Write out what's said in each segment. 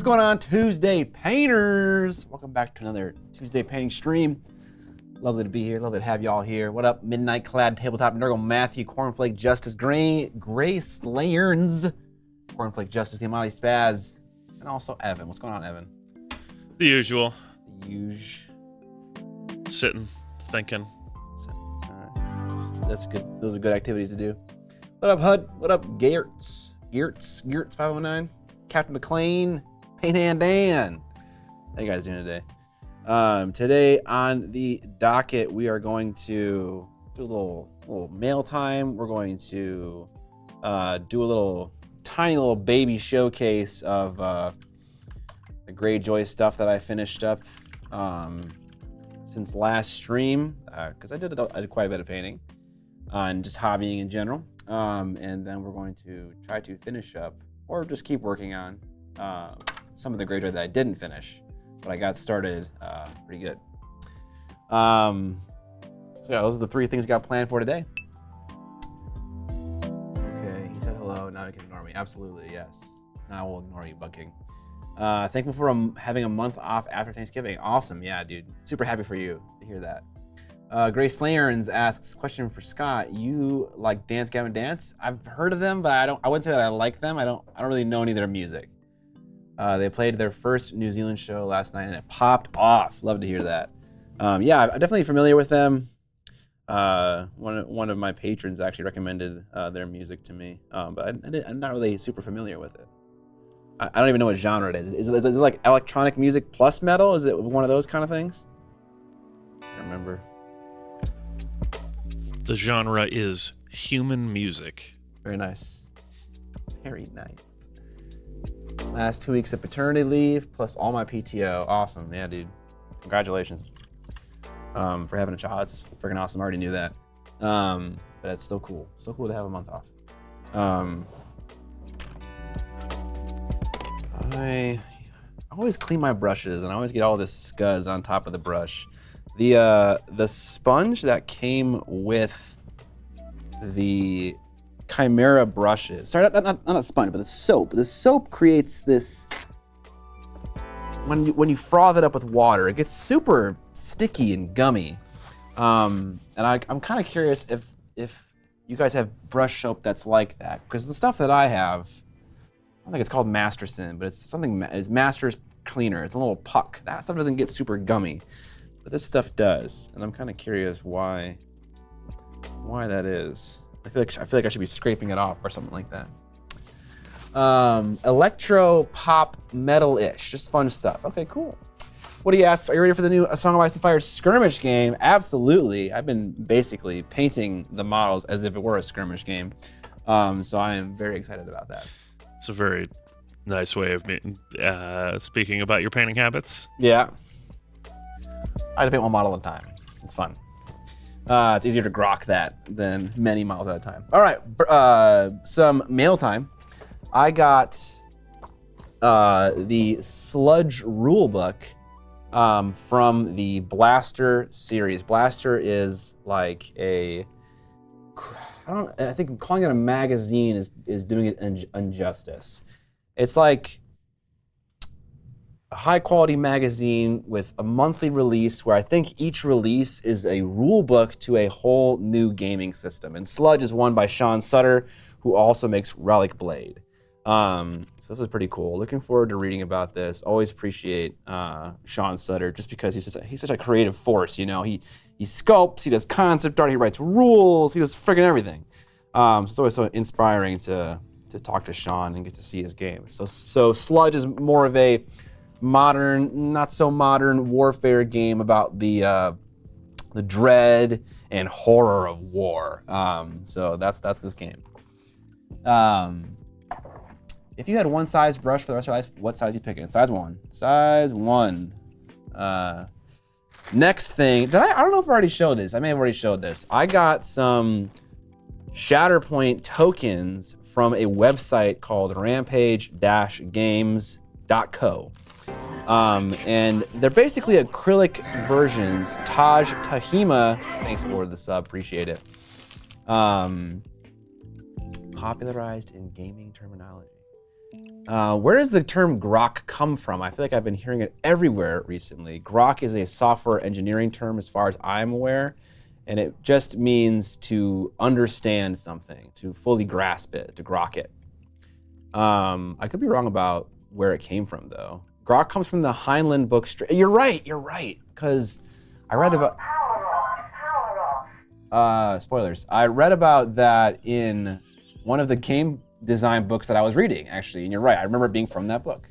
What's going on, Tuesday painters? Welcome back to another Tuesday painting stream. Lovely to be here. Lovely to have y'all here. What up, Midnight Clad Tabletop Nurgle, Matthew, Cornflake Justice, Gray Slayerns, Cornflake Justice, the Amati Spaz, and also Evan. What's going on, Evan? The usual. The usual. Sitting, thinking. All right. That's good. Those are good activities to do. What up, Hud? What up, Geertz 509, Captain McLean, Paint Hand Dan. How you guys doing today? Today on the docket, we are going to do a little mail time. We're going to do a tiny little baby showcase of the Greyjoy stuff that I finished up since last stream, because I did quite a bit of painting and just hobbying in general. And then we're going to try to finish up, or just keep working on some of the Greyjoy that I didn't finish, but I got started pretty good. So yeah, those are the three things we got planned for today. Okay, he said hello. Now he can ignore me. Absolutely, yes. Now I will ignore you, Bucking. Thankful for having a month off after Thanksgiving. Awesome, yeah, dude. Super happy for you to hear that. Grace Slayerns asks, question for Scott. You like Dance Gavin Dance? I've heard of them, but I wouldn't say that I like them. I don't really know any of their music. They played their first New Zealand show last night and it popped off. Love to hear that. Yeah, I'm definitely familiar with them. One of my patrons actually recommended their music to me, but I'm not really super familiar with it. I don't even know what genre it is. Is it like electronic music plus metal? Is it one of those kind of things? I don't remember. The genre is human music. Very nice. Very nice. Last 2 weeks of paternity leave, plus all my PTO. Awesome, yeah, dude. Congratulations for having a child. It's freaking awesome. I already knew that. But it's still cool. So cool to have a month off. I always clean my brushes, and I always get all this scuzz on top of the brush. The sponge that came with the Chimera brushes. Sorry, not a sponge, but the soap. The soap creates this. When you froth it up with water, it gets super sticky and gummy. And I'm kind of curious if you guys have brush soap that's like that, because the stuff that I have, I don't think it's called Masterson, but it's Master's Cleaner. It's a little puck. That stuff doesn't get super gummy, but this stuff does, and I'm kind of curious why that is. I feel like I should be scraping it off or something like that. Electro pop metal-ish, just fun stuff. Okay, cool. What do you ask? Are you ready for the new A Song of Ice and Fire skirmish game? Absolutely. I've been basically painting the models as if it were a skirmish game, so I am very excited about that. It's a very nice way of speaking about your painting habits. Yeah. I paint one model at a time. It's fun. It's easier to grok that than many models at a time. All right, some mail time. I got the Sludge rulebook from the Blaster series. Blaster is like I think calling it a magazine is doing it injustice. It's like a high quality magazine with a monthly release where I think each release is a rule book to a whole new gaming system. And Sludge is one by Sean Sutter, who also makes Relic Blade. So this was pretty cool. Looking forward to reading about this. Always appreciate Sean Sutter just because he's such a creative force, you know. He sculpts, he does concept art, he writes rules, he does friggin' everything. So it's always so inspiring to talk to Sean and get to see his game. So Sludge is more of a modern, not so modern warfare game about the dread and horror of war. So that's this game. If you had one size brush for the rest of your life, what size are you picking? Size 1. Size 1. Next thing, I don't know if I already showed this. I may have already showed this. I got some Shatterpoint tokens from a website called rampage-games.co. And they're basically acrylic versions. Taj Tahima, thanks for the sub, appreciate it. Popularized in gaming terminology. Where does the term grok come from? I feel like I've been hearing it everywhere recently. Grok is a software engineering term as far as I'm aware, and it just means to understand something, to fully grasp it, to grok it. I could be wrong about where it came from, though. Grok comes from the Heinlein book. You're right, because I read about... Power off. Spoilers. I read about that in one of the game design books that I was reading, actually, and you're right. I remember it being from that book.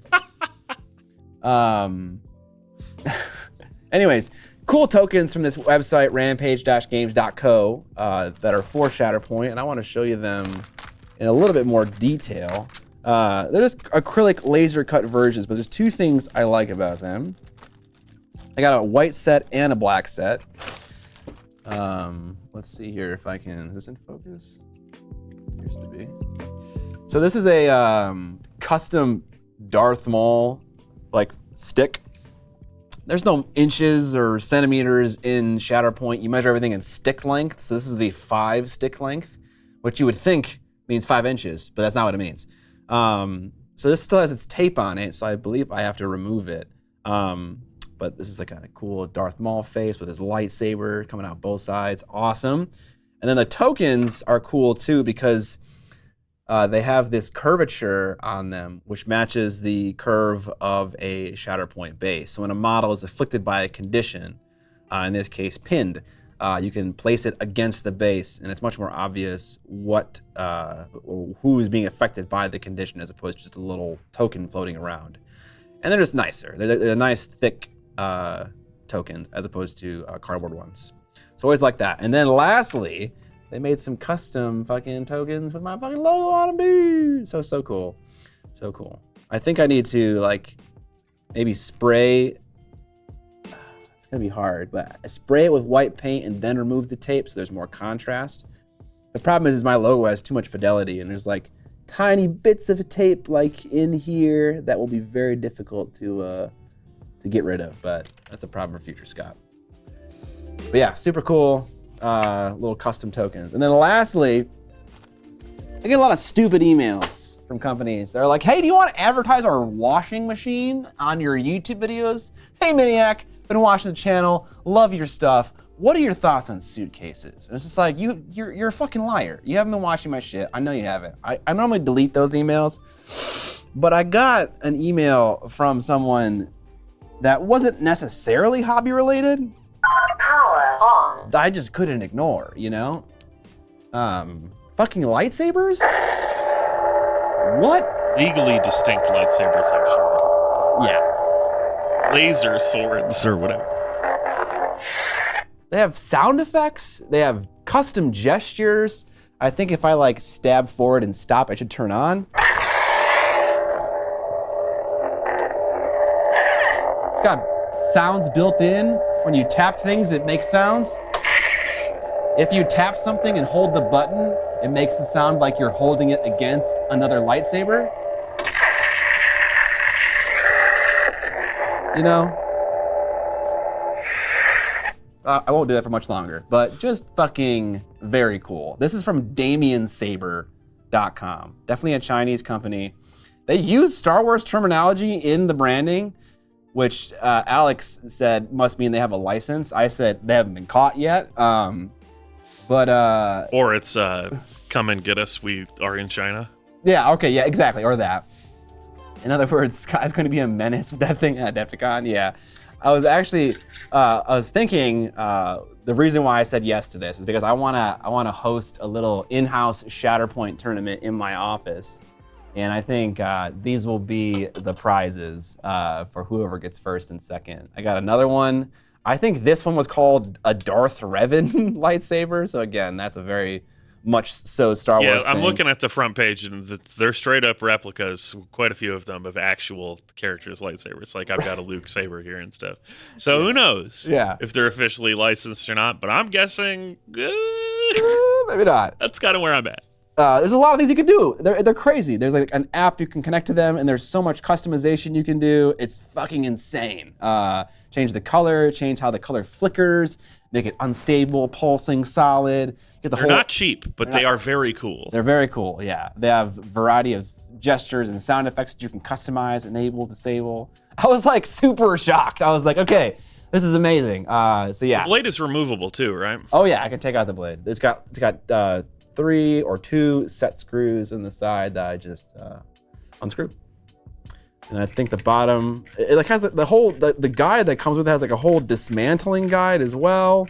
Anyways, cool tokens from this website, rampage-games.co, that are for Shatterpoint, and I want to show you them in a little bit more detail. They're just acrylic laser cut versions, but there's two things I like about them. I got a white set and a black set. Let's see here if I can, is this in focus? Appears to be. So this is a custom Darth Maul like stick. There's no inches or centimeters in Shatterpoint. You measure everything in stick length. So this is the 5 stick length, which you would think means 5 inches, but that's not what it means. So this still has its tape on it, so I believe I have to remove it. But this is like a cool Darth Maul face with his lightsaber coming out both sides. Awesome. And then the tokens are cool too because they have this curvature on them, which matches the curve of a Shatterpoint base. So when a model is afflicted by a condition, in this case pinned, you can place it against the base, and it's much more obvious what who is being affected by the condition as opposed to just a little token floating around. And they're just nicer. They're nice, thick tokens as opposed to cardboard ones. So always like that. And then lastly, they made some custom fucking tokens with my fucking logo on them, dude. So cool. So cool. I think I need to like maybe spray. It's gonna be hard, but I spray it with white paint and then remove the tape so there's more contrast. The problem is my logo has too much fidelity and there's like tiny bits of tape like in here that will be very difficult to get rid of, but that's a problem for future Scott. But yeah, super cool. Little custom tokens. And then lastly, I get a lot of stupid emails from companies. They're like, hey, do you want to advertise our washing machine on your YouTube videos? Hey, Miniac, been watching the channel, love your stuff. What are your thoughts on suitcases? And it's just like, you're a fucking liar. You haven't been watching my shit. I know you haven't. I normally delete those emails, but I got an email from someone that wasn't necessarily hobby related. Power on. I just couldn't ignore, you know? Fucking lightsabers? What? Legally distinct lightsabers, I'm sure. Yeah. Laser swords or whatever. They have sound effects. They have custom gestures. I think if I like stab forward and stop, it should turn on. It's got sounds built in. When you tap things, it makes sounds. If you tap something and hold the button, it makes the sound like you're holding it against another lightsaber. You know? I won't do that for much longer, but just fucking very cool. This is from DamienSaber.com. Definitely a Chinese company. They use Star Wars terminology in the branding, which Alex said must mean they have a license. I said they haven't been caught yet. Or it's come and get us, we are in China. Yeah, okay, yeah, exactly, or that. In other words, Sky's going to be a menace with that thing at Adepticon, yeah. I was actually, thinking, the reason why I said yes to this is because I wanna host a little in-house Shatterpoint tournament in my office. And I think these will be the prizes for whoever gets first and second. I got another one. I think this one was called a Darth Revan lightsaber. So again, that's a very much so Star Wars thing. I'm looking at the front page, and they're straight up replicas, quite a few of them, of actual characters' lightsabers. Like, I've got a Luke saber here and stuff. So who knows if they're officially licensed or not, but I'm guessing maybe not. That's kind of where I'm at. There's a lot of things you can do. They're crazy. There's like an app you can connect to them, and there's so much customization you can do. It's fucking insane. Change the color, change how the color flickers, make it unstable, pulsing, solid. They're not cheap, but they are very cool. They're very cool, yeah. They have a variety of gestures and sound effects that you can customize, enable, disable. I was like super shocked. I was like, okay, this is amazing. So yeah. The blade is removable too, right? Oh yeah, I can take out the blade. It's got 3 or 2 set screws in the side that I just unscrew. And I think the bottom, it like has the whole, the guide that comes with it has like a whole dismantling guide as well.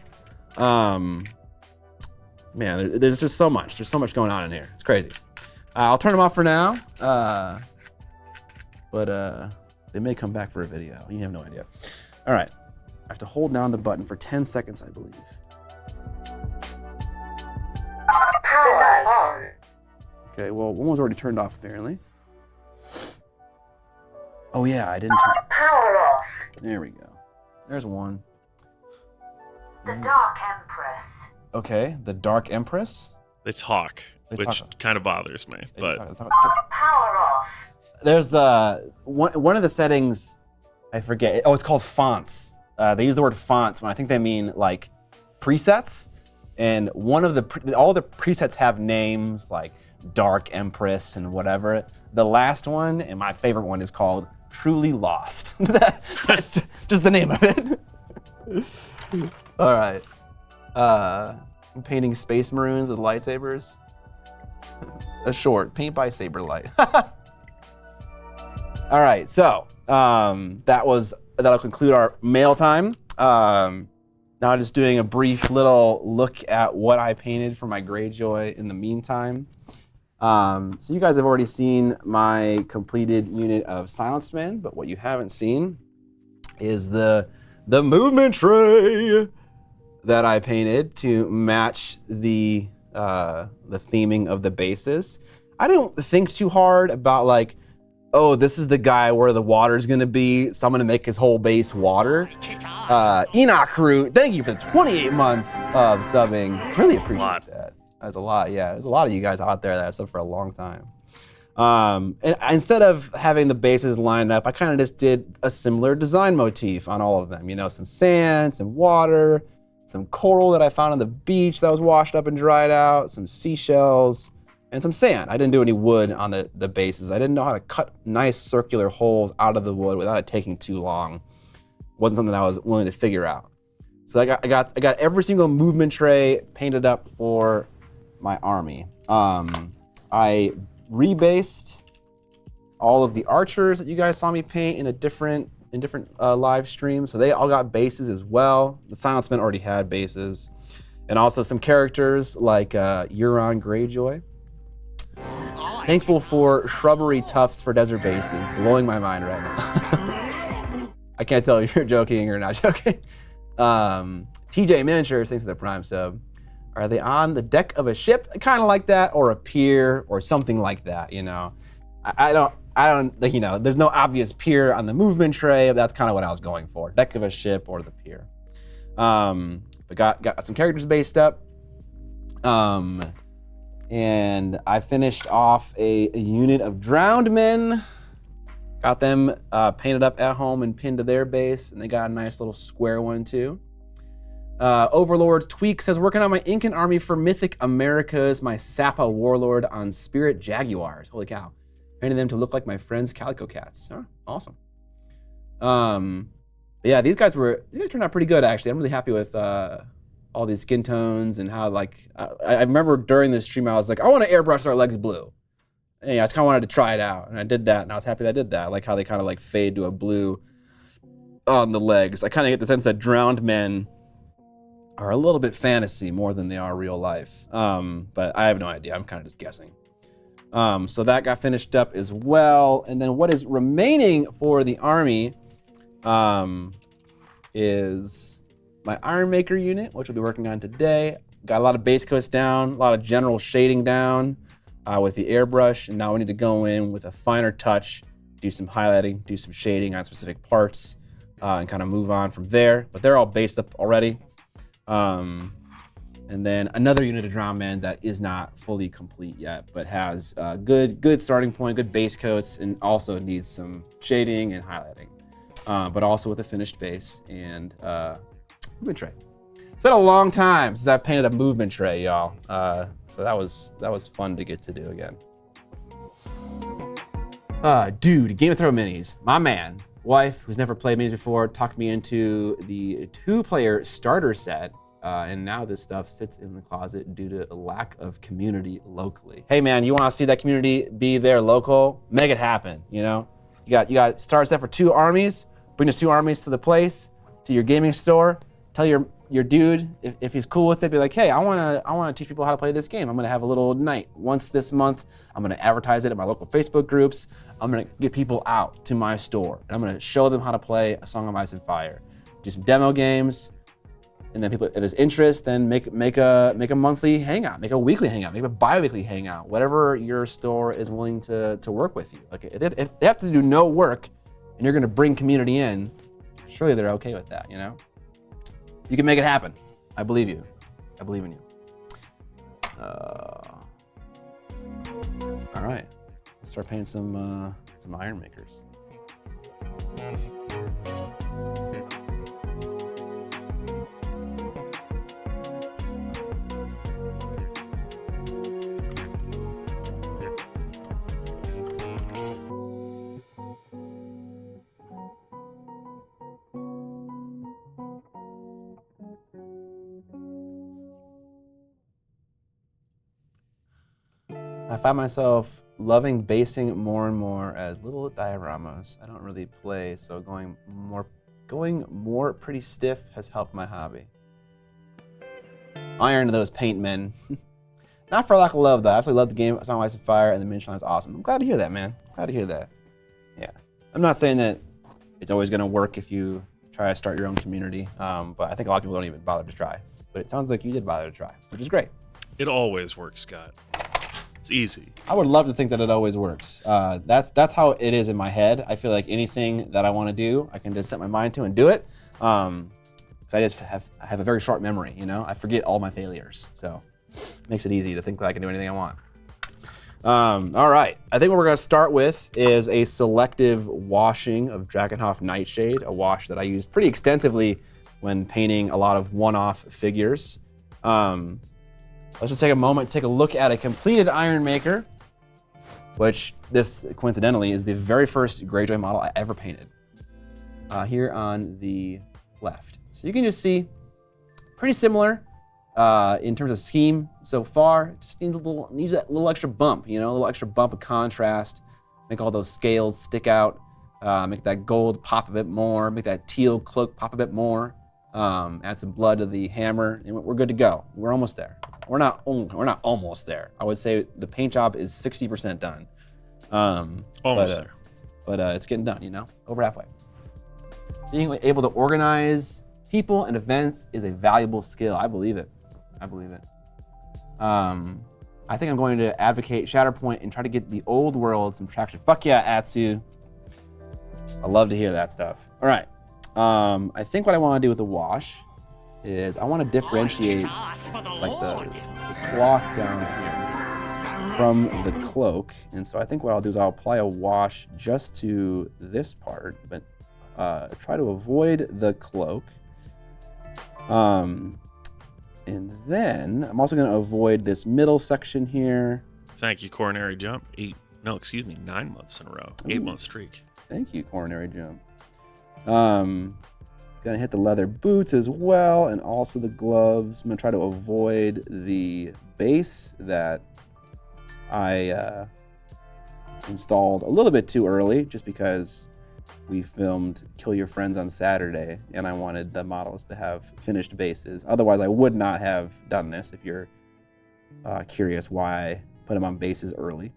Man, there's just so much. There's so much going on in here. It's crazy. I'll turn them off for now. But they may come back for a video. You have no idea. All right. I have to hold down the button for 10 seconds, I believe. Power on. Okay, well, one was already turned off apparently. Oh yeah, I didn't turn. Power off. There we go. There's one. The Dark Empress. Okay, the Dark Empress. They talk, which kind of bothers me. But Power off. There's the one of the settings, I forget. Oh, it's called fonts. They use the word fonts when I think they mean like presets. And one of all the presets have names like Dark Empress and whatever. The last one, and my favorite one, is called Truly Lost. That's just the name of it. All right. I'm painting Space Maroons with lightsabers. A short, paint by Saberlight. All right, so that'll conclude our mail time. Now just doing a brief little look at what I painted for my Greyjoy in the meantime. So you guys have already seen my completed unit of Silenced Men, but what you haven't seen is the movement tray that I painted to match the theming of the bases. I don't think too hard about like, oh, this is the guy where the water's gonna be, so I'm gonna make his whole base water. Enoch Crew, thank you for the 28 months of subbing. Really appreciate that. That's a lot, yeah. There's a lot of you guys out there that have subbed for a long time. And instead of having the bases lined up, I kind of just did a similar design motif on all of them. You know, some sand, some water, some coral that I found on the beach that was washed up and dried out, some seashells, and some sand. I didn't do any wood on the bases. I didn't know how to cut nice circular holes out of the wood without it taking too long. It wasn't something that I was willing to figure out. So I got every single movement tray painted up for my army. I rebased all of the archers that you guys saw me paint in different live streams. So they all got bases as well. The Silenced Men already had bases. And also some characters like Euron Greyjoy. Thankful for shrubbery tufts for desert bases. Blowing my mind right now. I can't tell if you're joking or not joking. TJ Miniatures, thanks for the Prime sub. Are they on the deck of a ship? Kind of like that, or a pier, or something like that, you know? I don't, like, you know, there's no obvious pier on the movement tray, but that's kind of what I was going for. Deck of a ship or the pier. But got some characters based up. And I finished off a unit of drowned men. Got them painted up at home and pinned to their base, and they got a nice little square one too. Overlord Tweak says, working on my Incan army for Mythic Americas, my Sapa warlord on Spirit Jaguars. Holy cow. Painted them to look like my friends' Calico Cats. Oh, awesome. Yeah, these guys turned out pretty good actually. I'm really happy with all these skin tones and how like, I remember during this stream I was like, I want to airbrush our legs blue. And, I just kind of wanted to try it out, and I did that, and I was happy that I did that. I like how they kind of like fade to a blue on the legs. I kind of get the sense that drowned men are a little bit fantasy more than they are real life. But I have no idea. I'm kind of just guessing. So that got finished up as well. And then what is remaining for the army is my Iron Maker unit, which we'll be working on today. Got a lot of base coats down, a lot of general shading down with the airbrush. And now we need to go in with a finer touch, do some highlighting, do some shading on specific parts, and kind of move on from there. But they're all based up already. And then another unit of drowned men that is not fully complete yet, but has a good starting point, good base coats, and also needs some shading and highlighting, but also with a finished base and movement tray. It's been a long time since I've painted a movement tray, y'all. So that was fun to get to do again. Dude, Game of Thrones minis. My man, wife, who's never played minis before, talked me into the 2-player starter set. And now this stuff sits in the closet due to a lack of community locally. Hey man, you want to see that community be there local? Make it happen, you know? You got starter set for 2 armies. Bring the 2 armies to the place, to your gaming store. Tell your dude, if he's cool with it, be like, hey, I wanna teach people how to play this game. I'm gonna have a little night once this month. I'm gonna advertise it in my local Facebook groups. I'm gonna get people out to my store. And I'm gonna show them how to play A Song of Ice and Fire. Do some demo games, and then people, if there's interest, then make a monthly hangout, make a weekly hangout, make a bi-weekly hangout, whatever your store is willing to work with you. Like if they have to do no work, and you're gonna bring community in, surely they're okay with that, you know? You can make it happen. I believe you. I believe in you. All right, let's start painting some iron makers. I find myself loving basing more and more as little dioramas. I don't really play, so going more pretty stiff has helped my hobby. Iron to those paint men. Not for lack of love, though. I absolutely love the game Song of Ice and Fire, and the miniature line is awesome. I'm glad to hear that, man. Glad to hear that. Yeah. I'm not saying that it's always going to work if you try to start your own community, but I think a lot of people don't even bother to try. But it sounds like you did bother to try, which is great. It always works, Scott. It's easy. I would love to think that it always works. That's how it is in my head. I feel like anything that I want to do, I can just set my mind to and do it. Because I have a very short memory, you know? I forget all my failures. So it makes it easy to think that I can do anything I want. All right. I think what we're going to start with is a selective washing of Drakenhof Nightshade, a wash that I used pretty extensively when painting a lot of one-off figures. Let's just take a moment to take a look at a completed Iron Maker, which this, coincidentally, is the very first Greyjoy model I ever painted. Here on the left. So you can just see, pretty similar in terms of scheme so far. Just needs that little extra bump, you know, a little extra bump of contrast. Make all those scales stick out. Make that gold pop a bit more. Make that teal cloak pop a bit more. Add some blood to the hammer, and we're good to go. We're almost there. We're not almost there. I would say the paint job is 60% done. Almost there. But it's getting done, you know, over halfway. Being able to organize people and events is a valuable skill. I believe it. I believe it. I think I'm going to advocate Shatterpoint and try to get the old world some traction. Fuck yeah, Atsu. I love to hear that stuff. All right. I think what I want to do with the wash is I want to differentiate like the cloth down here from the cloak. And so I think what I'll do is I'll apply a wash just to this part, but try to avoid the cloak. And then I'm also going to avoid this middle section here. Thank you, Coronary Jump. 9 months in a row. 8-month streak. Thank you, Coronary Jump. Gonna hit the leather boots as well, and also the gloves. I'm gonna try to avoid the base that I installed a little bit too early, just because we filmed Kill Your Friends on Saturday, and I wanted the models to have finished bases. Otherwise, I would not have done this, if you're curious why I put them on bases early.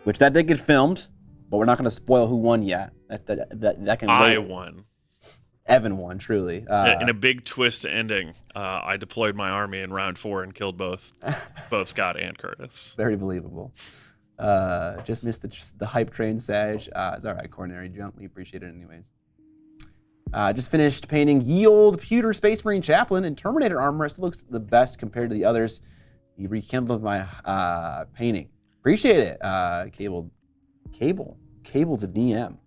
Which that did get filmed, but we're not going to spoil who won yet. That can I wait. won. Evan won, truly. In a big twist ending, I deployed my army in round 4 and killed both Scott and Curtis. Very believable. Just missed the hype train, Sag. It's all right, Coronary Jump. We appreciate it anyways. Just finished painting ye old pewter Space Marine Chaplain in Terminator armor. It still looks the best compared to the others. He rekindled my painting. Appreciate it. Cable the DM.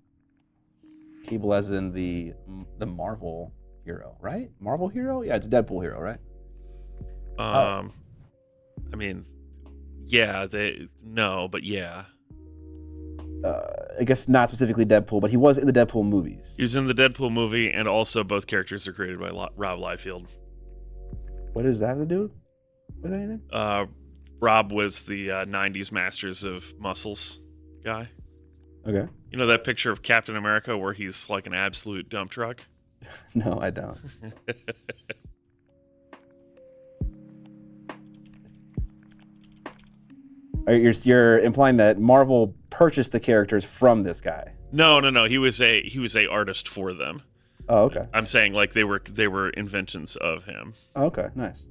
Cable as in the Marvel hero, right? Marvel hero? Yeah, it's Deadpool hero, right? I mean, Yeah, but yeah. I guess not specifically Deadpool, but he was in the Deadpool movies. He was in the Deadpool movie, and also both characters are created by Rob Liefeld. What does that have to do with anything? Rob was the 90s Masters of Muscles guy. Okay. You know that picture of Captain America where he's like an absolute dump truck? No, I don't. You're implying that Marvel purchased the characters from this guy? No. He was a artist for them. Oh, okay. I'm saying like they were inventions of him. Oh, okay, nice.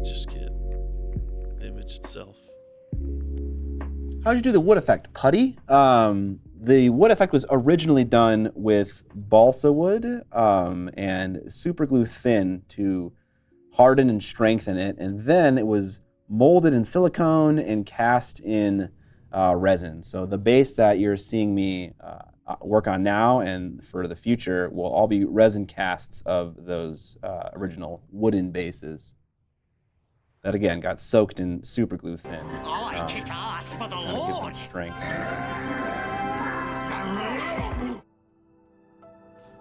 Just get the image itself. How'd you do the wood effect, Putty? The wood effect was originally done with balsa wood and super glue thin to harden and strengthen it, and then it was molded in silicone and cast in resin. So the base that you're seeing me work on now and for the future will all be resin casts of those original wooden bases. That again got soaked in super glue thin. I kick ass for the Kind of give them Lord. strength.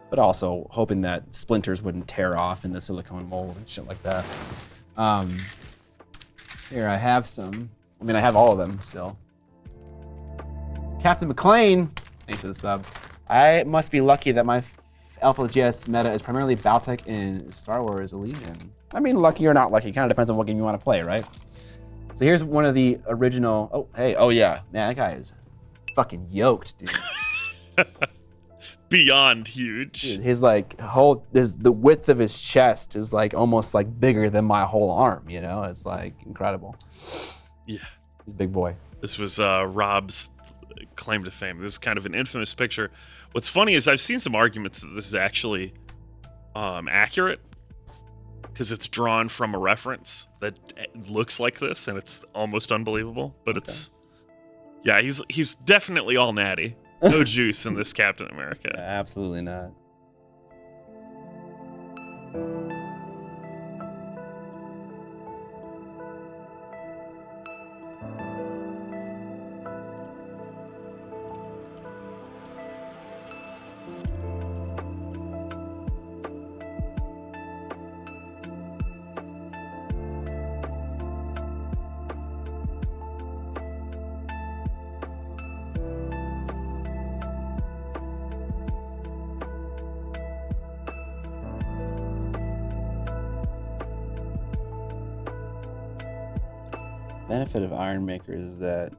But also hoping that splinters wouldn't tear off in the silicone mold and shit like that. Here I have some. I mean, I have all of them still. Captain McClane, thanks for the sub. I must be lucky that my Alpha GS meta is primarily Baltec in Star Wars Legion. I mean, lucky or not lucky, kind of depends on what game you want to play, right? So here's one of the original. Oh yeah, man, that guy is fucking yoked, dude. Beyond huge. Dude, his like the width of his chest is like almost like bigger than my whole arm. You know, it's like incredible. Yeah, he's a big boy. This was Rob's claim to fame. This is kind of an infamous picture. What's funny is I've seen some arguments that this is actually accurate because it's drawn from a reference that looks like this, and it's almost unbelievable. But it's he's definitely all natty. No juice in this Captain America. Absolutely not. Benefit of Iron Makers is that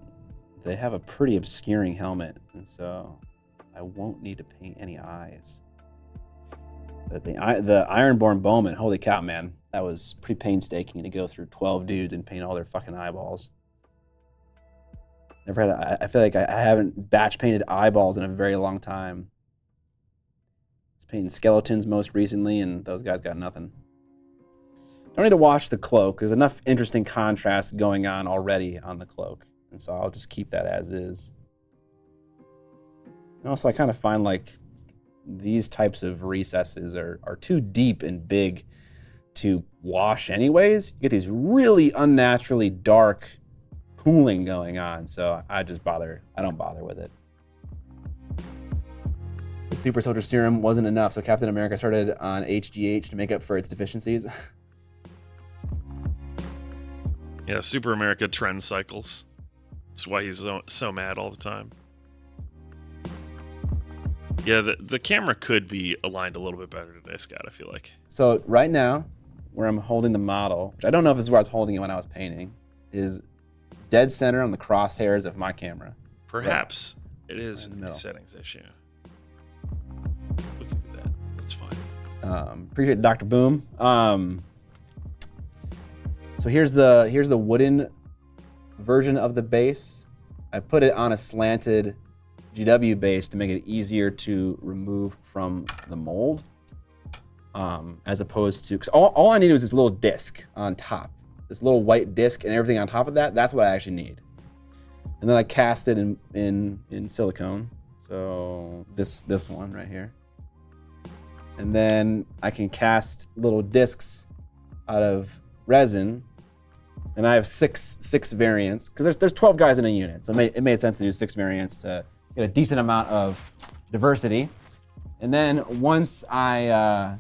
they have a pretty obscuring helmet, and so I won't need to paint any eyes. But the Ironborn Bowman, holy cow, man, that was pretty painstaking to go through 12 dudes and paint all their fucking eyeballs. I feel like I haven't batch painted eyeballs in a very long time. I was painting skeletons most recently, and those guys got nothing. Don't need to wash the cloak. There's enough interesting contrast going on already on the cloak. And so I'll just keep that as is. And also I kind of find like these types of recesses are too deep and big to wash anyways. You get these really unnaturally dark pooling going on. So I don't bother with it. The Super Soldier Serum wasn't enough, so Captain America started on HGH to make up for its deficiencies. Yeah, Super America trend cycles. That's why he's so mad all the time. Yeah, the camera could be aligned a little bit better today, Scott, I feel like. So right now, where I'm holding the model, which I don't know if this is where I was holding it when I was painting, is dead center on the crosshairs of my camera. Perhaps it is right a settings issue. We can do that. That's fine. Appreciate Dr. Boom. So here's the wooden version of the base. I put it on a slanted GW base to make it easier to remove from the mold, as opposed to, because all I need was this little disc on top, this little white disc, and everything on top of that. That's what I actually need. And then I cast it in silicone. So this one right here. And then I can cast little discs out of resin. And I have six variants, because there's 12 guys in a unit, so it made sense to do 6 variants to get a decent amount of diversity. And then once I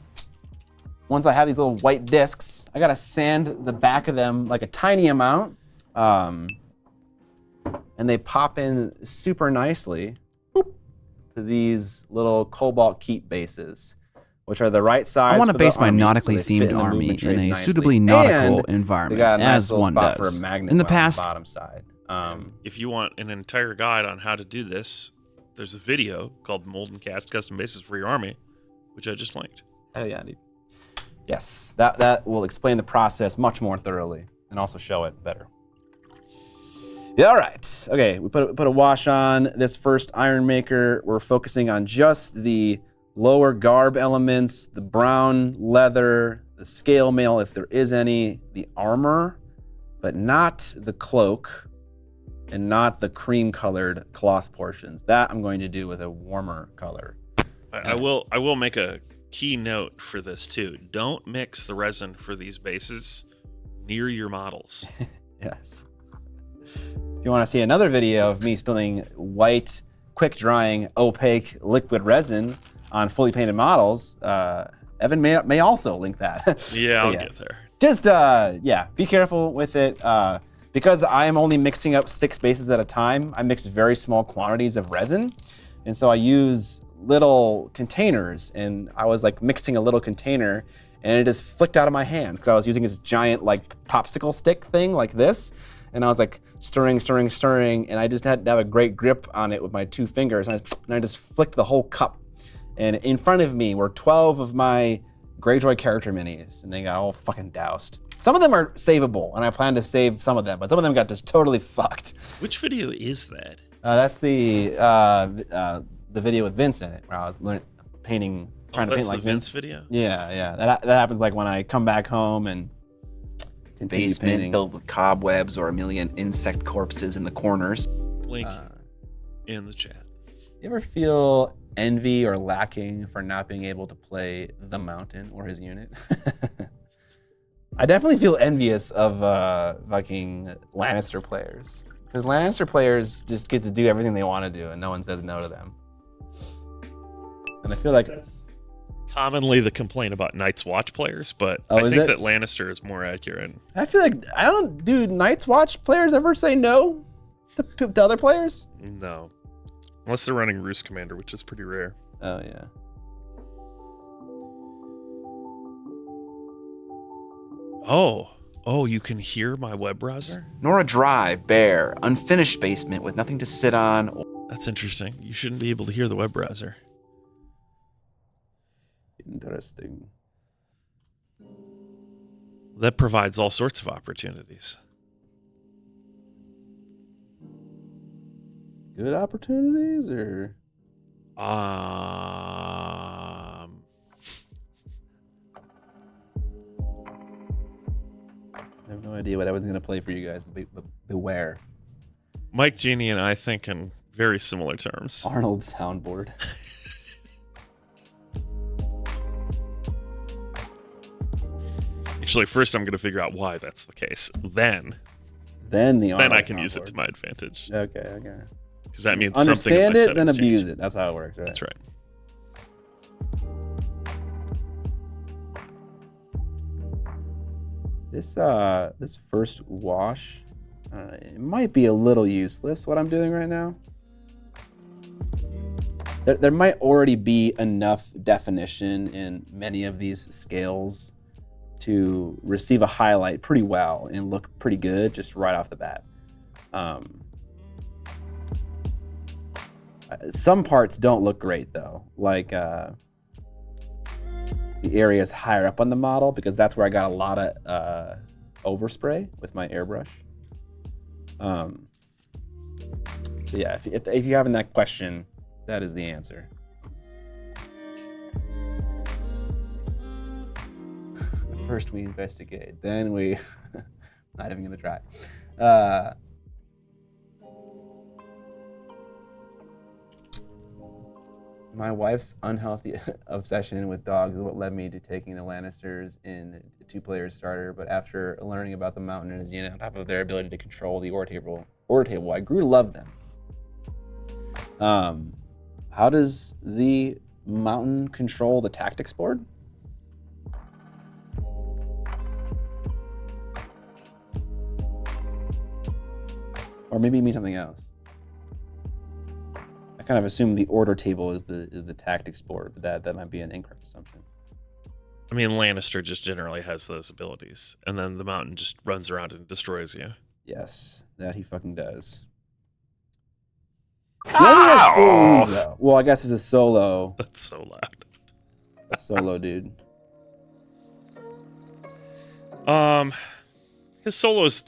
have these little white discs, I gotta sand the back of them like a tiny amount, and they pop in super nicely to these little cobalt keep bases, which are the right size. I want to base my nautically so themed army in a suitably nautical environment, they got a nice as little one spot does. for a magnet In the on the past, bottom side. If you want an entire guide on how to do this, there's a video called Mold and Cast Custom Bases for Your Army, which I just linked. Oh yeah, dude. Yes, that will explain the process much more thoroughly and also show it better. Yeah, all right. Okay, we put a wash on this first Iron Maker. We're focusing on just the lower garb elements, the brown leather, the scale mail, if there is any, the armor, but not the cloak and not the cream-colored cloth portions. That I'm going to do with a warmer color. I will make a key note for this too. Don't mix the resin for these bases near your models. Yes. If you want to see another video of me spilling white, quick-drying, opaque liquid resin on fully painted models, Evan may also link that. Yeah, I'll get there. Just, be careful with it. Because I am only mixing up 6 bases at a time, I mix very small quantities of resin. And so I use little containers, and I was like mixing a little container, and it just flicked out of my hands because I was using this giant like popsicle stick thing like this. And I was like stirring, and I just had to have a great grip on it with my 2 fingers, and I just flicked the whole cup. And in front of me were 12 of my Greyjoy character minis, and they got all fucking doused. Some of them are savable, and I plan to save some of them, but some of them got just totally fucked. Which video is that? That's the video with Vince in it, where I was trying to paint like Vince video? Yeah. That happens like when I come back home and continue painting. Filled with cobwebs or a million insect corpses in the corners. Link in the chat. You ever feel envy or lacking for not being able to play the Mountain or his unit? I definitely feel envious of fucking Lannister players. Because Lannister players just get to do everything they want to do and no one says no to them. And I feel like... That's commonly the complaint about Night's Watch players, but I think that Lannister is more accurate. I feel like, do Night's Watch players ever say no to other players? No. Unless they're running Roost Commander, which is pretty rare. Oh, yeah. Oh, you can hear my web browser? Nor a dry, bare, unfinished basement with nothing to sit on. That's interesting. You shouldn't be able to hear the web browser. Interesting. That provides all sorts of opportunities. Good opportunities, or? I have no idea what Evan's going to play for you guys, but beware. Mike, Jeannie, and I think in very similar terms. Arnold's soundboard. Actually, first I'm going to figure out why that's the case. Then I can use it to my advantage. Okay. Because that means understand something it, then abuse it. That's how it works, right? That's right. This first wash, it might be a little useless, what I'm doing right now. There might already be enough definition in many of these scales to receive a highlight pretty well and look pretty good just right off the bat. Some parts don't look great though, like the areas higher up on the model, because that's where I got a lot of overspray with my airbrush. So yeah, if you're having that question, that is the answer. First we investigate, then we not even gonna try. My wife's unhealthy obsession with dogs is what led me to taking the Lannisters in a 2-player starter, but after learning about the Mountain and Xena on top of their ability to control the order table, I grew to love them. How does the Mountain control the tactics board? Or maybe you mean something else. I kind of assume the order table is the tactics board, but that might be an incorrect assumption. I mean, Lannister just generally has those abilities, and then the Mountain just runs around and destroys you. Yes, that he fucking does. He only has 4 wounds, though. Well, I guess it's a solo. That's so loud. A solo dude. His solo's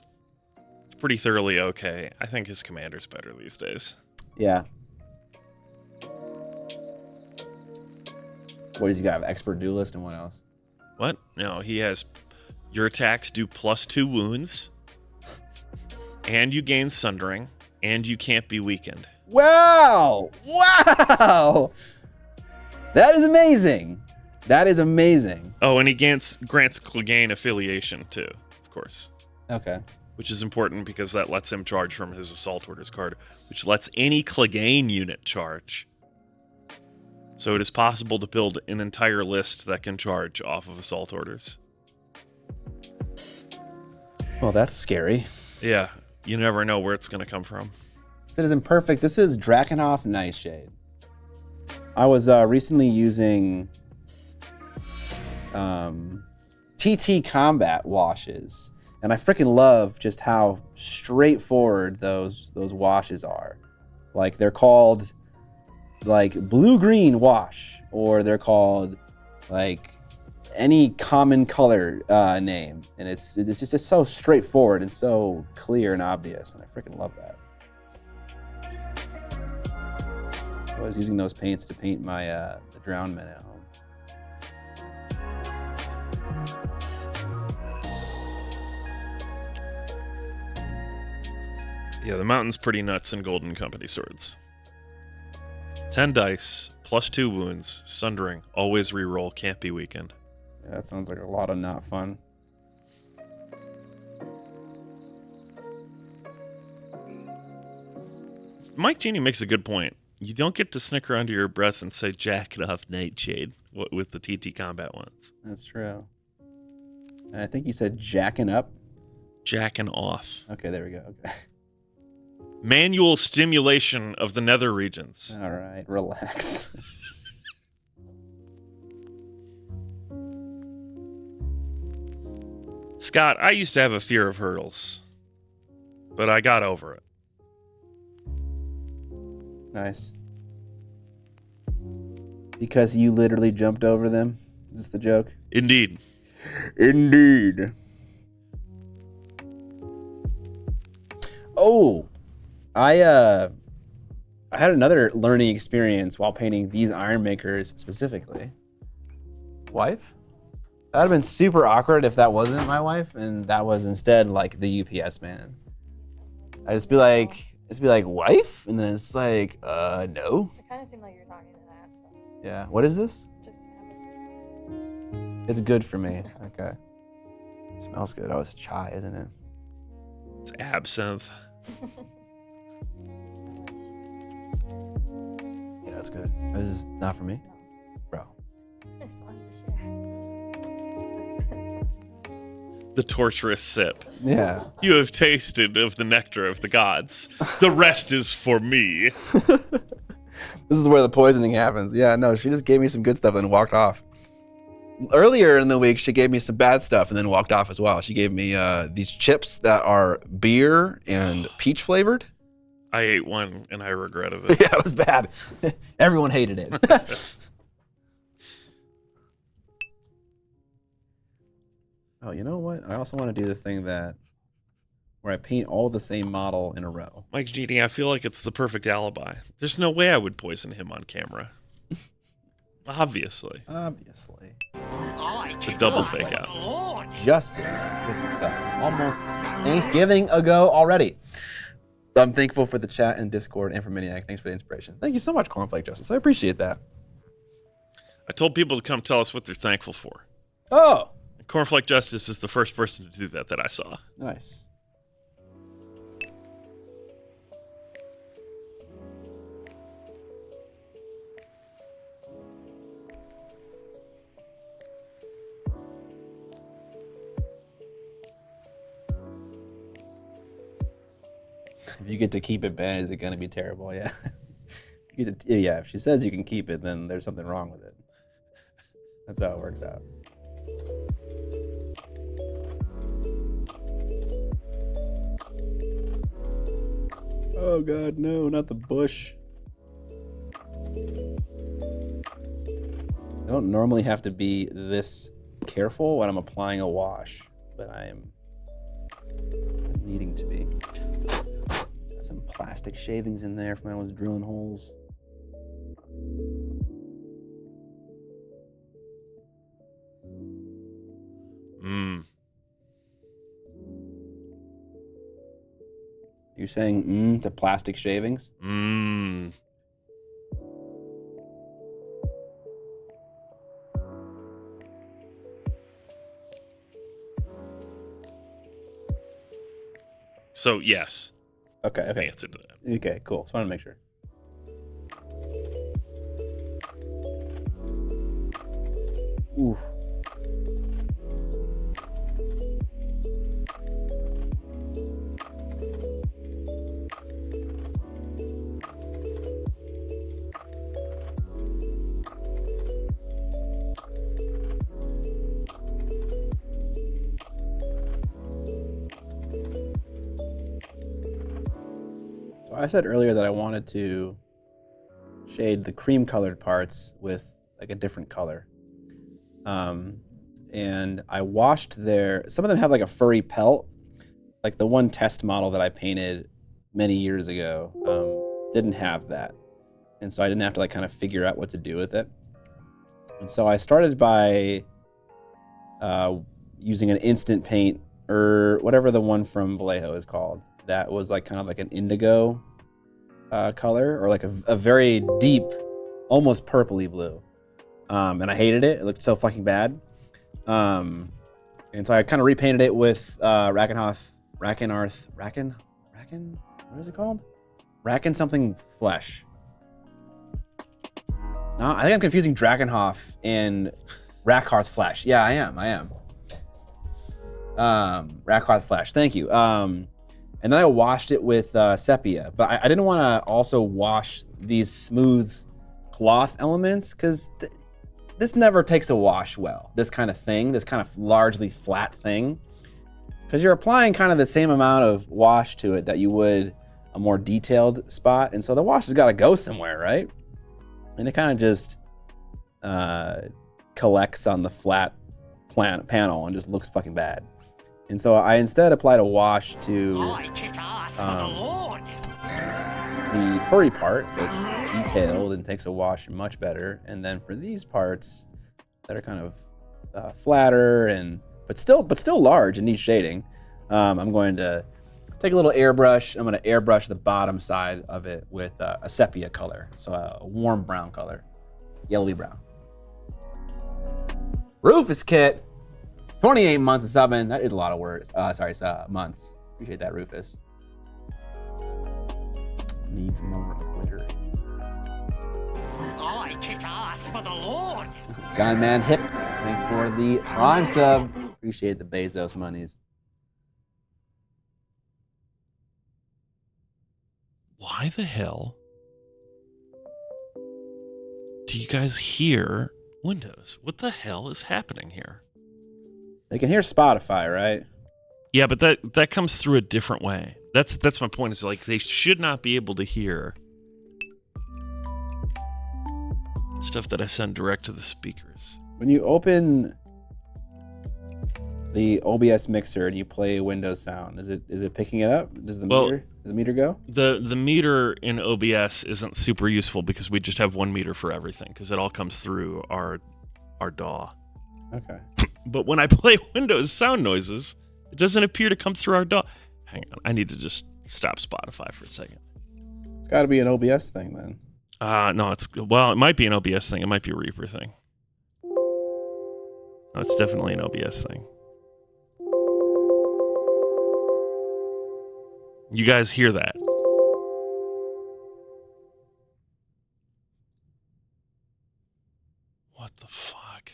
pretty thoroughly okay. I think his commander's better these days. Yeah. What does he got? Expert duelist and what else? What? No, he has your attacks do +2 wounds, and you gain sundering, and you can't be weakened. Wow! Wow! That is amazing. That is amazing. Oh, and he grants Clegane affiliation too, of course. Okay. Which is important because that lets him charge from his Assault Orders card, which lets any Clegane unit charge. So it is possible to build an entire list that can charge off of Assault Orders. Well, that's scary. Yeah, you never know where it's going to come from. Citizen Perfect, this is Drakenhof Nightshade. I was recently using TT combat washes, and I freaking love just how straightforward those washes are. Like, they're called like blue-green wash, or they're called like any common color name, and it's just so straightforward and so clear and obvious, and I freaking love that. I was using those paints to paint my the drowned men at home. Yeah, the Mountain's pretty nuts in Golden Company swords. 10 dice, +2 wounds, sundering, always reroll, can't be weakened. Yeah, that sounds like a lot of not fun. Mike Genie makes a good point. You don't get to snicker under your breath and say jack it off Nightshade with the TT combat ones. That's true. And I think you said jacking up. Jacking off. Okay, there we go. Okay. Manual stimulation of the nether regions. All right, relax. Scott, I used to have a fear of hurdles, but I got over it. Nice. Because you literally jumped over them? Is this the joke? Indeed. Indeed. Oh, I had another learning experience while painting these iron makers specifically. Wife? That would have been super awkward if that wasn't my wife and that was instead like the UPS man. I'd just be like, wife? And then it's like, no. It kind of seemed like you were talking to that. So. Yeah. What is this? Just have a seat. It's good for me. Okay. Smells good. Oh, it's chai, isn't it? It's absinthe. Yeah, that's good. This is not for me, bro. I just wanted to share. The torturous sip. Yeah. You have tasted of the nectar of the gods. The rest is for me. This is where the poisoning happens. Yeah, no, she just gave me some good stuff and walked off. Earlier in the week, she gave me some bad stuff and then walked off as well. She gave me these chips that are beer and peach flavored. I ate one and I regretted it. Yeah, it was bad. Everyone hated it. Oh, you know what? I also want to do the thing where I paint all the same model in a row. Mike Genie, I feel like it's the perfect alibi. There's no way I would poison him on camera. Obviously. Obviously. The double fake out. Justice. It's almost Thanksgiving ago already. I'm thankful for the chat and Discord and for Miniac. Thanks for the inspiration. Thank you so much, Cornflake Justice. I appreciate that. I told people to come tell us what they're thankful for. Oh, And Cornflake Justice is the first person to do that I saw. nice. If you get to keep it, Ben, is it going to be terrible? Yeah. Yeah, if she says you can keep it, then there's something wrong with it. That's how it works out. Oh God, no, not the bush. I don't normally have to be this careful when I'm applying a wash, but I'm needing to be. Got some plastic shavings in there from when I was drilling holes. You saying to plastic shavings? So, yes. Okay, That's the okay. answer to that. Okay, cool. So I want to make sure. Ooh. So I said earlier that I wanted to shade the cream colored parts with like a different color. And I washed some of them have like a furry pelt. Like the one test model that I painted many years ago didn't have that. And so I didn't have to like kind of figure out what to do with it. And so I started by using an instant paint or whatever the one from Vallejo is called. That was like kind of like an indigo color or like a very deep, almost purpley blue. And I hated it. It looked so fucking bad. And so I kind of repainted it with Racken, what is it called? Racken something flesh. No, I think I'm confusing Drakenhof and Rackhearth Flesh. Yeah, I am. Rackhearth Flesh, thank you. And then I washed it with sepia, but I didn't want to also wash these smooth cloth elements because this never takes a wash well, this kind of thing, this kind of largely flat thing. Because you're applying kind of the same amount of wash to it that you would a more detailed spot. And so the wash has got to go somewhere, right? And it kind of just collects on the flat panel and just looks fucking bad. And so I instead applied a wash to the furry part, which is detailed and takes a wash much better. And then for these parts that are kind of flatter but still large and need shading, I'm going to take a little airbrush. I'm going to airbrush the bottom side of it with a sepia color, so a warm brown color, yellowy brown. Rufus Kit, 28 months of subbing. That is a lot of words. Months. Appreciate that, Rufus. Needs more glitter. I kick ass for the Lord. Guy Man Hip, thanks for the Prime sub. Appreciate the Bezos monies. Why the hell do you guys hear Windows? What the hell is happening here? They can hear Spotify, right? Yeah, but that comes through a different way. That's my point. Is like they should not be able to hear stuff that I send direct to the speakers. When you open the OBS mixer and you play Windows sound, is it picking it up? Does the meter go? The meter in OBS isn't super useful because we just have one meter for everything because it all comes through our DAW. Okay. But when I play Windows sound noises, it doesn't appear to come through our DAW. Hang on, I need to just stop Spotify for a second. It's got to be an OBS thing then. No, it might be an OBS thing. It might be a Reaper thing. No, it's definitely an OBS thing. You guys hear that? What the fuck?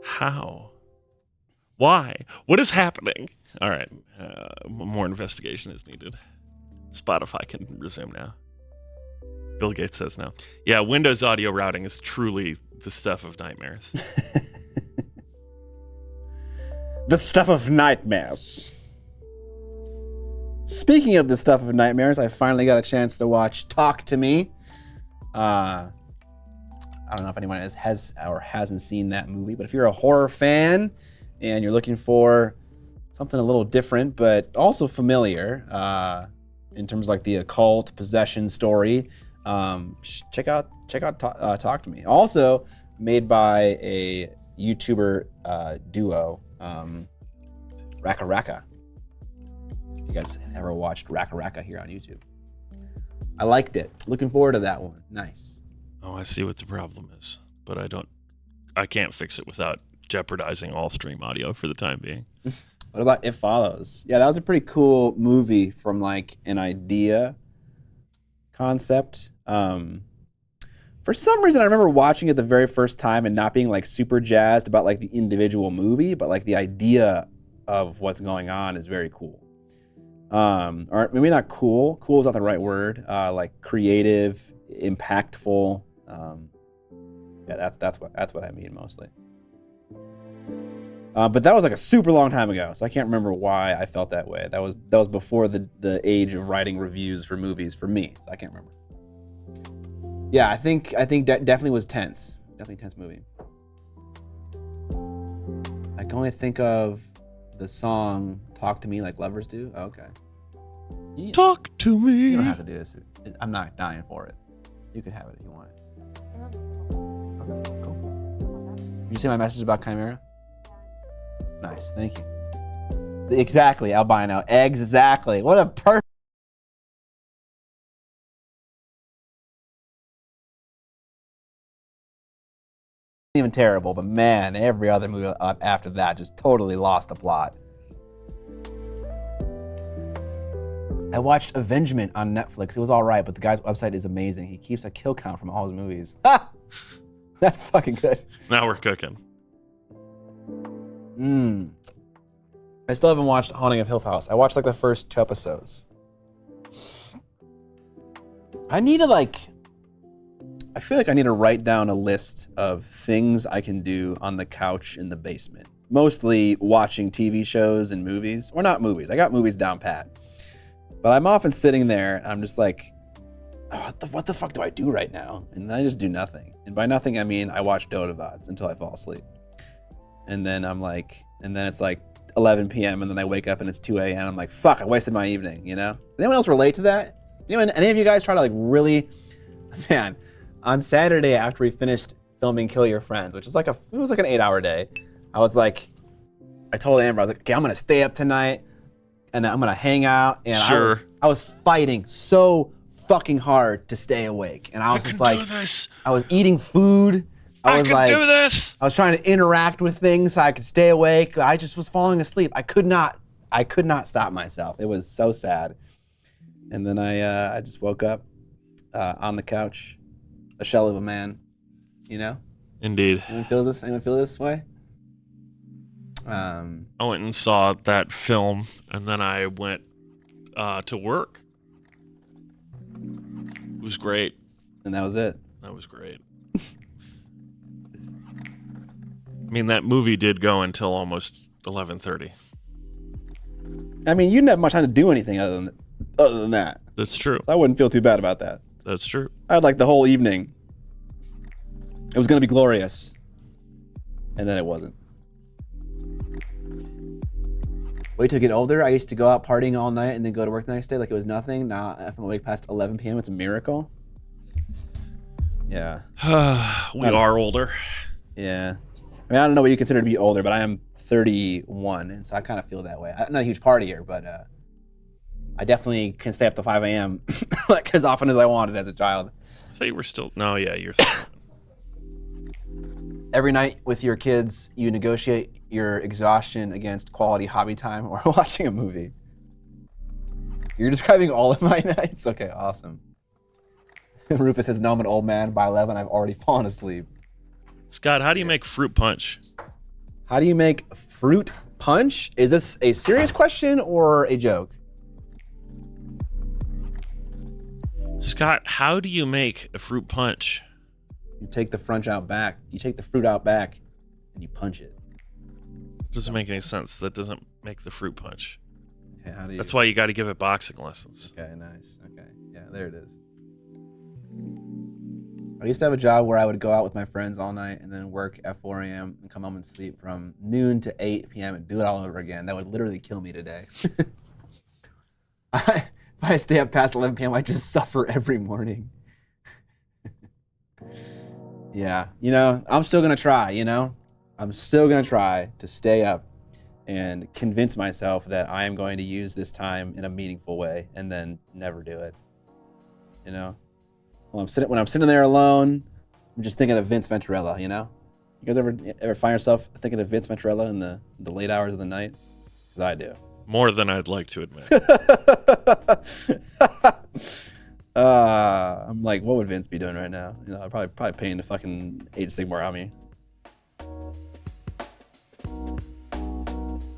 How? Why? What is happening? All right. More investigation is needed. Spotify can resume now. Bill Gates says no. Yeah, Windows audio routing is truly the stuff of nightmares. The stuff of nightmares. Speaking of the stuff of nightmares, I finally got a chance to watch Talk to Me. I don't know if anyone has or hasn't seen that movie, but if you're a horror fan and you're looking for something a little different but also familiar in terms of like the occult possession story, check out Talk to Me. Also made by a YouTuber duo, Raka Raka. If you guys ever watched Raka Raka here on YouTube, I liked it. Looking forward to that one. Nice. Oh, I see what the problem is, but I can't fix it without jeopardizing all stream audio for the time being. What about It Follows? Yeah, that was a pretty cool movie from like an idea concept. For some reason, I remember watching it the very first time and not being like super jazzed about like the individual movie, but like the idea of what's going on is very cool. Or maybe not cool. Cool is not the right word. Like creative, impactful. Yeah, that's what I mean mostly. But that was like a super long time ago, so I can't remember why I felt that way. That was before the age of writing reviews for movies for me, so I can't remember. Yeah, I think definitely was tense. Definitely a tense movie. I can only think of the song "Talk to Me Like Lovers Do." Oh, okay. Yeah. Talk to me. You don't have to do this. I'm not dying for it. You can have it if you want it. Okay, cool. Did you see my message about Chimera? Nice, thank you. Exactly, albino. Exactly. What a perfect. Even terrible, but man, every other movie after that just totally lost the plot. I watched Avengement on Netflix. It was all right, but the guy's website is amazing. He keeps a kill count from all his movies. Ha! That's fucking good. Now we're cooking. I still haven't watched Haunting of Hill House. I watched like the first 2 episodes. I feel like I need to write down a list of things I can do on the couch in the basement. Mostly watching TV shows and movies. Or not movies. I got movies down pat. But I'm often sitting there and I'm just like, oh, what the fuck do I do right now? And I just do nothing. And by nothing, I mean I watch Dota VODs until I fall asleep. And then it's like 11 p.m. and then I wake up and it's 2 a.m. I'm like, fuck, I wasted my evening, you know? Does anyone else relate to that? Any of you guys try to like really, man, on Saturday after we finished filming Kill Your Friends, which is like it was like an 8-hour day, I told Amber, I was like, okay, I'm gonna stay up tonight and I'm gonna hang out. And sure. I was fighting so fucking hard to stay awake. And I was just like, I was eating food. I can do this. I was trying to interact with things so I could stay awake. I just was falling asleep. I could not stop myself. It was so sad. And then I just woke up on the couch, a shell of a man, you know? Indeed. Anyone feel this way? I went and saw that film, and then I went to work. It was great. And that was it. That was great. I mean, that movie did go until almost 11:30. I mean, you didn't have much time to do anything other than that. That's true. So I wouldn't feel too bad about that. That's true. I had like the whole evening. It was going to be glorious. And then it wasn't. Wait till I get older. I used to go out partying all night and then go to work the next day like it was nothing. Now, if I'm awake past 11 p.m., it's a miracle. Yeah. We are older. Yeah. I mean, I don't know what you consider to be older, but I am 31, and so I kind of feel that way. I'm not a huge partier, but I definitely can stay up to 5 a.m. like as often as I wanted as a child. I thought you were still. No, yeah, you're. Every night with your kids, you negotiate your exhaustion against quality hobby time or watching a movie. You're describing all of my nights? Okay, awesome. Rufus says, no, I'm an old man. By 11, I've already fallen asleep. Scott, how do you make fruit punch? How do you make fruit punch? Is this a serious question or a joke? Scott, how do you make a fruit punch? You take the fruit out back. You take the fruit out back and you punch it. Doesn't make any sense. That doesn't make the fruit punch. Okay, how do you? That's why you got to give it boxing lessons. Okay, nice. Okay, yeah, there it is. I used to have a job where I would go out with my friends all night and then work at 4 a.m. and come home and sleep from noon to 8 p.m. and do it all over again. That would literally kill me today. If I stay up past 11 p.m., I just suffer every morning. Yeah, you know, I'm still going to try, you know? I'm still going to try to stay up and convince myself that I am going to use this time in a meaningful way and then never do it, you know? When I'm sitting there alone, I'm just thinking of Vince Venturella, you know? You guys ever find yourself thinking of Vince Venturella in the late hours of the night? Because I do. More than I'd like to admit. I'm like, what would Vince be doing right now? You know, I'd probably painting the fucking Age of Sigmar Army.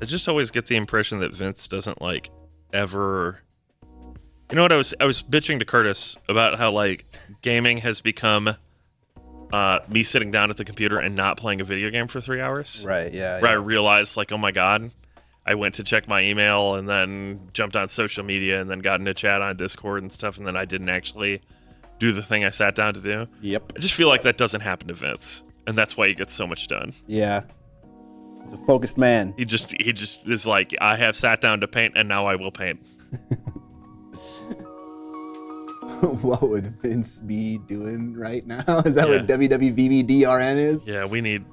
I just always get the impression that Vince doesn't like ever. You know what? I was bitching to Curtis about how like gaming has become me sitting down at the computer and not playing a video game for 3 hours. Right. Yeah. Where I realized like, oh my god, I went to check my email and then jumped on social media and then got into chat on Discord and stuff, and then I didn't actually do the thing I sat down to do. Yep. I just feel like that doesn't happen to Vince, and that's why he gets so much done. Yeah. He's a focused man. He just is like, I have sat down to paint and now I will paint. What would Vince be doing right now? Is that Yeah. what WWVBDRN is? Yeah, we need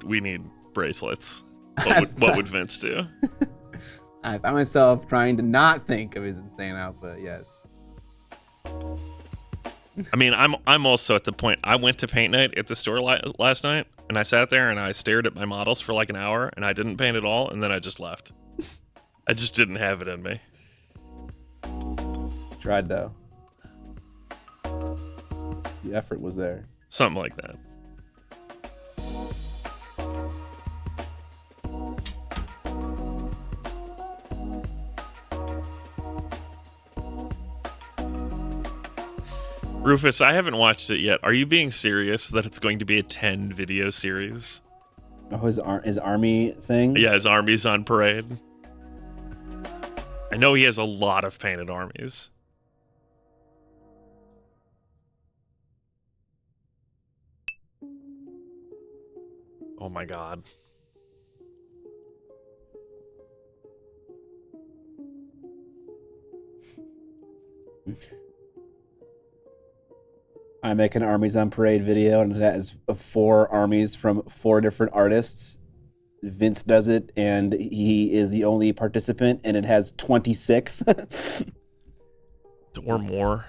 bracelets. What would Vince do? I found myself trying to not think of his insane output, yes. I mean, I'm also at the point, I went to paint night at the store last night, and I sat there and I stared at my models for like an hour, and I didn't paint at all, and then I just left. I just didn't have it in me. Tried though. The effort was there. Something like that. Rufus, I haven't watched it yet. Are you being serious that it's going to be a 10 video series? Oh, his army thing? Yeah, his army's on parade. I know he has a lot of painted armies. Oh my god. I make an armies on parade video, and it has 4 armies from 4 different artists. Vince does it, and he is the only participant, and it has 26. Or more.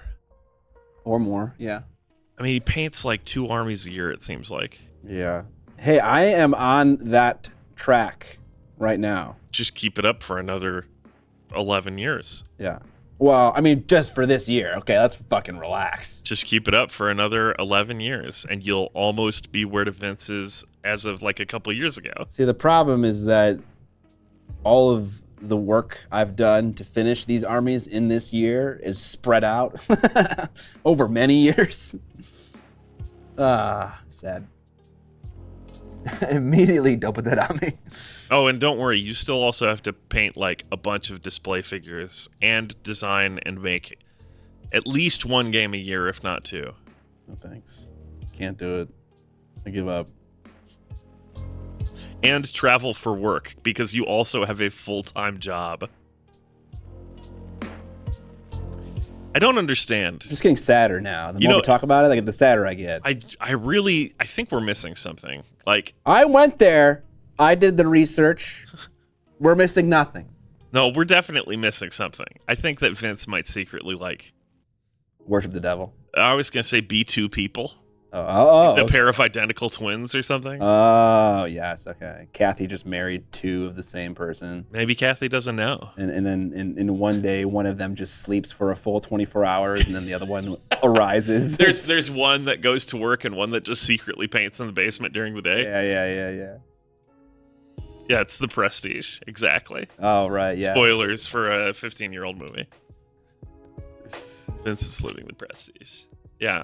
Or more, yeah. I mean, he paints like 2 armies a year, it seems like. Yeah. Hey, I am on that track right now. Just keep it up for another 11 years. Yeah. Well, I mean, just for this year. Okay, let's fucking relax. Just keep it up for another 11 years, and you'll almost be where Vince is as of like a couple years ago. See, the problem is that all of the work I've done to finish these armies in this year is spread out over many years. Sad. Immediately don't put that on me. Oh, and don't worry, you still also have to paint like a bunch of display figures and design and make at least 1 game a year, if not 2. No thanks. Can't do it. I give up. And travel for work, because you also have a full-time job. I don't understand. Just getting sadder now. The more we talk about it, the sadder I get. I think we're missing something. Like, I went there. I did the research. We're missing nothing. No, we're definitely missing something. I think that Vince might secretly Worship the devil. I was going to say be two people. Oh, He's a pair of identical twins or something. Oh, yes. Okay. Kathy just married two of the same person. Maybe Kathy doesn't know. And then in one day, one of them just sleeps for a full 24 hours, and then the other one arises. There's one that goes to work and one that just secretly paints in the basement during the day. Yeah. Yeah, it's The Prestige. Exactly. Oh, right, yeah. Spoilers for a 15-year-old movie. Vince is living The Prestige. Yeah,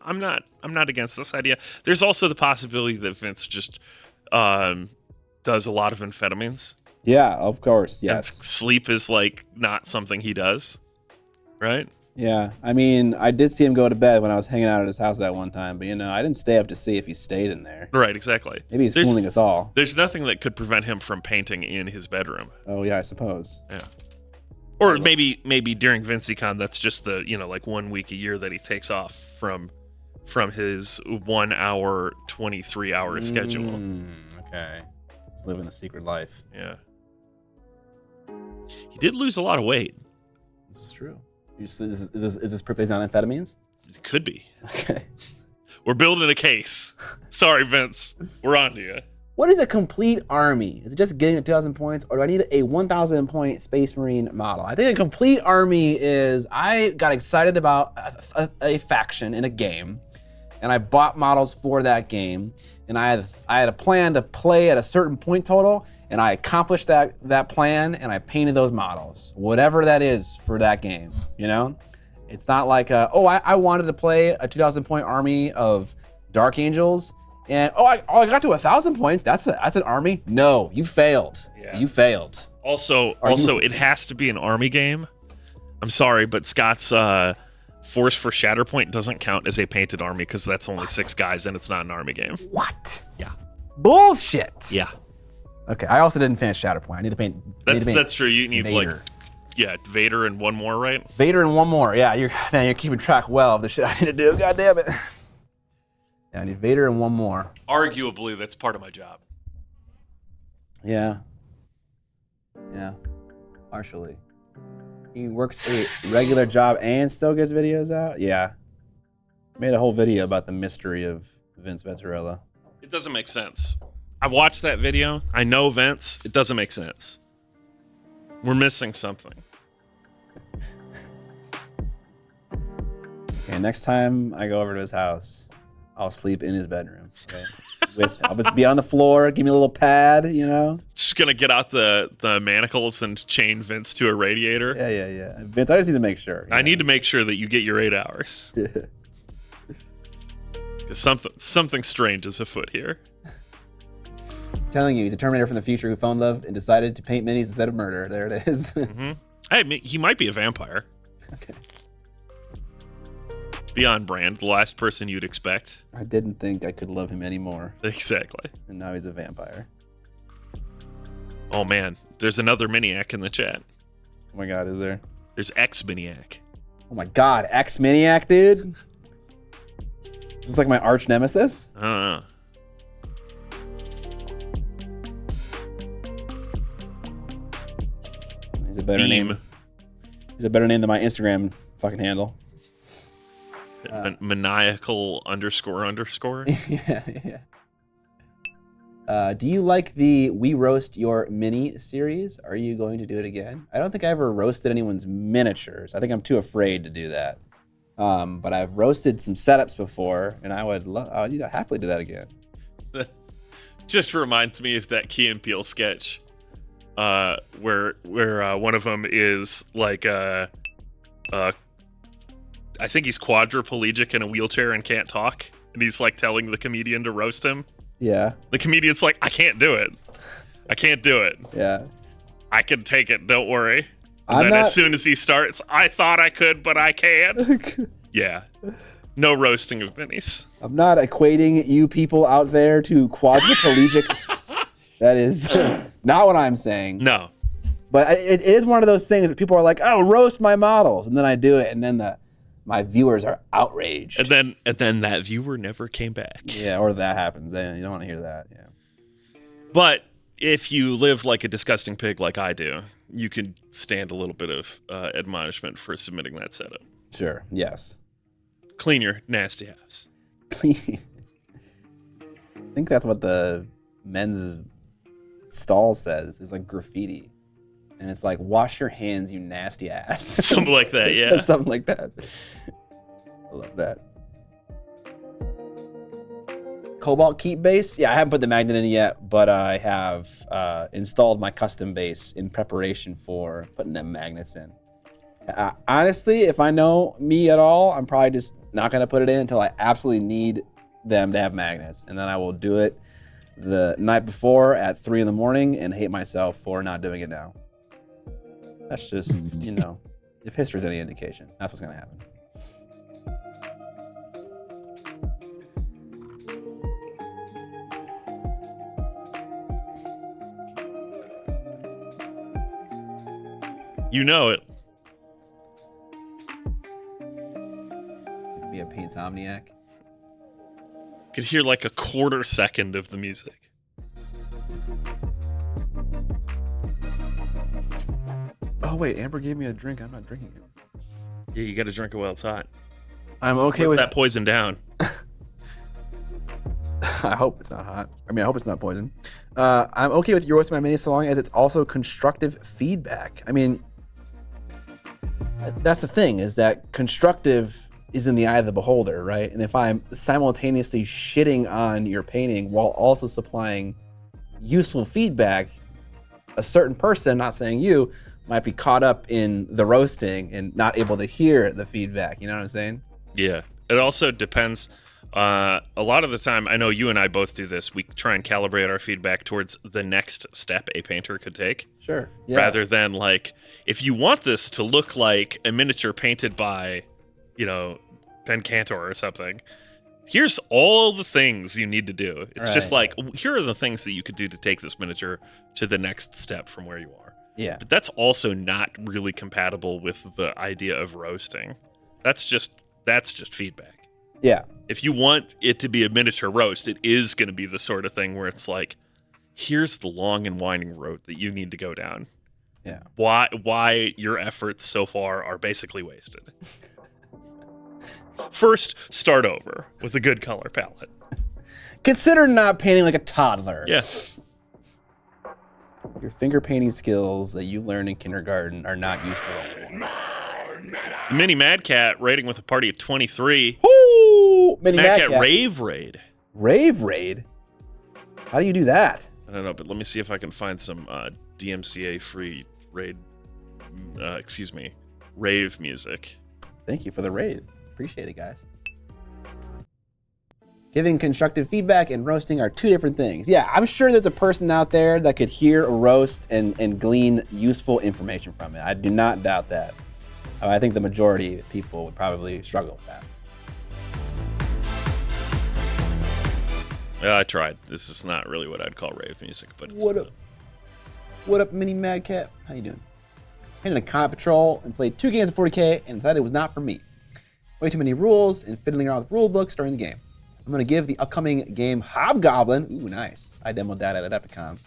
I'm not against this idea. There's also the possibility that Vince just does a lot of amphetamines. Yeah, of course, yes. And sleep is not something he does, right? Yeah, I mean, I did see him go to bed when I was hanging out at his house that one time, but I didn't stay up to see if he stayed in there. Right, exactly. Maybe he's fooling us all. There's nothing that could prevent him from painting in his bedroom. Oh yeah, I suppose. Yeah. Or maybe during VincyCon, that's just the 1 week a year that he takes off from his 1 hour, 23-hour schedule. Okay, he's living a secret life. Yeah, he did lose a lot of weight. This is true. Is this proof he's on amphetamines? It could be. Okay. We're building a case. Sorry, Vince. We're on to you. What is a complete army? Is it just getting to 2,000 points, or do I need a 1,000 point Space Marine model? I think a complete army is, I got excited about a faction in a game, and I bought models for that game, and I had a plan to play at a certain point total, and I accomplished that plan, and I painted those models, whatever that is for that game. It's not like I wanted to play a 2,000 point army of Dark Angels. And I got to 1,000 points. That's an army. No, you failed. Yeah. You failed. Also, it has to be an army game. I'm sorry, but Scott's Force for Shatterpoint doesn't count as a painted army because that's only 6 guys and it's not an army game. What? Yeah. Bullshit. Yeah. Okay, I also didn't finish Shatterpoint. I need to paint. That's true. You need Vader. Vader and one more, right? Vader and one more. Yeah, you're keeping track well of the shit I need to do. God damn it. Yeah, I need Vader and one more. Arguably, that's part of my job. Yeah. Partially. He works a regular job and still gets videos out? Yeah. Made a whole video about the mystery of Vince Venturella. It doesn't make sense. I watched that video. I know Vince. It doesn't make sense. We're missing something. Okay, next time I go over to his house, I'll sleep in his bedroom. Okay? I'll just be on the floor, give me a little pad, Just gonna get out the manacles and chain Vince to a radiator. Yeah. Vince, I just need to make sure. I need to make sure that you get your 8 hours. Because something strange is afoot here. I'm telling you, he's a Terminator from the future who found love and decided to paint minis instead of murder. There it is. Mm-hmm. Hey, he might be a vampire. Okay. Beyond brand, the last person you'd expect. I didn't think I could love him anymore. Exactly. And now he's a vampire. Oh man, there's another Miniac in the chat. Oh my god, is there? There's X-Miniac. Oh my god, X-Miniac, dude? Is this like my arch nemesis? I don't know. He's a better name. He's a better name than my Instagram fucking handle. Maniacal __. Yeah. Do you like the We Roast Your Mini series? Are you going to do it again? I don't think I ever roasted anyone's miniatures. I think I'm too afraid to do that. But I've roasted some setups before, and I would happily do that again. Just reminds me of that Key and Peele sketch, where one of them is like I think he's quadriplegic in a wheelchair and can't talk, and he's like telling the comedian to roast him. Yeah. The comedian's like, I can't do it. Yeah. I can take it, don't worry. And as soon as he starts, I thought I could, but I can't. Yeah. No roasting of minis. I'm not equating you people out there to quadriplegic. That is not what I'm saying. No. But it is one of those things that people are like, oh, roast my models. And then I do it, and then my viewers are outraged. And then that viewer never came back. Yeah, or that happens. You don't want to hear that. Yeah. But if you live like a disgusting pig like I do, you can stand a little bit of admonishment for submitting that setup. Sure. Yes. Clean your nasty house. Clean. I think that's what the men's stall says. There's like graffiti. And it's like, wash your hands, you nasty ass. Something like that, yeah. Something like that. I love that. Cobalt keep base? Yeah, I haven't put the magnet in yet, but I have installed my custom base in preparation for putting them magnets in. Honestly, if I know me at all, I'm probably just not going to put it in until I absolutely need them to have magnets. And then I will do it the night before at 3 in the morning and hate myself for not doing it now. That's just, you know, if history's any indication, that's what's going to happen. You know it. Be a Painsomniac. Could hear like a quarter second of the music. Oh wait, Amber gave me a drink. I'm not drinking it. Yeah, you got to drink it while it's hot. I'm okay Put with that poison down. I hope it's not hot. I mean, I hope it's not poison. I'm okay with you roasting my mini so long as it's also constructive feedback. I mean, that's the thing, is that constructive is in the eye of the beholder, right? And if I'm simultaneously shitting on your painting while also supplying useful feedback, a certain person, not saying you, might be caught up in the roasting and not able to hear the feedback. You know what I'm saying? Yeah. It also depends. A lot of the time, I know you and I both do this. We try and calibrate our feedback towards the next step a painter could take. Sure. Yeah. Rather than like, if you want this to look like a miniature painted by, you know, Ben Cantor or something, here's all the things you need to do. It's just like, here are the things that you could do to take this miniature to the next step from where you are. Yeah. But that's also not really compatible with the idea of roasting. That's just feedback. Yeah. If you want it to be a miniature roast, it is going to be the sort of thing where it's like, here's the long and winding road that you need to go down. Yeah. Why your efforts so far are basically wasted. First, start over with a good color palette. Consider not painting like a toddler. Yeah. Your finger painting skills that you learned in kindergarten are not useful anymore. Mini Mad Cat rating with a party of 23. Woo! Mini Mad Cat Cat Rave Raid. Rave Raid? How do you do that? I don't know, but let me see if I can find some DMCA free raid. Rave music. Thank you for the raid. Appreciate it, guys. Giving constructive feedback and roasting are two different things. Yeah, I'm sure there's a person out there that could hear a roast and glean useful information from it. I do not doubt that. I think the majority of people would probably struggle with that. Yeah, I tried. This is not really what I'd call rave music, but it's What up? What up, Mini Mad Cat? How you doing? Painted a Combat Patrol and played 2 games of 40k and decided it was not for me. Way too many rules and fiddling around with rule books during the game. I'm going to give the upcoming game Hobgoblin, ooh, nice, I demoed that at Adepticon,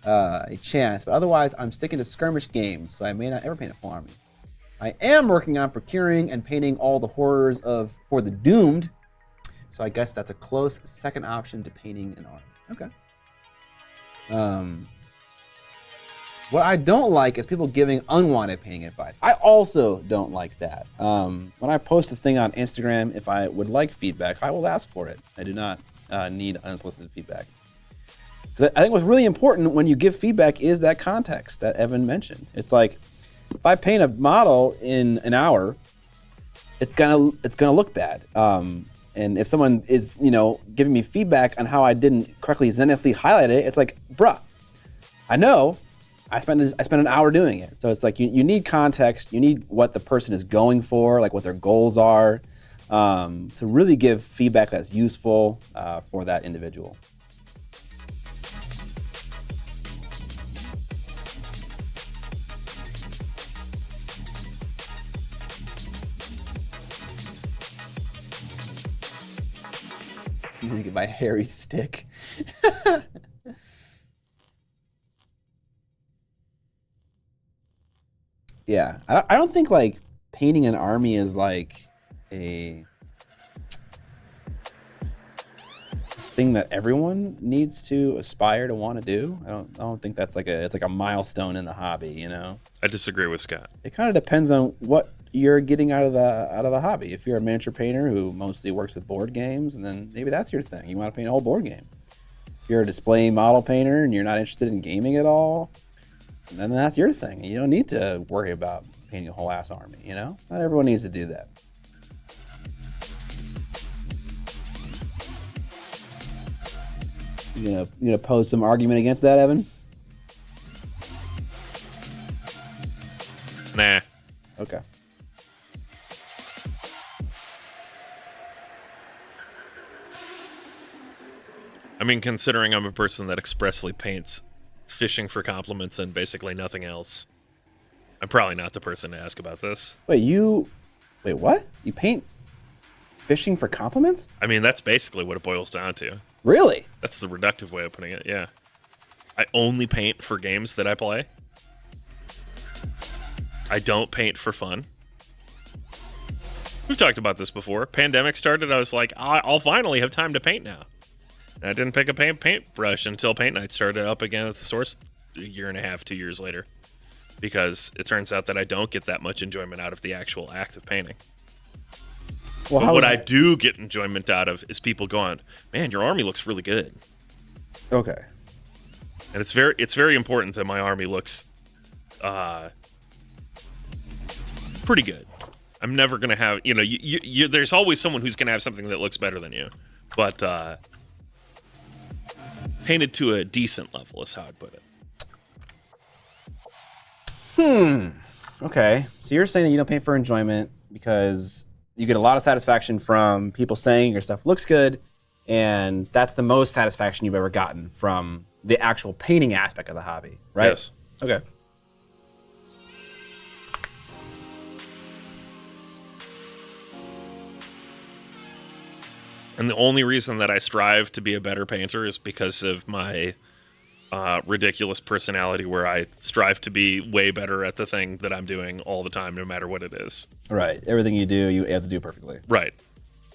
a chance, but otherwise I'm sticking to skirmish games, so I may not ever paint a full army. I am working on procuring and painting all the horrors for the Doomed, so I guess that's a close second option to painting an army. Okay. What I don't like is people giving unwanted painting advice. I also don't like that. When I post a thing on Instagram, if I would like feedback, I will ask for it. I do not need unsolicited feedback. Because I think what's really important when you give feedback is that context that Evan mentioned. It's like, if I paint a model in an hour, it's gonna look bad. And if someone is, giving me feedback on how I didn't correctly zenithally highlight it, it's like, bruh, I know. I spent an hour doing it. So it's like you need context. You need what the person is going for, like what their goals are, to really give feedback that's useful for that individual. You need to get my hairy stick. Yeah, I don't think like painting an army is like a thing that everyone needs to aspire to want to do. I don't think that's like it's like a milestone in the hobby, you know. I disagree with Scott. It kind of depends on what you're getting out of the hobby. If you're a miniature painter who mostly works with board games, and then maybe that's your thing. You want to paint a whole board game. If you're a display model painter and you're not interested in gaming at all, then that's your thing. You don't need to worry about painting a whole ass army, you know? Not everyone needs to do that. You gonna pose some argument against that, Evan? Nah. Okay. I mean, considering I'm a person that expressly paints fishing for compliments and basically nothing else, I'm probably not the person to ask about this. Wait, what? You paint fishing for compliments? I mean, that's basically what it boils down to. Really? That's the reductive way of putting it, yeah. I only paint for games that I play. I don't paint for fun. We've talked about this before. Pandemic started, I was like, I'll finally have time to paint now. And I didn't pick a paintbrush until paint night started up again at the source a year and a half, 2 years later. Because it turns out that I don't get that much enjoyment out of the actual act of painting. Well, but what I do get enjoyment out of is people going, man, your army looks really good. Okay. And it's very important that my army looks pretty good. I'm never going to have, you there's always someone who's going to have something that looks better than you. But painted to a decent level is how I'd put it. Okay. So you're saying that you don't paint for enjoyment because you get a lot of satisfaction from people saying your stuff looks good, and that's the most satisfaction you've ever gotten from the actual painting aspect of the hobby, right? Yes. Okay. And the only reason that I strive to be a better painter is because of my ridiculous personality, where I strive to be way better at the thing that I'm doing all the time, no matter what it is. Right. Everything you do, you have to do perfectly. Right.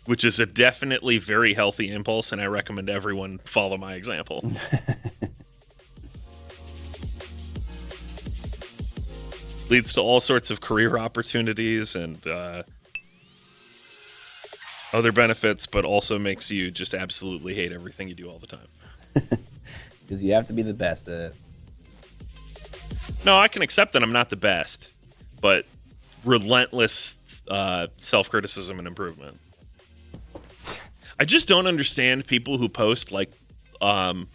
Which is a definitely very healthy impulse, and I recommend everyone follow my example. Leads to all sorts of career opportunities and other benefits, but also makes you just absolutely hate everything you do all the time. Because you have to be the best at it. No, I can accept that I'm not the best, but relentless self-criticism and improvement. I just don't understand people who post, like, I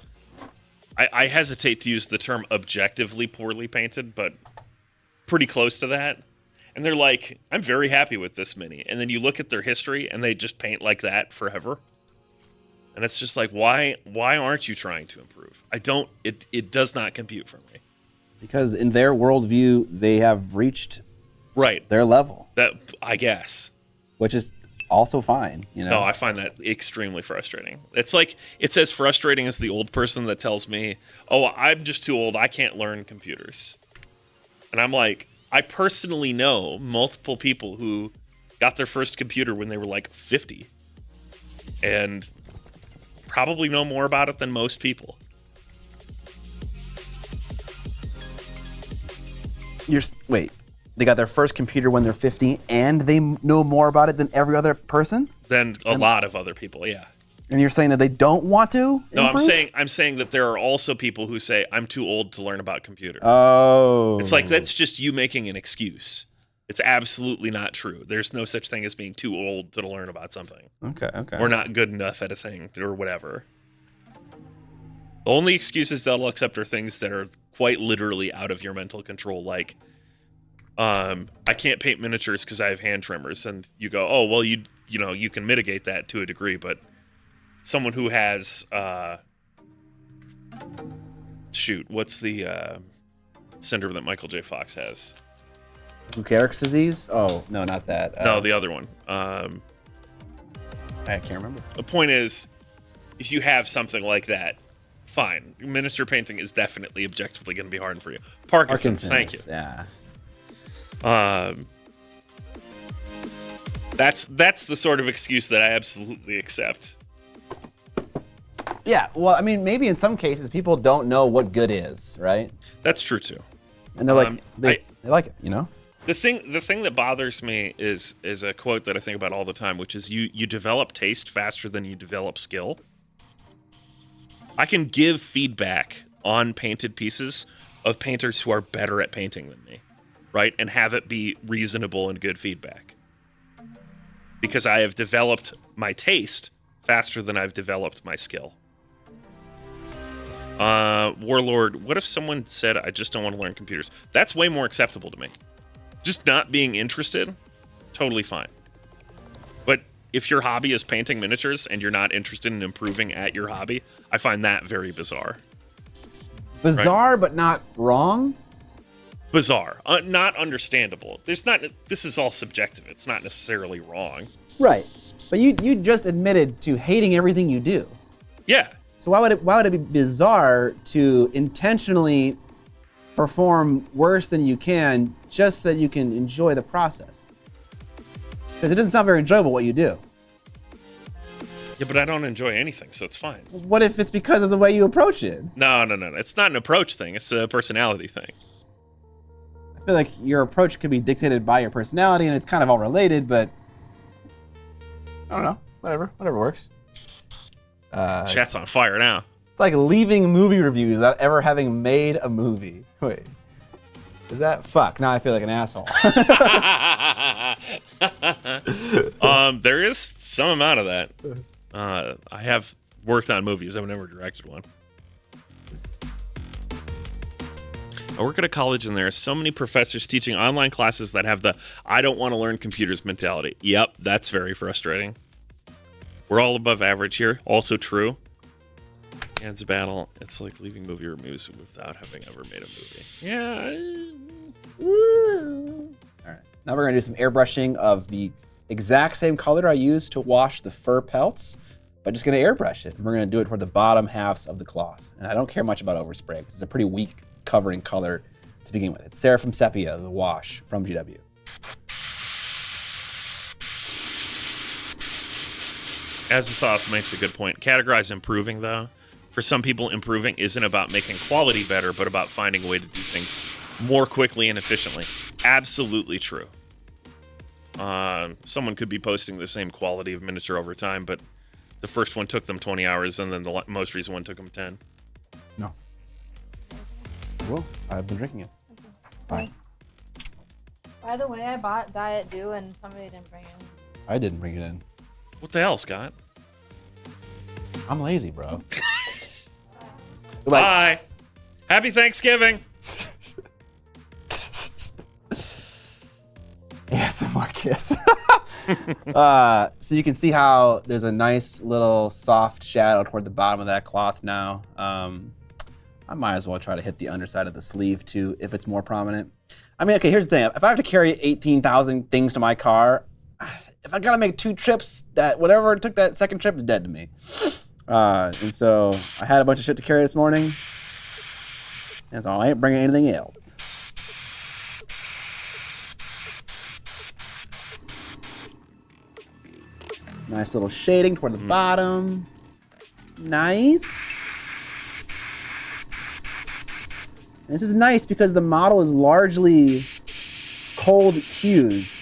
hesitate to use the term objectively poorly painted, but pretty close to that. And they're like, I'm very happy with this mini. And then you look at their history, and they just paint like that forever. And it's just like, why aren't you trying to improve? It does not compute for me. Because in their worldview, they have reached their level. That, I guess. Which is also fine, you know? No, I find that extremely frustrating. It's like, it's as frustrating as the old person that tells me, oh, I'm just too old, I can't learn computers. And I'm like, I personally know multiple people who got their first computer when they were like 50. And probably know more about it than most people. Wait, they got their first computer when they're 50 and they know more about it than every other person? Than a lot of other people, yeah. And you're saying that they don't want to No, improve? I'm saying that there are also people who say, I'm too old to learn about computers. Oh. It's like, that's just you making an excuse. It's absolutely not true. There's no such thing as being too old to learn about something. Okay. Or not good enough at a thing, or whatever. The only excuses they'll accept are things that are quite literally out of your mental control, like, I can't paint miniatures because I have hand tremors, and you go, oh, well, you can mitigate that to a degree, but someone who has, what's the syndrome that Michael J. Fox has? Lou Gehrig's disease? Oh, no, not that. No, the other one. I can't remember. The point is, if you have something like that, fine. Miniature painting is definitely objectively going to be hard for you. Parkinson's, thank you. Yeah. That's the sort of excuse that I absolutely accept. Yeah, well, I mean, maybe in some cases people don't know what good is, right? That's true too. And they're like, they like it, you know? The thing that bothers me is a quote that I think about all the time, which is you develop taste faster than you develop skill. I can give feedback on painted pieces of painters who are better at painting than me, right? And have it be reasonable and good feedback. Because I have developed my taste faster than I've developed my skill. Warlord, what if someone said, I just don't want to learn computers? That's way more acceptable to me. Just not being interested, totally fine. But if your hobby is painting miniatures and you're not interested in improving at your hobby, I find that very bizarre. Bizarre, right? But not wrong? Bizarre. Not understandable. This is all subjective. It's not necessarily wrong. Right. But you just admitted to hating everything you do. Yeah. So why would it be bizarre to intentionally perform worse than you can just so that you can enjoy the process? Because it doesn't sound very enjoyable what you do. Yeah, but I don't enjoy anything, so it's fine. What if it's because of the way you approach it? No. It's not an approach thing. It's a personality thing. I feel like your approach could be dictated by your personality, and it's kind of all related, but I don't know. Whatever works. Chat's on fire now. It's like leaving movie reviews without ever having made a movie. Wait. Is that fuck? Now I feel like an asshole. There is some amount of that. I have worked on movies. I've never directed one. I work at a college and there are so many professors teaching online classes that have the I don't want to learn computers mentality. Yep, that's very frustrating. We're all above average here. Also true. It's a battle. It's like leaving movie reviews without having ever made a movie. Yeah. All right. Now we're going to do some airbrushing of the exact same color I used to wash the fur pelts. I'm just going to airbrush it. And we're going to do it toward the bottom halves of the cloth. And I don't care much about overspray because it's a pretty weak covering color to begin with. It's Seraphim Sepia, the wash from GW. As the thought makes a good point. Categorize improving, though. For some people, improving isn't about making quality better, but about finding a way to do things more quickly and efficiently. Absolutely true. Someone could be posting the same quality of miniature over time, but the first one took them 20 hours, and then the most recent one took them 10. No. Well, I've been drinking it. Bye. By the way, I bought Diet Dew and somebody didn't bring it in. I didn't bring it in. What the hell, Scott? I'm lazy, bro. Bye. Happy Thanksgiving. Yeah, some more kiss. So you can see how there's a nice little soft shadow toward the bottom of that cloth now. I might as well try to hit the underside of the sleeve too, if it's more prominent. I mean, okay, here's the thing. If I have to carry 18,000 things to my car, if I gotta make 2 trips, that whatever took that second trip is dead to me. And so I had a bunch of shit to carry this morning, and so I ain't bringing anything else. Nice little shading toward the bottom. Nice. And this is nice because the model is largely cold hues.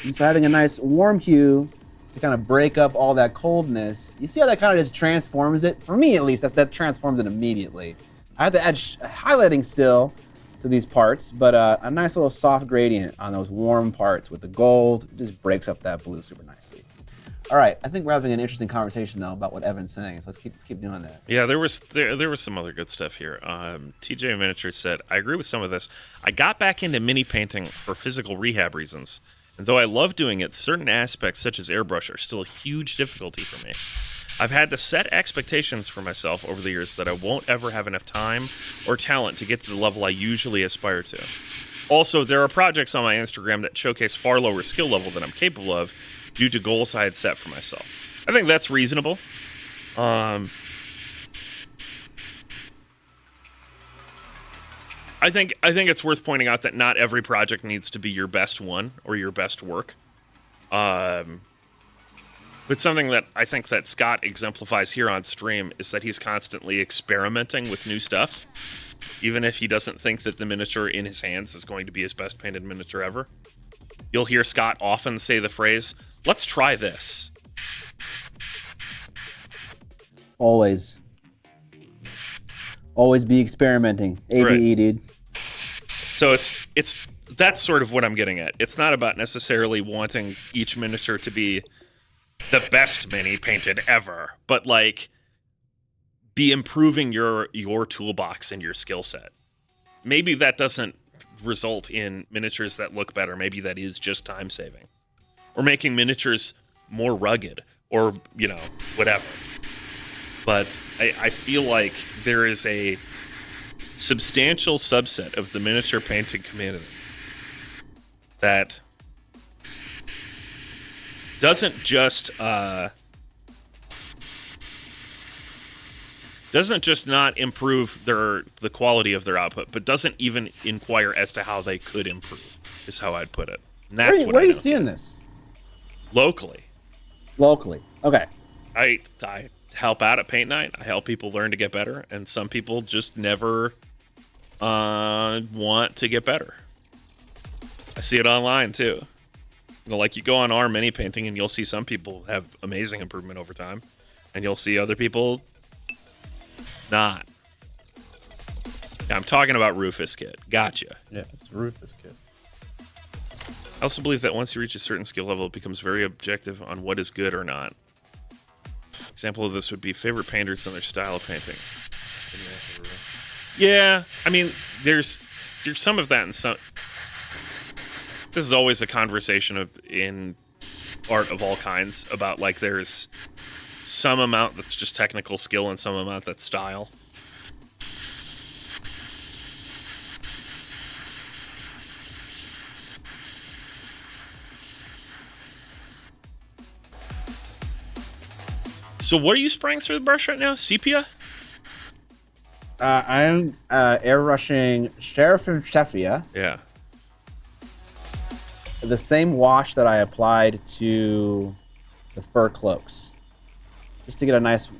And so having a nice warm hue to kind of break up all that coldness. You see how that kind of just transforms it? For me, at least, that transforms it immediately. I have to add highlighting still to these parts, but a nice little soft gradient on those warm parts with the gold. It just breaks up that blue super nicely. All right, I think we're having an interesting conversation though about what Evan's saying, so let's keep doing that. Yeah, there was some other good stuff here. TJ Miniature said, I agree with some of this. I got back into mini painting for physical rehab reasons. And though I love doing it, certain aspects such as airbrush are still a huge difficulty for me. I've had to set expectations for myself over the years that I won't ever have enough time or talent to get to the level I usually aspire to. Also, there are projects on my Instagram that showcase far lower skill level than I'm capable of due to goals I had set for myself. I think that's reasonable. I think it's worth pointing out that not every project needs to be your best one or your best work. But something that I think that Scott exemplifies here on stream is that he's constantly experimenting with new stuff, even if he doesn't think that the miniature in his hands is going to be his best painted miniature ever. You'll hear Scott often say the phrase, "Let's try this." Always be experimenting. ABE, Right. dude. So that's sort of what I'm getting at. It's not about necessarily wanting each miniature to be the best mini painted ever, but like be improving your toolbox and your skill set. Maybe that doesn't result in miniatures that look better. Maybe that is just time saving, or making miniatures more rugged, or whatever. But I feel like there is a substantial subset of the miniature painting community that doesn't just not improve the quality of their output, but doesn't even inquire as to how they could improve, is how I'd put it. And that's Where are you seeing this? Locally. Okay. I help out at Paint Night. I help people learn to get better, and some people just never want to get better. I see it online too. Like you go on our mini painting and you'll see some people have amazing improvement over time, and you'll see other people not. Yeah, I'm talking about Rufus Kid. Gotcha. Yeah, it's Rufus Kid. I also believe that once you reach a certain skill level, it becomes very objective on what is good or not. Example of this would be favorite painters and their style of painting. Yeah, I mean, there's some of that in some. This is always a conversation in art of all kinds about, like, there's some amount that's just technical skill and some amount that's style. So what are you spraying through the brush right now? Sepia? I'm airbrushing Sheriff of Sheffia. Yeah. The same wash that I applied to the fur cloaks, just to get a nice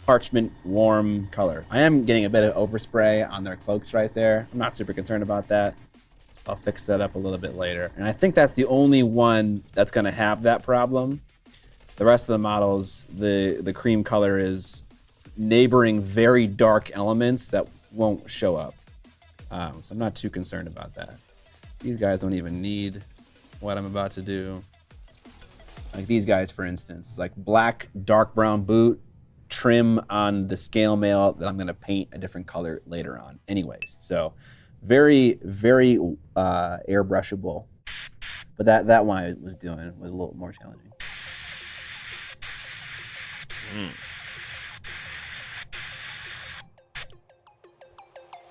parchment warm color. I am getting a bit of overspray on their cloaks right there. I'm not super concerned about that. I'll fix that up a little bit later. And I think that's the only one that's going to have that problem. The rest of the models, the cream color is neighboring very dark elements that won't show up. So I'm not too concerned about that. These guys don't even need what I'm about to do. Like these guys, for instance, like black, dark brown boot, trim on the scale mail that I'm going to paint a different color later on anyways. So very, very airbrushable. But that one I was doing was a little more challenging.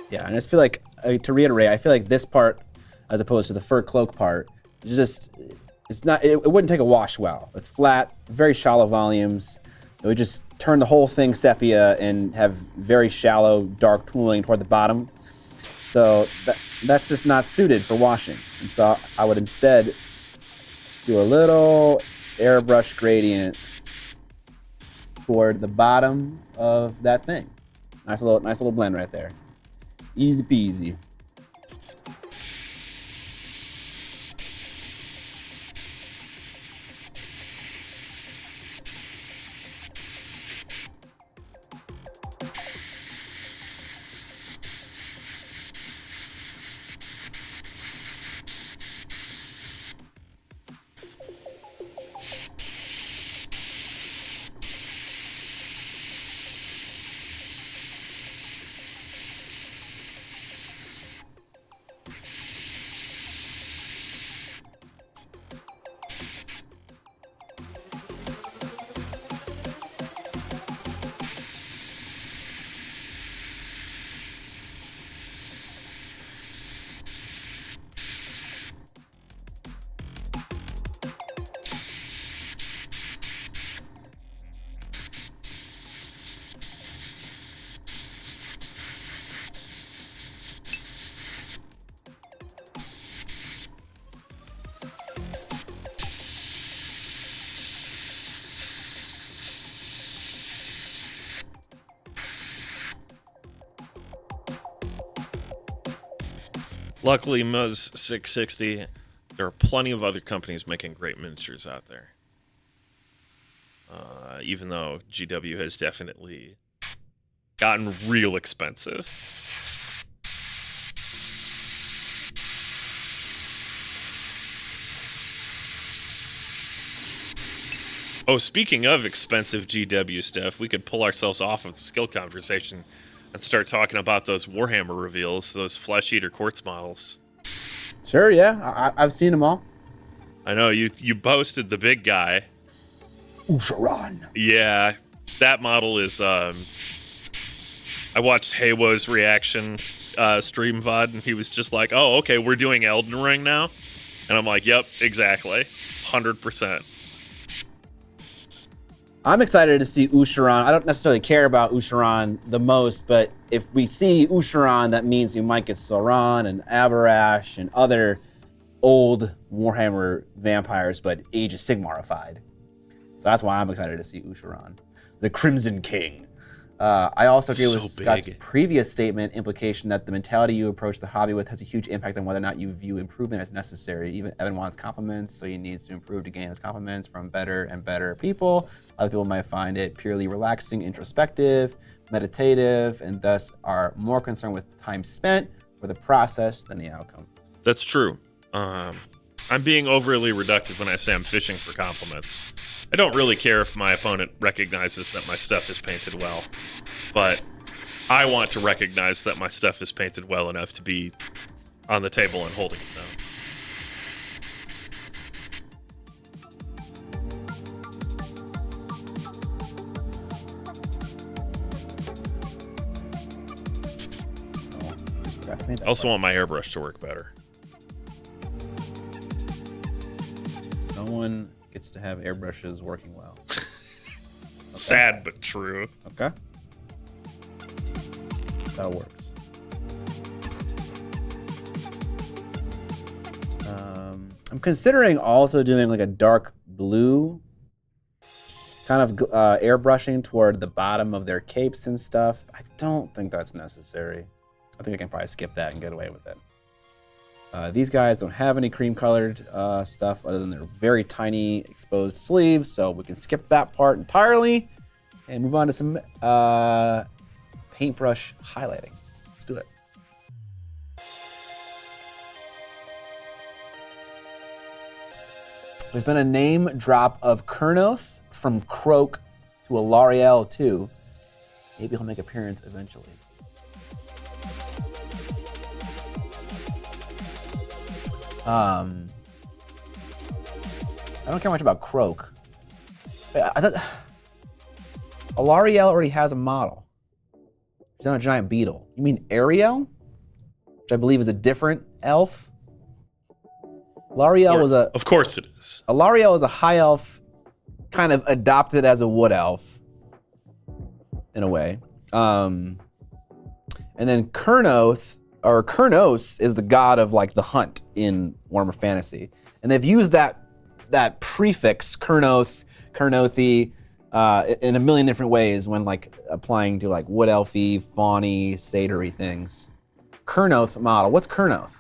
Yeah, and I just feel like, to reiterate, I feel like this part, as opposed to the fur cloak part, it wouldn't take a wash well. It's flat, very shallow volumes. It would just turn the whole thing sepia and have very shallow, dark pooling toward the bottom. So that's just not suited for washing. And so I would instead do a little airbrush gradient toward the bottom of that thing. Nice little blend right there. Easy peasy. Luckily, Moz 660, there are plenty of other companies making great miniatures out there. Even though GW has definitely gotten real expensive. Oh, speaking of expensive GW stuff, we could pull ourselves off of the skill conversation and start talking about those Warhammer reveals, those Flesh Eater Quartz models. Sure, yeah. I've seen them all. I know, you boasted the big guy. Usharan. Yeah, that model is, I watched Haywo's reaction stream VOD, and he was just like, oh, okay, we're doing Elden Ring now? And I'm like, yep, exactly. 100%. I'm excited to see Usharan. I don't necessarily care about Usharan the most, but if we see Usharan, that means you might get Sauron and Abarash and other old Warhammer vampires, but Age of Sigmarified. So that's why I'm excited to see Usharan, the Crimson King. I also agree with Scott's previous statement, implication that the mentality you approach the hobby with has a huge impact on whether or not you view improvement as necessary. Even Evan wants compliments, so he needs to improve to gain his compliments from better and better people. Other people might find it purely relaxing, introspective, meditative, and thus are more concerned with time spent or the process than the outcome. That's true. I'm being overly reductive when I say I'm fishing for compliments. I don't really care if my opponent recognizes that my stuff is painted well, but I want to recognize that my stuff is painted well enough to be on the table and holding it down. I also want my airbrush to work better. No one gets to have airbrushes working well. Okay. Sad but true. Okay. That's how it works. I'm considering also doing like a dark blue kind of airbrushing toward the bottom of their capes and stuff. I don't think that's necessary. I think I can probably skip that and get away with it. These guys don't have any cream-colored stuff other than their very tiny exposed sleeves, so we can skip that part entirely and move on to some paintbrush highlighting. Let's do it. There's been a name drop of Kurnoth from Croak to Alariel too. Maybe he'll make an appearance eventually. I don't care much about Croak. I thought Alariel already has a model. She's not a giant beetle. You mean Ariel? Which I believe is a different elf. Alariel was a... Of course it is. Alariel is a high elf, kind of adopted as a wood elf, in a way. And then Kurnoth, or Kurnos, is the god of like the hunt in Warhammer Fantasy. And they've used that prefix, Kurnoth, Kurnothi, in a million different ways when like applying to like wood elfy, fawny, satyry things. Kurnoth model. What's Kurnoth?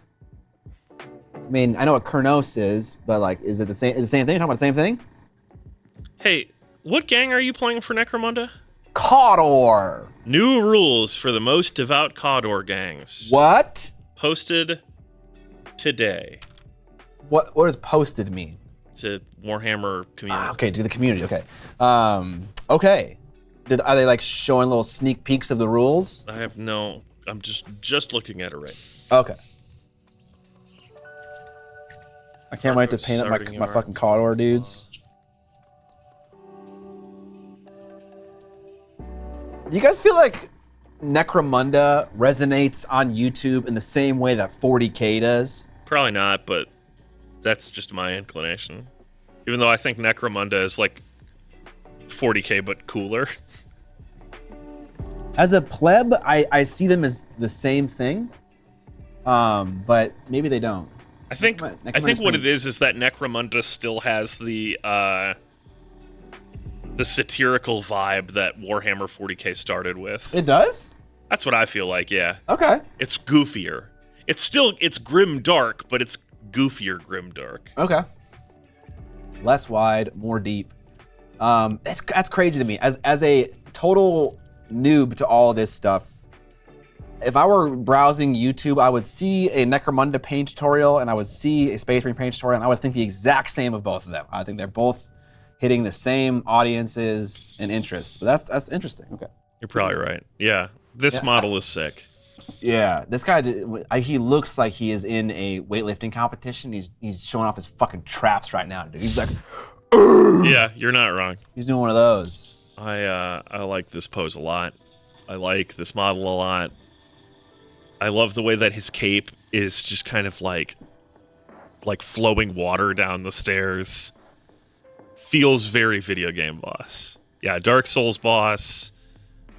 I mean, I know what Kurnos is, but like, is it the same? Is it the same thing? Talking about the same thing? Hey, what gang are you playing for Necromunda? Cawdor. New rules for the most devout Cawdor gangs. What? Posted today. What does posted mean? To Warhammer community. Okay, to the community. Okay. Okay. Are they like showing little sneak peeks of the rules? I have no. I'm just looking at it right now. Okay. I can't wait to paint up my fucking Cawdor dudes. Do you guys feel like Necromunda resonates on YouTube in the same way that 40K does? Probably not, but that's just my inclination. Even though I think Necromunda is like 40K but cooler. As a pleb, I see them as the same thing, but maybe they don't. I think what it is that Necromunda still has the satirical vibe that Warhammer 40K started with. It does? That's what I feel like, yeah. Okay. It's goofier. It's grim dark, but it's goofier grim dark. Okay. Less wide, more deep. That's crazy to me. As a total noob to all this stuff, if I were browsing YouTube, I would see a Necromunda paint tutorial and I would see a Space Marine paint tutorial, and I would think the exact same of both of them. I think they're both hitting the same audiences and interests. But that's interesting. Okay. You're probably right. Yeah. This model is sick. Yeah, this guy, he looks like he is in a weightlifting competition. He's showing off his fucking traps right now, dude. He's like, yeah, you're not wrong. He's doing one of those. I like this pose a lot. I like this model a lot. I love the way that his cape is just kind of like flowing water down the stairs. Feels very video game boss. Yeah, Dark Souls boss.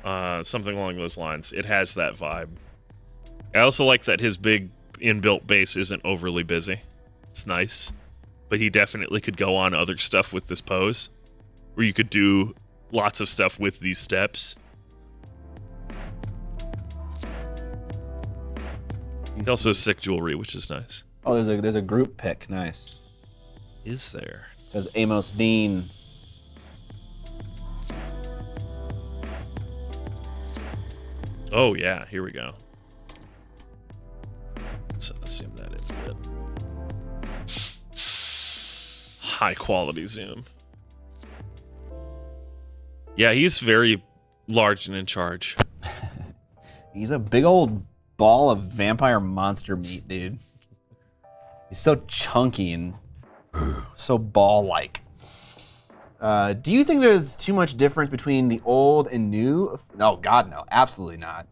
Something along those lines. It has that vibe. I also like that his big inbuilt base isn't overly busy. It's nice. But he definitely could go on other stuff with this pose, where you could do lots of stuff with these steps. He also has sick jewelry, which is nice. Oh, there's a group pic. Nice. Is there? It says Amos Dean. Oh yeah, here we go. Let's zoom that in a bit. High quality zoom. Yeah, he's very large and in charge. He's a big old ball of vampire monster meat, dude. He's so chunky and so ball-like. Do you think there's too much difference between the old and new? No, God, no. Absolutely not.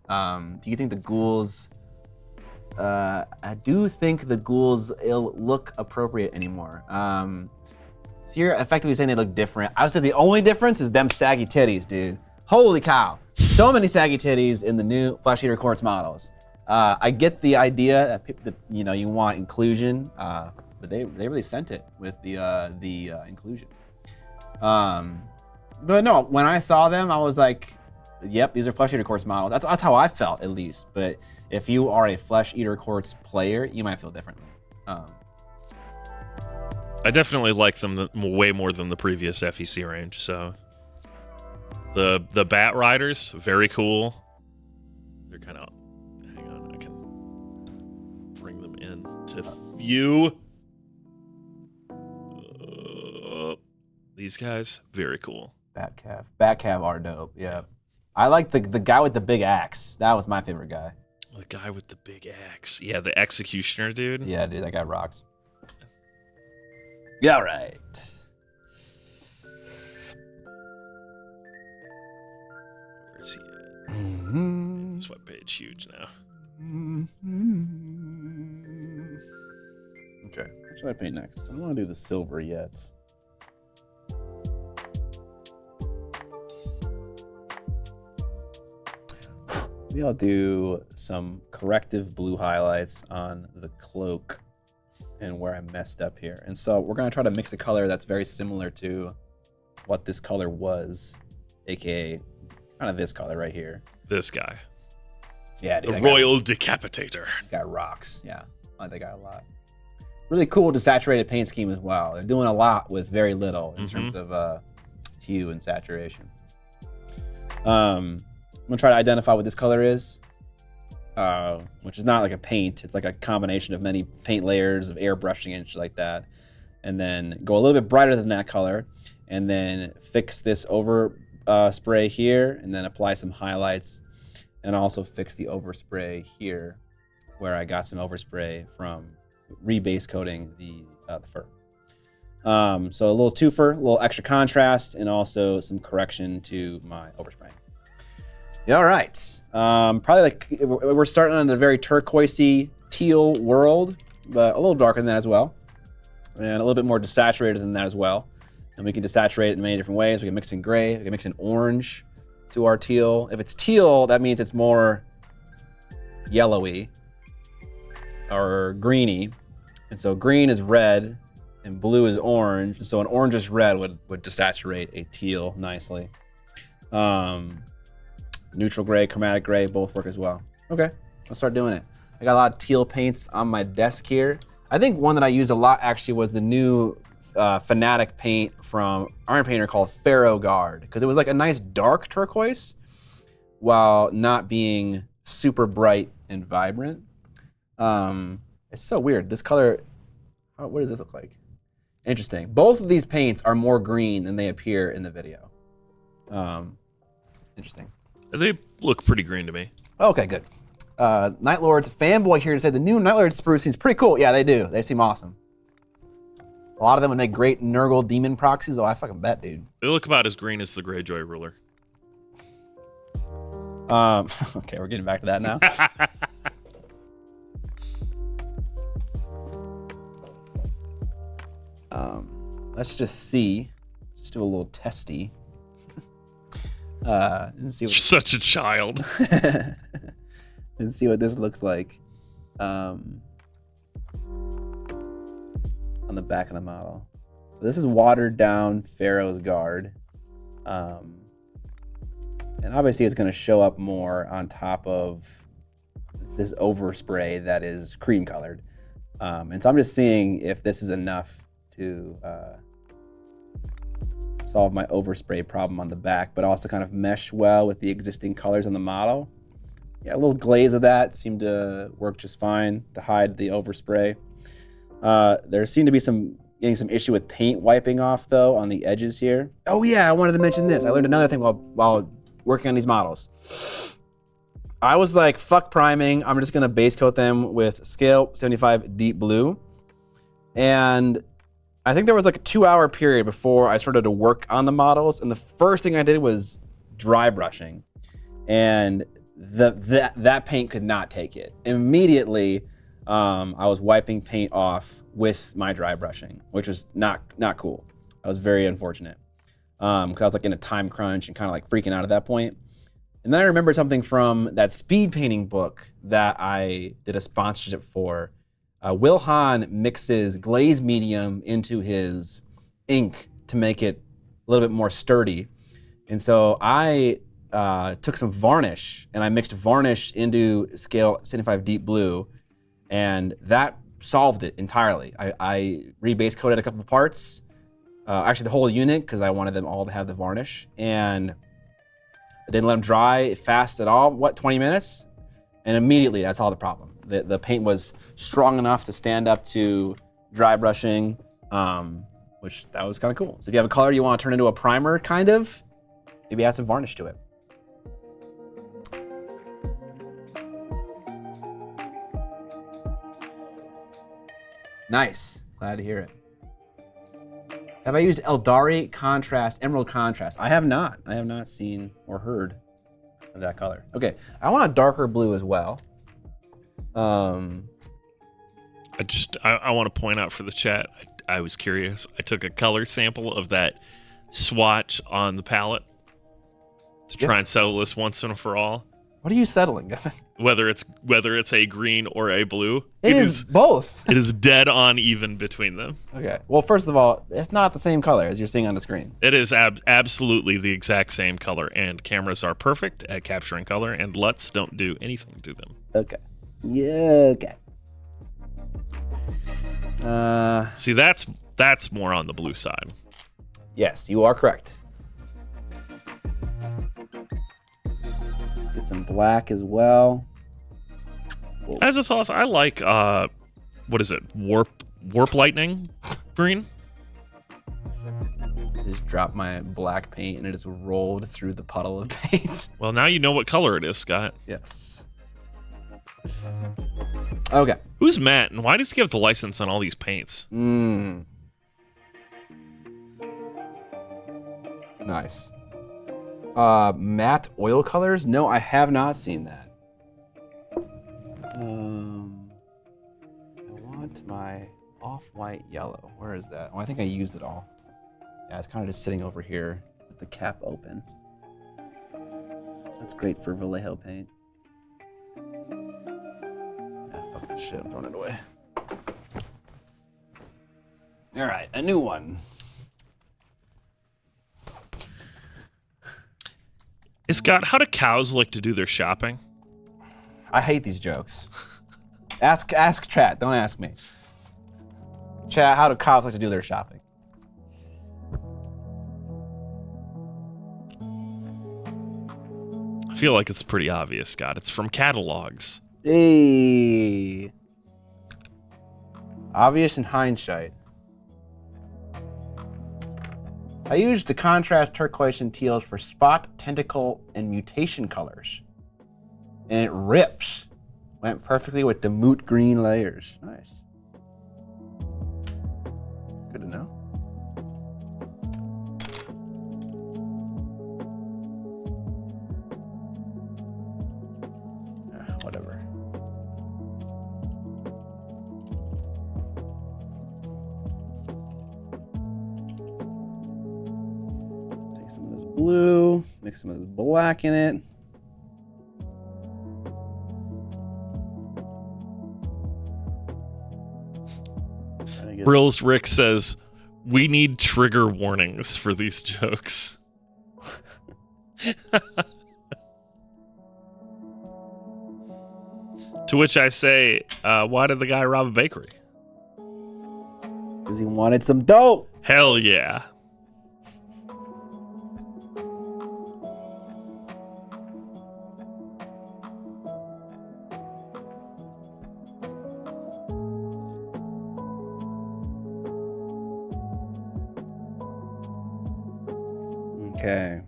Do you think the ghouls... I do think the ghouls look appropriate anymore. So you're effectively saying they look different. I would say the only difference is them saggy titties, dude. Holy cow. So many saggy titties in the new Flesh Eater Quartz models. I get the idea that you want inclusion, but they really sent it with the inclusion. But no, when I saw them, I was like, yep, these are Flesh Eater Quartz models. That's how I felt, at least. But if you are a Flesh Eater Quartz player, you might feel differently. I definitely like them way more than the previous FEC range. So the Bat Riders, very cool. They're kind of... Hang on, I can bring them in to view. These guys, very cool. Batcav are dope. Yeah, I like the guy with the big axe. That was my favorite guy. The guy with the big axe. Yeah, the executioner dude. Yeah, dude, that guy rocks. Yeah, right. Where's he at? This webpage huge now. Okay, what should I paint next? I don't want to do the silver yet. Maybe I'll do some corrective blue highlights on the cloak and where I messed up here. And so we're gonna try to mix a color that's very similar to what this color was, aka kind of this color right here. This guy. Yeah, dude. The Royal Decapitator. That guy rocks. Yeah, I like that guy a lot. Really cool desaturated paint scheme as well. They're doing a lot with very little in terms of hue and saturation. I'm gonna try to identify what this color is, which is not like a paint. It's like a combination of many paint layers of airbrushing and shit like that. And then go a little bit brighter than that color, and then fix this over spray here, and then apply some highlights, and also fix the overspray here, where I got some overspray from rebase coating the fur. So a little twofer, a little extra contrast, and also some correction to my overspray. Yeah, all right. Probably like we're starting on a very turquoisey teal world, but a little darker than that as well, and a little bit more desaturated than that as well. And we can desaturate it in many different ways. We can mix in gray, we can mix in orange to our teal. If it's teal, that means it's more yellowy or greeny. And so green is red and blue is orange. So an orangish red would desaturate a teal nicely. Neutral gray, chromatic gray, both work as well. Okay, let's start doing it. I got a lot of teal paints on my desk here. I think one that I used a lot actually was the new Fanatic paint from Iron Painter called Pharaoh Guard, because it was like a nice dark turquoise while not being super bright and vibrant. It's so weird. This color, what does this look like? Interesting. Both of these paints are more green than they appear in the video. Interesting. They look pretty green to me. Okay, good. Night Lord's fanboy here to say the new Night Lord spruce seems pretty cool. Yeah, they do. They seem awesome. A lot of them would make great Nurgle demon proxies. Oh, I fucking bet, dude. They look about as green as the Greyjoy ruler. Okay, we're getting back to that now. Let's just see. Just do a little testy. And see what You're such a child. and see what this looks like on the back of the model. So this is watered down Pharaoh's Guard. And obviously it's going to show up more on top of this overspray that is cream colored. And so I'm just seeing if this is enough to solve my overspray problem on the back, but also kind of mesh well with the existing colors on the model. Yeah, a little glaze of that seemed to work just fine to hide the overspray. There seemed to be getting some issue with paint wiping off though on the edges here. Oh yeah, I wanted to mention this. I learned another thing while working on these models. I was like, fuck priming. I'm just gonna base coat them with scale 75 deep blue. And I think there was like a 2-hour period before I started to work on the models. And the first thing I did was dry brushing. And that paint could not take it. Immediately, I was wiping paint off with my dry brushing, which was not cool. That was very unfortunate. Because I was like in a time crunch and kind of like freaking out at that point. And then I remembered something from that speed painting book that I did a sponsorship for. Will Hahn mixes glaze medium into his ink to make it a little bit more sturdy. And so I took some varnish and I mixed varnish into scale 75 deep blue, and that solved it entirely. I rebase coated a couple of parts, actually the whole unit, because I wanted them all to have the varnish, and I didn't let them dry fast at all. 20 minutes? And immediately that's all the problem. The paint was strong enough to stand up to dry brushing, which that was kind of cool. So if you have a color you want to turn into a primer, kind of, maybe add some varnish to it. Nice, glad to hear it. Have I used Eldari contrast, emerald contrast? I have not. I have not seen or heard of that color. Okay, I want a darker blue as well. I want to point out for the chat, I was curious. I took a color sample of that swatch on the palette to try and settle this once and for all. What are you settling, Gavin? Whether it's a green or a blue. It is both. It is dead on even between them. Okay. Well, first of all, it's not the same color as you're seeing on the screen. It is absolutely the exact same color, and cameras are perfect at capturing color, and LUTs don't do anything to them. Okay. Yeah. Okay. See, that's more on the blue side. Yes, you are correct. Get some black as well. Whoa. As a thought, I like what is it? Warp lightning green. Just dropped my black paint and it just rolled through the puddle of paint. Well, now you know what color it is, Scott. Yes. Okay. Who's Matt, and why does he have the license on all these paints? Nice. Matte oil colors? No, I have not seen that. I want my off-white yellow. Where is that? Oh, I think I used it all. Yeah, it's kind of just sitting over here with the cap open. That's great for Vallejo paint. Yeah, fuck this shit, I'm throwing it away. All right, a new one. Scott, how do cows like to do their shopping? I hate these jokes. Ask chat. Don't ask me. Chat, how do cops like to do their shopping? I feel like it's pretty obvious, Scott. It's from catalogs. Hey. Obvious in hindsight. I used the contrast turquoise and teals for spot, tentacle, and mutation colors. And it rips. Went perfectly with the moot green layers. Nice. Good to know. Whatever. Take some of this blue, mix some of this black in it. Brills Rick says, we need trigger warnings for these jokes. To which I say, why did the guy rob a bakery? Because he wanted some dope. Hell yeah. Okay.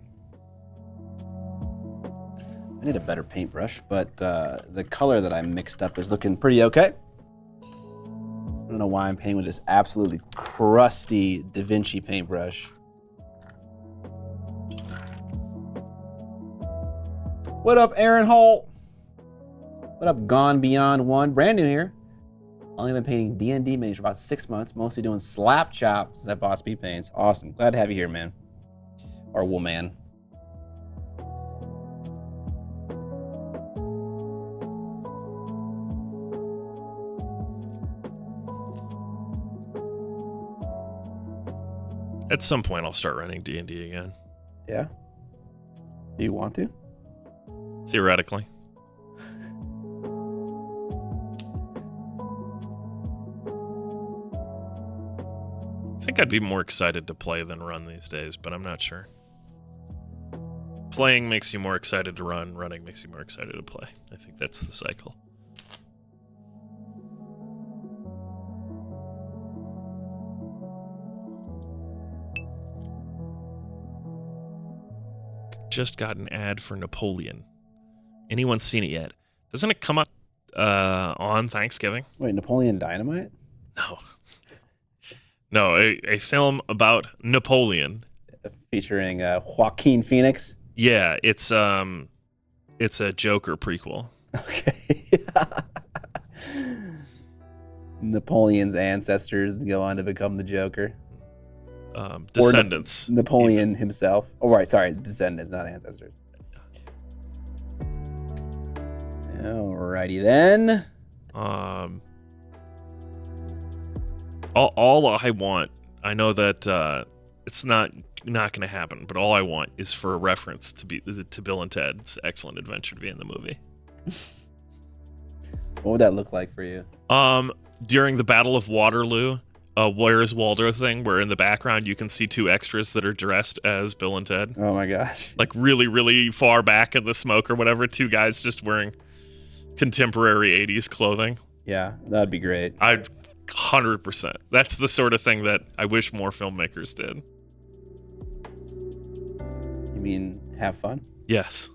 I need a better paintbrush, but the color that I mixed up is looking pretty okay. I don't know why I'm painting with this absolutely crusty Da Vinci paintbrush. What up, Aaron Holt? What up, Gone Beyond One? Brand new here. Only been painting D&D minis for about 6 months, mostly doing slap chop since I bought speed paints. Awesome. Glad to have you here, man. Or woman. At some point, I'll start running D&D again. Yeah? Do you want to? Theoretically. I think I'd be more excited to play than run these days, but I'm not sure. Playing makes you more excited to run, running makes you more excited to play. I think that's the cycle. Just got an ad for Napoleon. Anyone seen it yet? Doesn't it come up on Thanksgiving? Wait, Napoleon Dynamite? No. No, a film about Napoleon. Featuring Joaquin Phoenix? Yeah, it's a Joker prequel. Okay. Napoleon's ancestors go on to become the Joker. Descendants. Or Napoleon himself. Oh, right, sorry, descendants, not ancestors. Alrighty then. All I want, I know that it's not going to happen, but all I want is for a reference to Bill and Ted's Excellent Adventure to be in the movie. What would that look like for you? During the Battle of Waterloo, Where's Waldo thing, where in the background you can see two extras that are dressed as Bill and Ted. Oh my gosh. Like really, really far back in the smoke or whatever, two guys just wearing contemporary 80s clothing. Yeah, that'd be great. 100%. That's the sort of thing that I wish more filmmakers did. You mean have fun? Yes.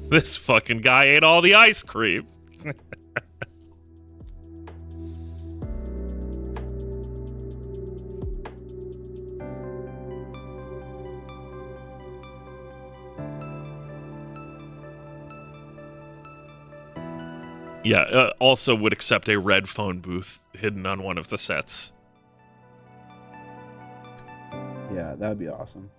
This fucking guy ate all the ice cream. Yeah, also would accept a red phone booth hidden on one of the sets. Yeah, that would be awesome.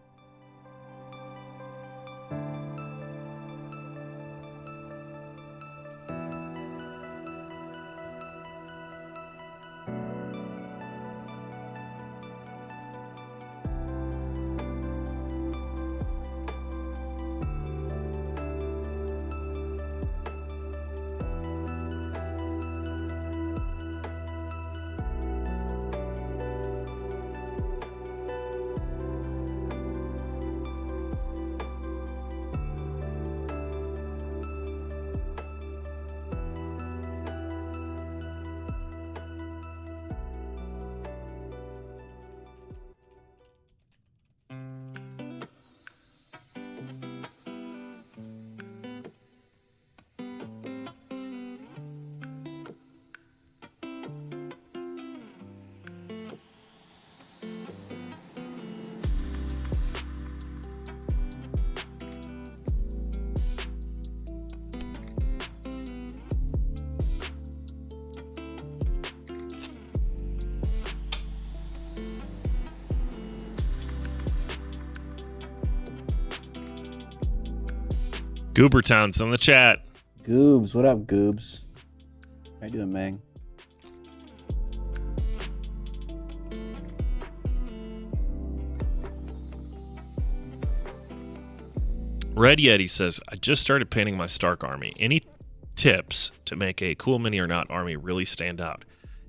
Goobertown's in the chat. Goobs, what up, Goobs? How you doing, Mang? Red Yeti says, I just started painting my Stark army. Any tips to make a cool mini or not army really stand out?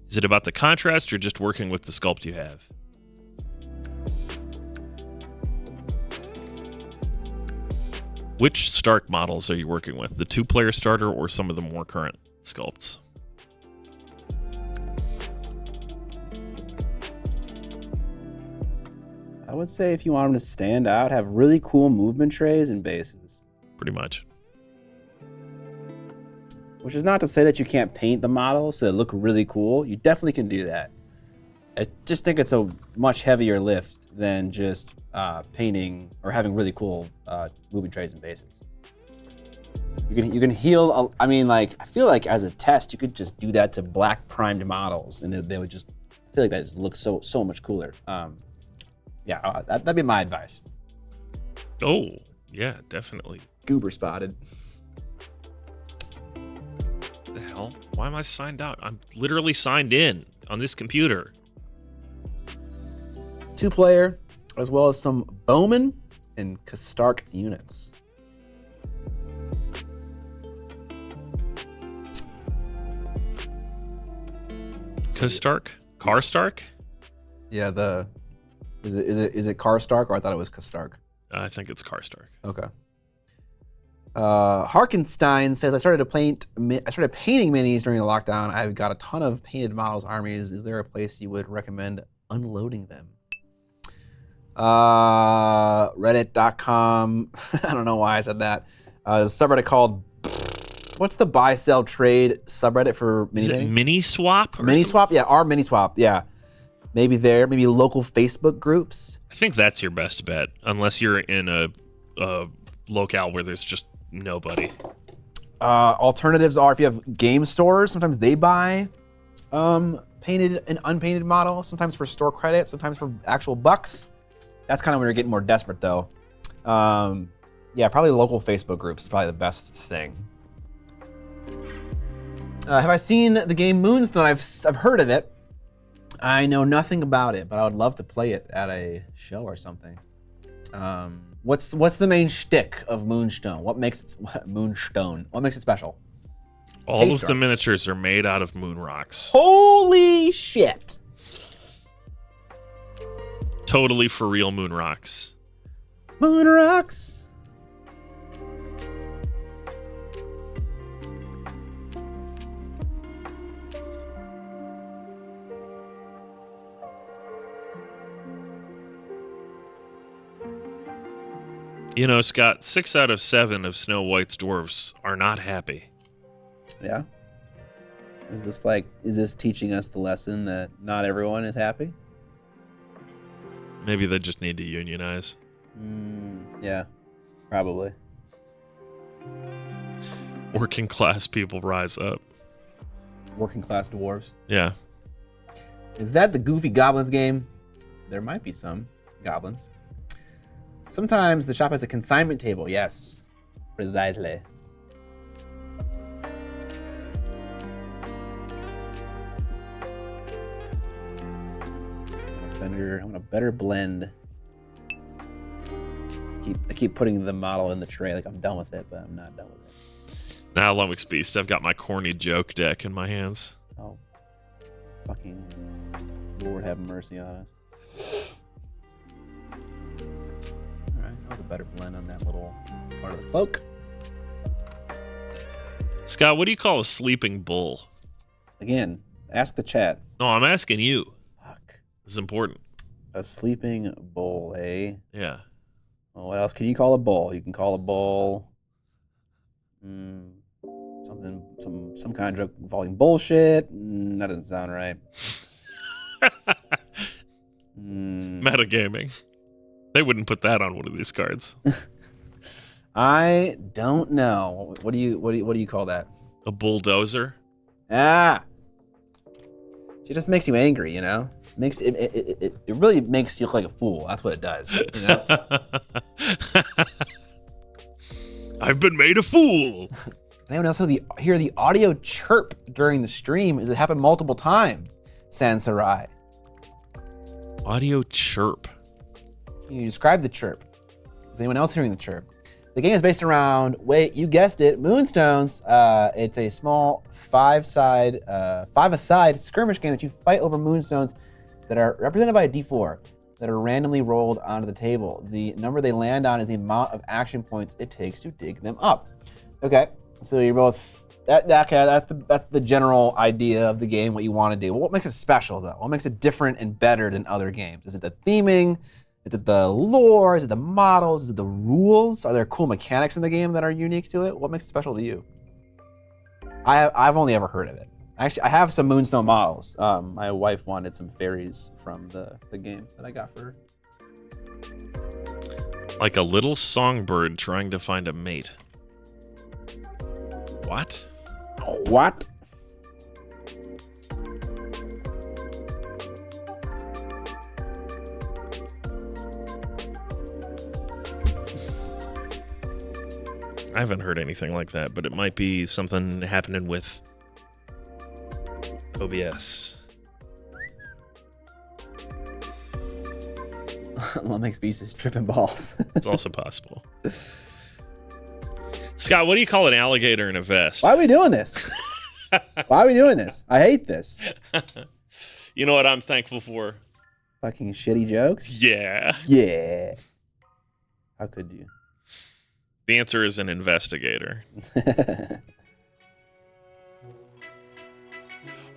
Is it about the contrast or just working with the sculpt you have? Which Stark models are you working with? The 2-player starter or some of the more current sculpts? I would say if you want them to stand out, have really cool movement trays and bases. Pretty much. Which is not to say that you can't paint the models so they look really cool. You definitely can do that. I just think it's a much heavier lift than just painting or having really cool movement trays and bases. You can heal. I mean, like, I feel like as a test, you could just do that to black primed models, and they would just, I feel like that just looks so much cooler. Yeah, that'd be my advice. Oh, yeah, definitely. Goober spotted. The hell? Why am I signed out? I'm literally signed in on this computer. 2-player, as well as some Bowman and Kastark units. Kastark? Karstark? Yeah, is it Karstark, or I thought it was Kastark? I think it's Karstark. Okay. Harkenstein says, I started painting minis during the lockdown. I've got a ton of painted models armies. Is there a place you would recommend unloading them? Reddit.com. I don't know why I said that. There's a subreddit called, what's the buy sell trade subreddit for mini? Is it Mini Swap? Mini Swap? Yeah, our Mini Swap. Yeah. Maybe there, maybe local Facebook groups. I think that's your best bet, unless you're in a locale where there's just nobody. Alternatives are if you have game stores, sometimes they buy painted and unpainted models, sometimes for store credit, sometimes for actual bucks. That's kind of when you're getting more desperate, though. Yeah, probably local Facebook groups is probably the best thing. Have I seen the game Moonstone? I've heard of it. I know nothing about it, but I would love to play it at a show or something. What's the main shtick of Moonstone? What makes it Moonstone? What makes it special? All of the miniatures are made out of moon rocks. Holy shit! Totally for real moon rocks. Moon rocks. You know, Scott, 6 out of 7 of Snow White's dwarves are not happy. Yeah? Is this teaching us the lesson that not everyone is happy? Maybe they just need to unionize. Yeah, probably. Working class people rise up. Working class dwarves. Yeah. Is that the Goofy Goblins game? There might be some goblins. Sometimes the shop has a consignment table. Yes, precisely. I want a better blend. I keep putting the model in the tray like I'm done with it, but I'm not done with it. Now, Lummox Beast, I've got my corny joke deck in my hands. Oh, fucking Lord have mercy on us. That was a better blend on that little part of the cloak. Scott, what do you call a sleeping bull? Again, ask the chat. No, I'm asking you. Fuck. It's important. A sleeping bull, eh? Yeah. Well, what else can you call a bull? You can call a bull some kind of joke involving bullshit. That doesn't sound right. Metagaming. They wouldn't put that on one of these cards. I don't know. What do you call that? A bulldozer? Ah. She just makes you angry, you know? It really makes you look like a fool. That's what it does, you know? I've been made a fool. Anyone else hear the audio chirp during the stream? Is it happened multiple times? Sansarai. Audio chirp. Can you describe the chirp? Is anyone else hearing the chirp? The game is based around, wait, you guessed it, moonstones. It's a small five-a-side skirmish game that you fight over moonstones that are represented by a D4 that are randomly rolled onto the table. The number they land on is the amount of action points it takes to dig them up. Okay, so you're both, that's the general idea of the game, what you want to do. Well, what makes it special though? What makes it different and better than other games? Is it the theming? Is it the lore? Is it the models? Is it the rules? Are there cool mechanics in the game that are unique to it? What makes it special to you? I've only ever heard of it. Actually, I have some Moonstone models. My wife wanted some fairies from the game that I got for her. Like a little songbird trying to find a mate. What? What? I haven't heard anything like that, but it might be something happening with OBS. Lumix Beast is tripping balls. It's also possible. Scott, what do you call an alligator in a vest? Why are we doing this? Why are we doing this? I hate this. You know what I'm thankful for? Fucking shitty jokes? Yeah. Yeah. How could you? The answer is an investigator.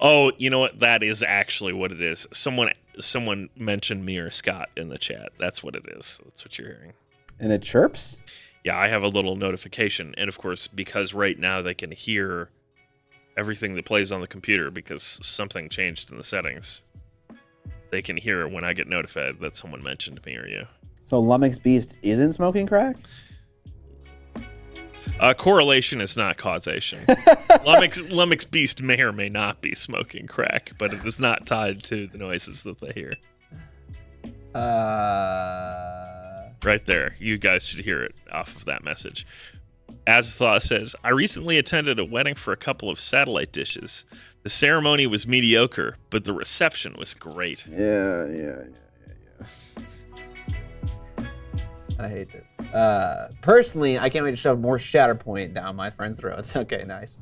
Oh, you know what? That is actually what it is. Someone mentioned me or Scott in the chat. That's what it is. That's what you're hearing. And it chirps? Yeah, I have a little notification. And of course, because right now they can hear everything that plays on the computer because something changed in the settings, they can hear when I get notified that someone mentioned me or you. So Lumix Beast isn't smoking crack? Correlation is not causation. Lumix Beast may or may not be smoking crack, but it is not tied to the noises that they hear. Right there. You guys should hear it off of that message. Azathaw says, I recently attended a wedding for a couple of satellite dishes. The ceremony was mediocre, but the reception was great. Yeah. I hate this. Personally, I can't wait to shove more Shatterpoint down my friends' throats. Okay, nice.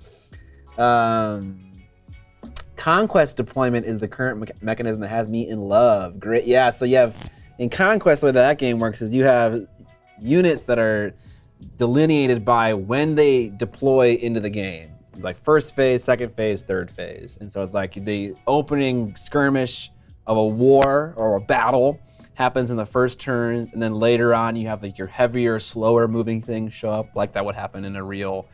Conquest deployment is the current mechanism that has me in love. Great. Yeah, so you have, in Conquest, the way that game works is you have units that are delineated by when they deploy into the game. Like first phase, second phase, third phase. And so it's like the opening skirmish of a war or a battle happens in the first turns, and then later on you have like your heavier, slower moving things show up, like that would happen in a real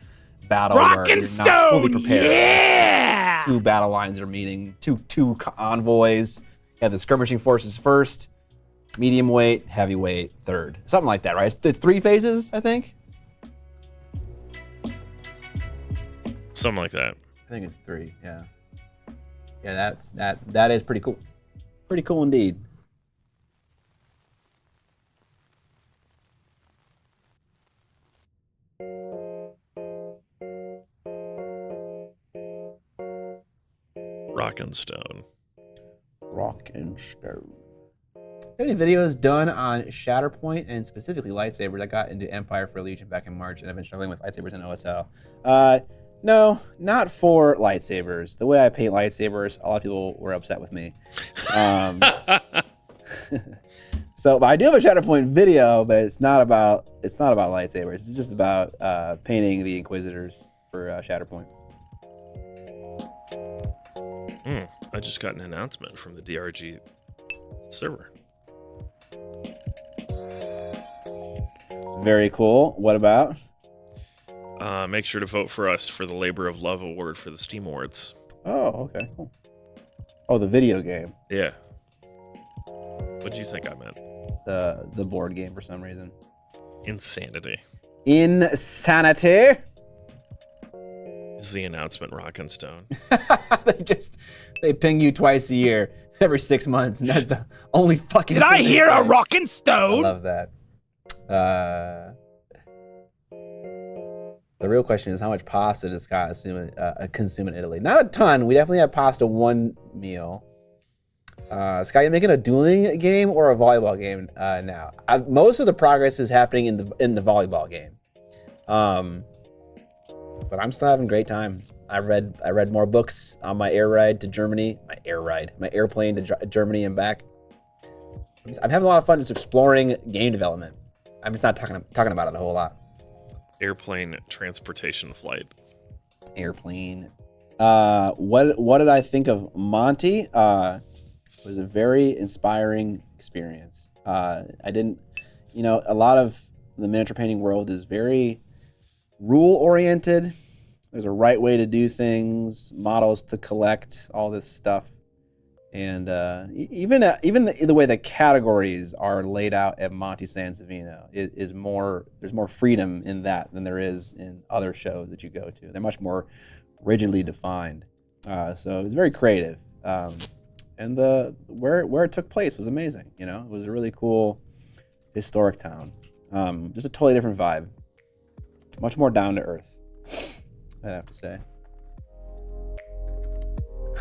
battle where you're not fully prepared. Yeah! Two battle lines are meeting, two convoys. You have the skirmishing forces first, medium weight, heavyweight, third. Something like that, right? It's 3 phases, I think? Something like that. I think it's 3, yeah. Yeah, that is pretty cool. Pretty cool indeed. Rock and Stone. Any videos done on Shatterpoint and specifically lightsabers? I got into Empire for Legion back in March, and I've been struggling with lightsabers in OSL. No, not for lightsabers. The way I paint lightsabers, a lot of people were upset with me. So but I do have a Shatterpoint video, but it's not about lightsabers. It's just about painting the Inquisitors for Shatterpoint. I just got an announcement from the DRG server. Very cool. What about? Make sure to vote for us for the Labor of Love Award for the Steam Awards. Oh, okay, cool. Oh, the video game. Yeah. What did you think I meant? The board game for some reason. Insanity. Insanity. Is the announcement Rock and Stone? they ping you twice a year, every 6 months, and that's the only fucking. Did I hear a Rock and Stone? I love that. The real question is how much pasta does Scott consume in Italy? Not a ton. We definitely have pasta one meal. Scott, you making a dueling game or a volleyball game now? Most of the progress is happening in the volleyball game, but I'm still having a great time. I read more books on my air ride to Germany. My airplane to Germany and back. I'm having a lot of fun just exploring game development. I'm just not talking about it a whole lot. Airplane transportation flight. Airplane. What did I think of Monty? It was a very inspiring experience. A lot of the miniature painting world is very rule oriented. There's a right way to do things, models to collect, all this stuff. And even the way the categories are laid out at Monte Sansevino is more. There's more freedom in that than there is in other shows that you go to. They're much more rigidly defined. So it was very creative. And where it took place was amazing. You know, it was a really cool historic town. Just a totally different vibe. Much more down to earth, I'd have to say.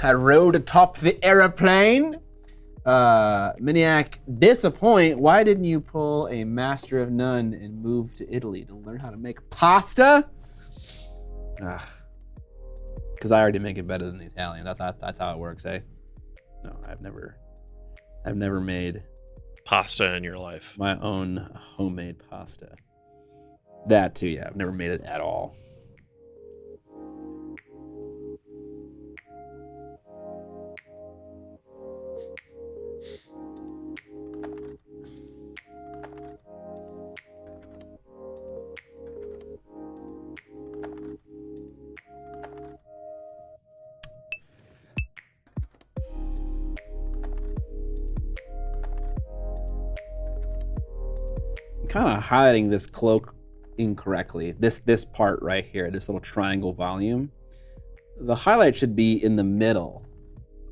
I rode atop the aeroplane. Miniac, disappoint. Why didn't you pull a Master of None and move to Italy to learn how to make pasta? Because I already make it better than the Italian. That's how it works, eh? No, I've never made pasta in your life. My own homemade pasta. That too, yeah. I've never made it at all. Kind of highlighting this cloak incorrectly. This part right here, this little triangle volume. The highlight should be in the middle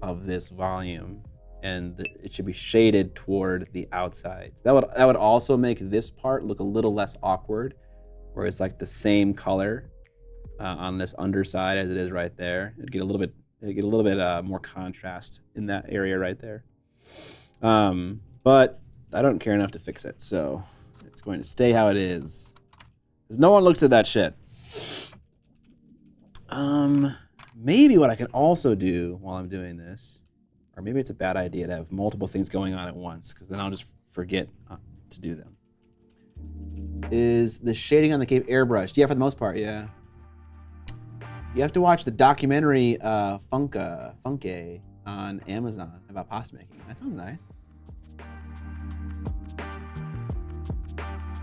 of this volume, and it should be shaded toward the outside. That would also make this part look a little less awkward, where it's like the same color on this underside as it is right there. It'd get a little bit more contrast in that area right there. But I don't care enough to fix it, so it's going to stay how it is. Because no one looks at that shit. Maybe what I can also do while I'm doing this, or maybe it's a bad idea to have multiple things going on at once, because then I'll just forget to do them, is the shading on the cape airbrushed. Yeah, for the most part, yeah. You have to watch the documentary Funke on Amazon about pasta making. That sounds nice.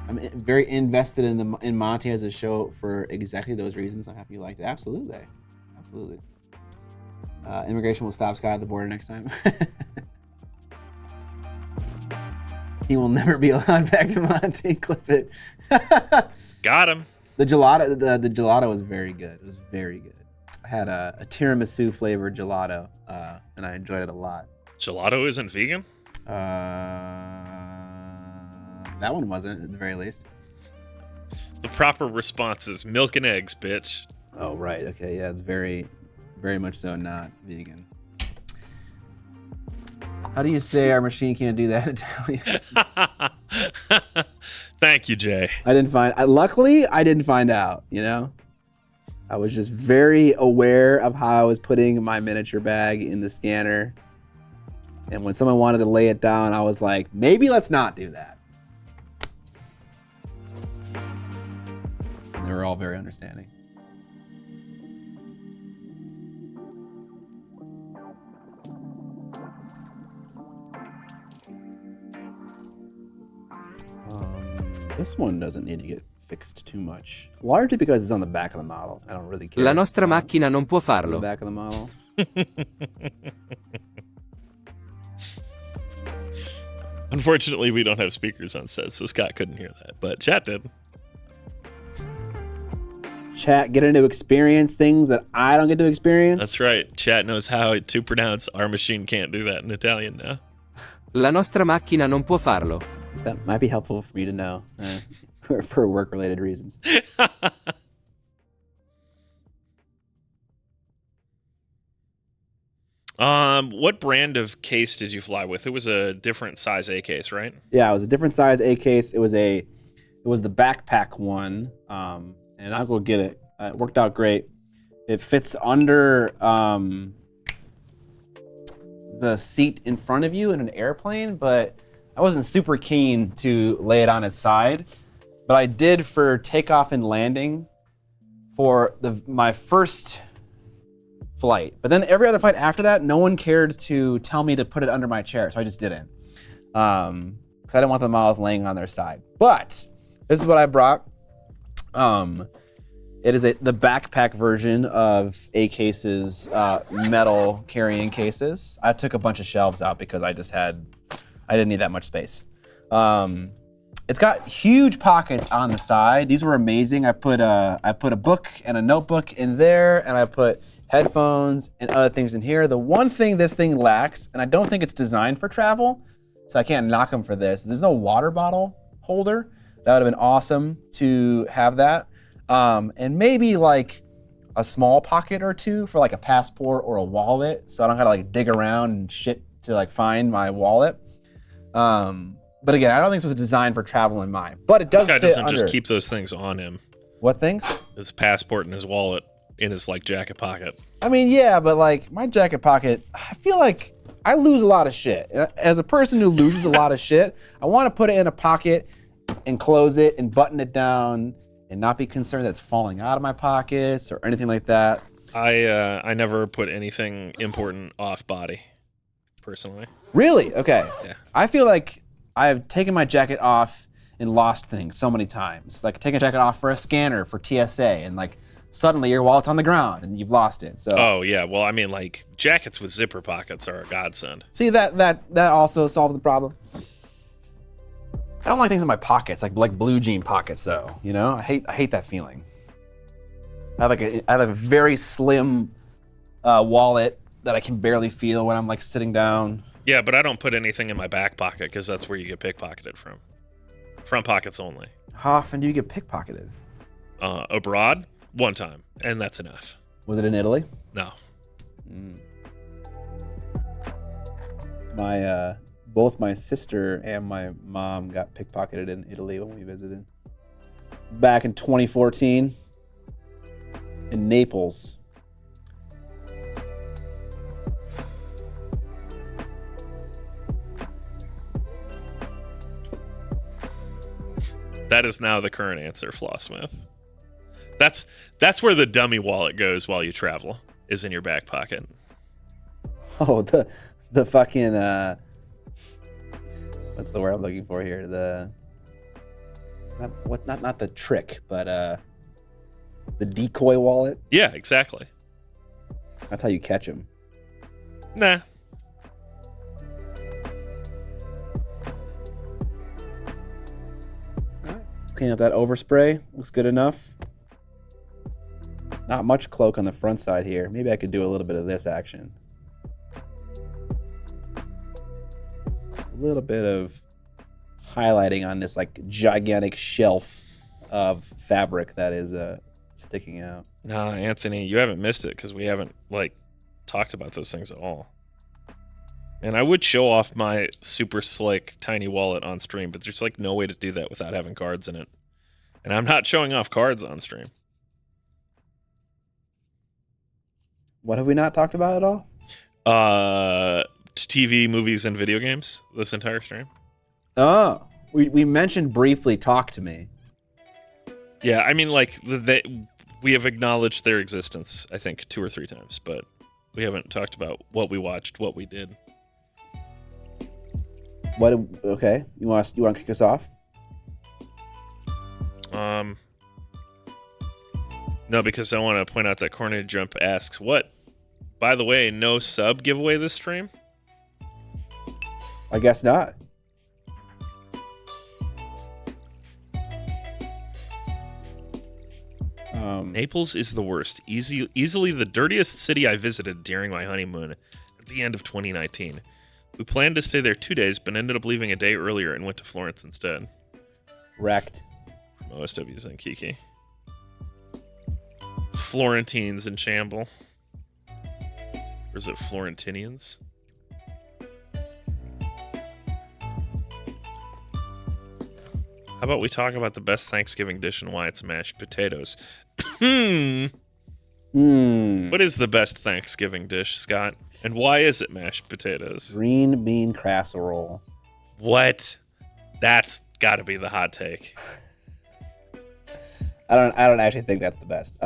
I'm very invested in Monty as a show for exactly those reasons. I'm happy you liked it. Absolutely. Immigration will stop Scott at the border next time. He will never be allowed back to Monty. Clip it. Got him. The gelato was very good. It was very good. I had a tiramisu flavored gelato, and I enjoyed it a lot. Gelato isn't vegan? That one wasn't, at the very least. The proper response is milk and eggs, bitch. Oh, right. Okay, yeah, it's very, very much so not vegan. How do you say our machine can't do that in Italian? Thank you, Jay. Luckily, I didn't find out, you know? I was just very aware of how I was putting my miniature bag in the scanner. And when someone wanted to lay it down, I was like, maybe let's not do that. And they were all very understanding. This one doesn't need to get fixed too much. Largely because it's on the back of the model. I don't really care. La nostra macchina non può farlo. The back of the model. Unfortunately, we don't have speakers on set, so Scott couldn't hear that, but chat did. Chat getting to experience things that I don't get to experience. That's right. Chat knows how to pronounce "our machine can't do that" in Italian now. La nostra macchina non può farlo. That might be helpful for me to know for work-related reasons. What brand of case did you fly with? It was a different size A case, right? Yeah, it was a different size A case. It was the backpack one, and I'll go get it. It worked out great. It fits under the seat in front of you in an airplane, but I wasn't super keen to lay it on its side. But I did for takeoff and landing for my first flight. But then every other flight after that, no one cared to tell me to put it under my chair, so I just didn't. Because I didn't want the models laying on their side. But this is what I brought. It is the backpack version of A-Case's metal carrying cases. I took a bunch of shelves out because I didn't need that much space. It's got huge pockets on the side. These were amazing. I put a book and a notebook in there, and I put headphones and other things in here. The one thing this thing lacks, and I don't think it's designed for travel, so I can't knock them for this, there's no water bottle holder. That would have been awesome to have that. And maybe like a small pocket or two for like a passport or a wallet, so I don't have to like dig around and shit to like find my wallet. But again, I don't think this was designed for travel in mind. But it does fit under. This guy doesn't just keep those things on him. What things? His passport and his wallet in his like jacket pocket. I mean, yeah, but like my jacket pocket, I feel like I lose a lot of shit. As a person who loses a lot of shit, I want to put it in a pocket and close it and button it down and not be concerned that it's falling out of my pockets or anything like that. I never put anything important off body, personally. Really? Okay. Yeah. I feel like I've taken my jacket off and lost things so many times. Like taking a jacket off for a scanner for TSA, and like suddenly your wallet's on the ground and you've lost it. So. Oh yeah. Well, I mean, like jackets with zipper pockets are a godsend. See, that also solves the problem. I don't like things in my pockets, like blue jean pockets, though. You know, I hate that feeling. I have a very slim wallet that I can barely feel when I'm like sitting down. Yeah, but I don't put anything in my back pocket because that's where you get pickpocketed from. Front pockets only. How often do you get pickpocketed? Abroad, one time, and that's enough. Was it in Italy? No. Both my sister and my mom got pickpocketed in Italy when we visited. Back in 2014 in Naples. That is now the current answer, Flossmith. That's where the dummy wallet goes while you travel, is in your back pocket. Oh, the fucking what's the word I'm looking for here? Not the trick, but the decoy wallet. Yeah, exactly. That's how you catch him. Nah. Clean up that overspray. Looks good enough. Not much cloak on the front side here. Maybe I could do a little bit of this action. A little bit of highlighting on this like gigantic shelf of fabric that is sticking out. Nah, Anthony, you haven't missed it because we haven't like talked about those things at all. And I would show off my super slick tiny wallet on stream, but there's like no way to do that without having cards in it. And I'm not showing off cards on stream. What have we not talked about at all? TV, movies, and video games this entire stream. Oh, we mentioned briefly Talk to Me. Yeah, I mean, like, we have acknowledged their existence, I think, 2 or 3 times, but we haven't talked about what we watched, what we did. Okay, you want to kick us off? No, because I want to point out that Corner Jump asks, what? By the way, no sub giveaway this stream? I guess not. Naples is the worst. Easily the dirtiest city I visited during my honeymoon at the end of 2019. We planned to stay there 2 days, but ended up leaving a day earlier and went to Florence instead. Wrecked. From OSW's and Kiki. Florentines in shamble. Or is it Florentinians? How about we talk about the best Thanksgiving dish and why it's mashed potatoes? What is the best Thanksgiving dish, Scott? And why is it mashed potatoes? Green bean casserole. What? That's got to be the hot take. I don't actually think that's the best.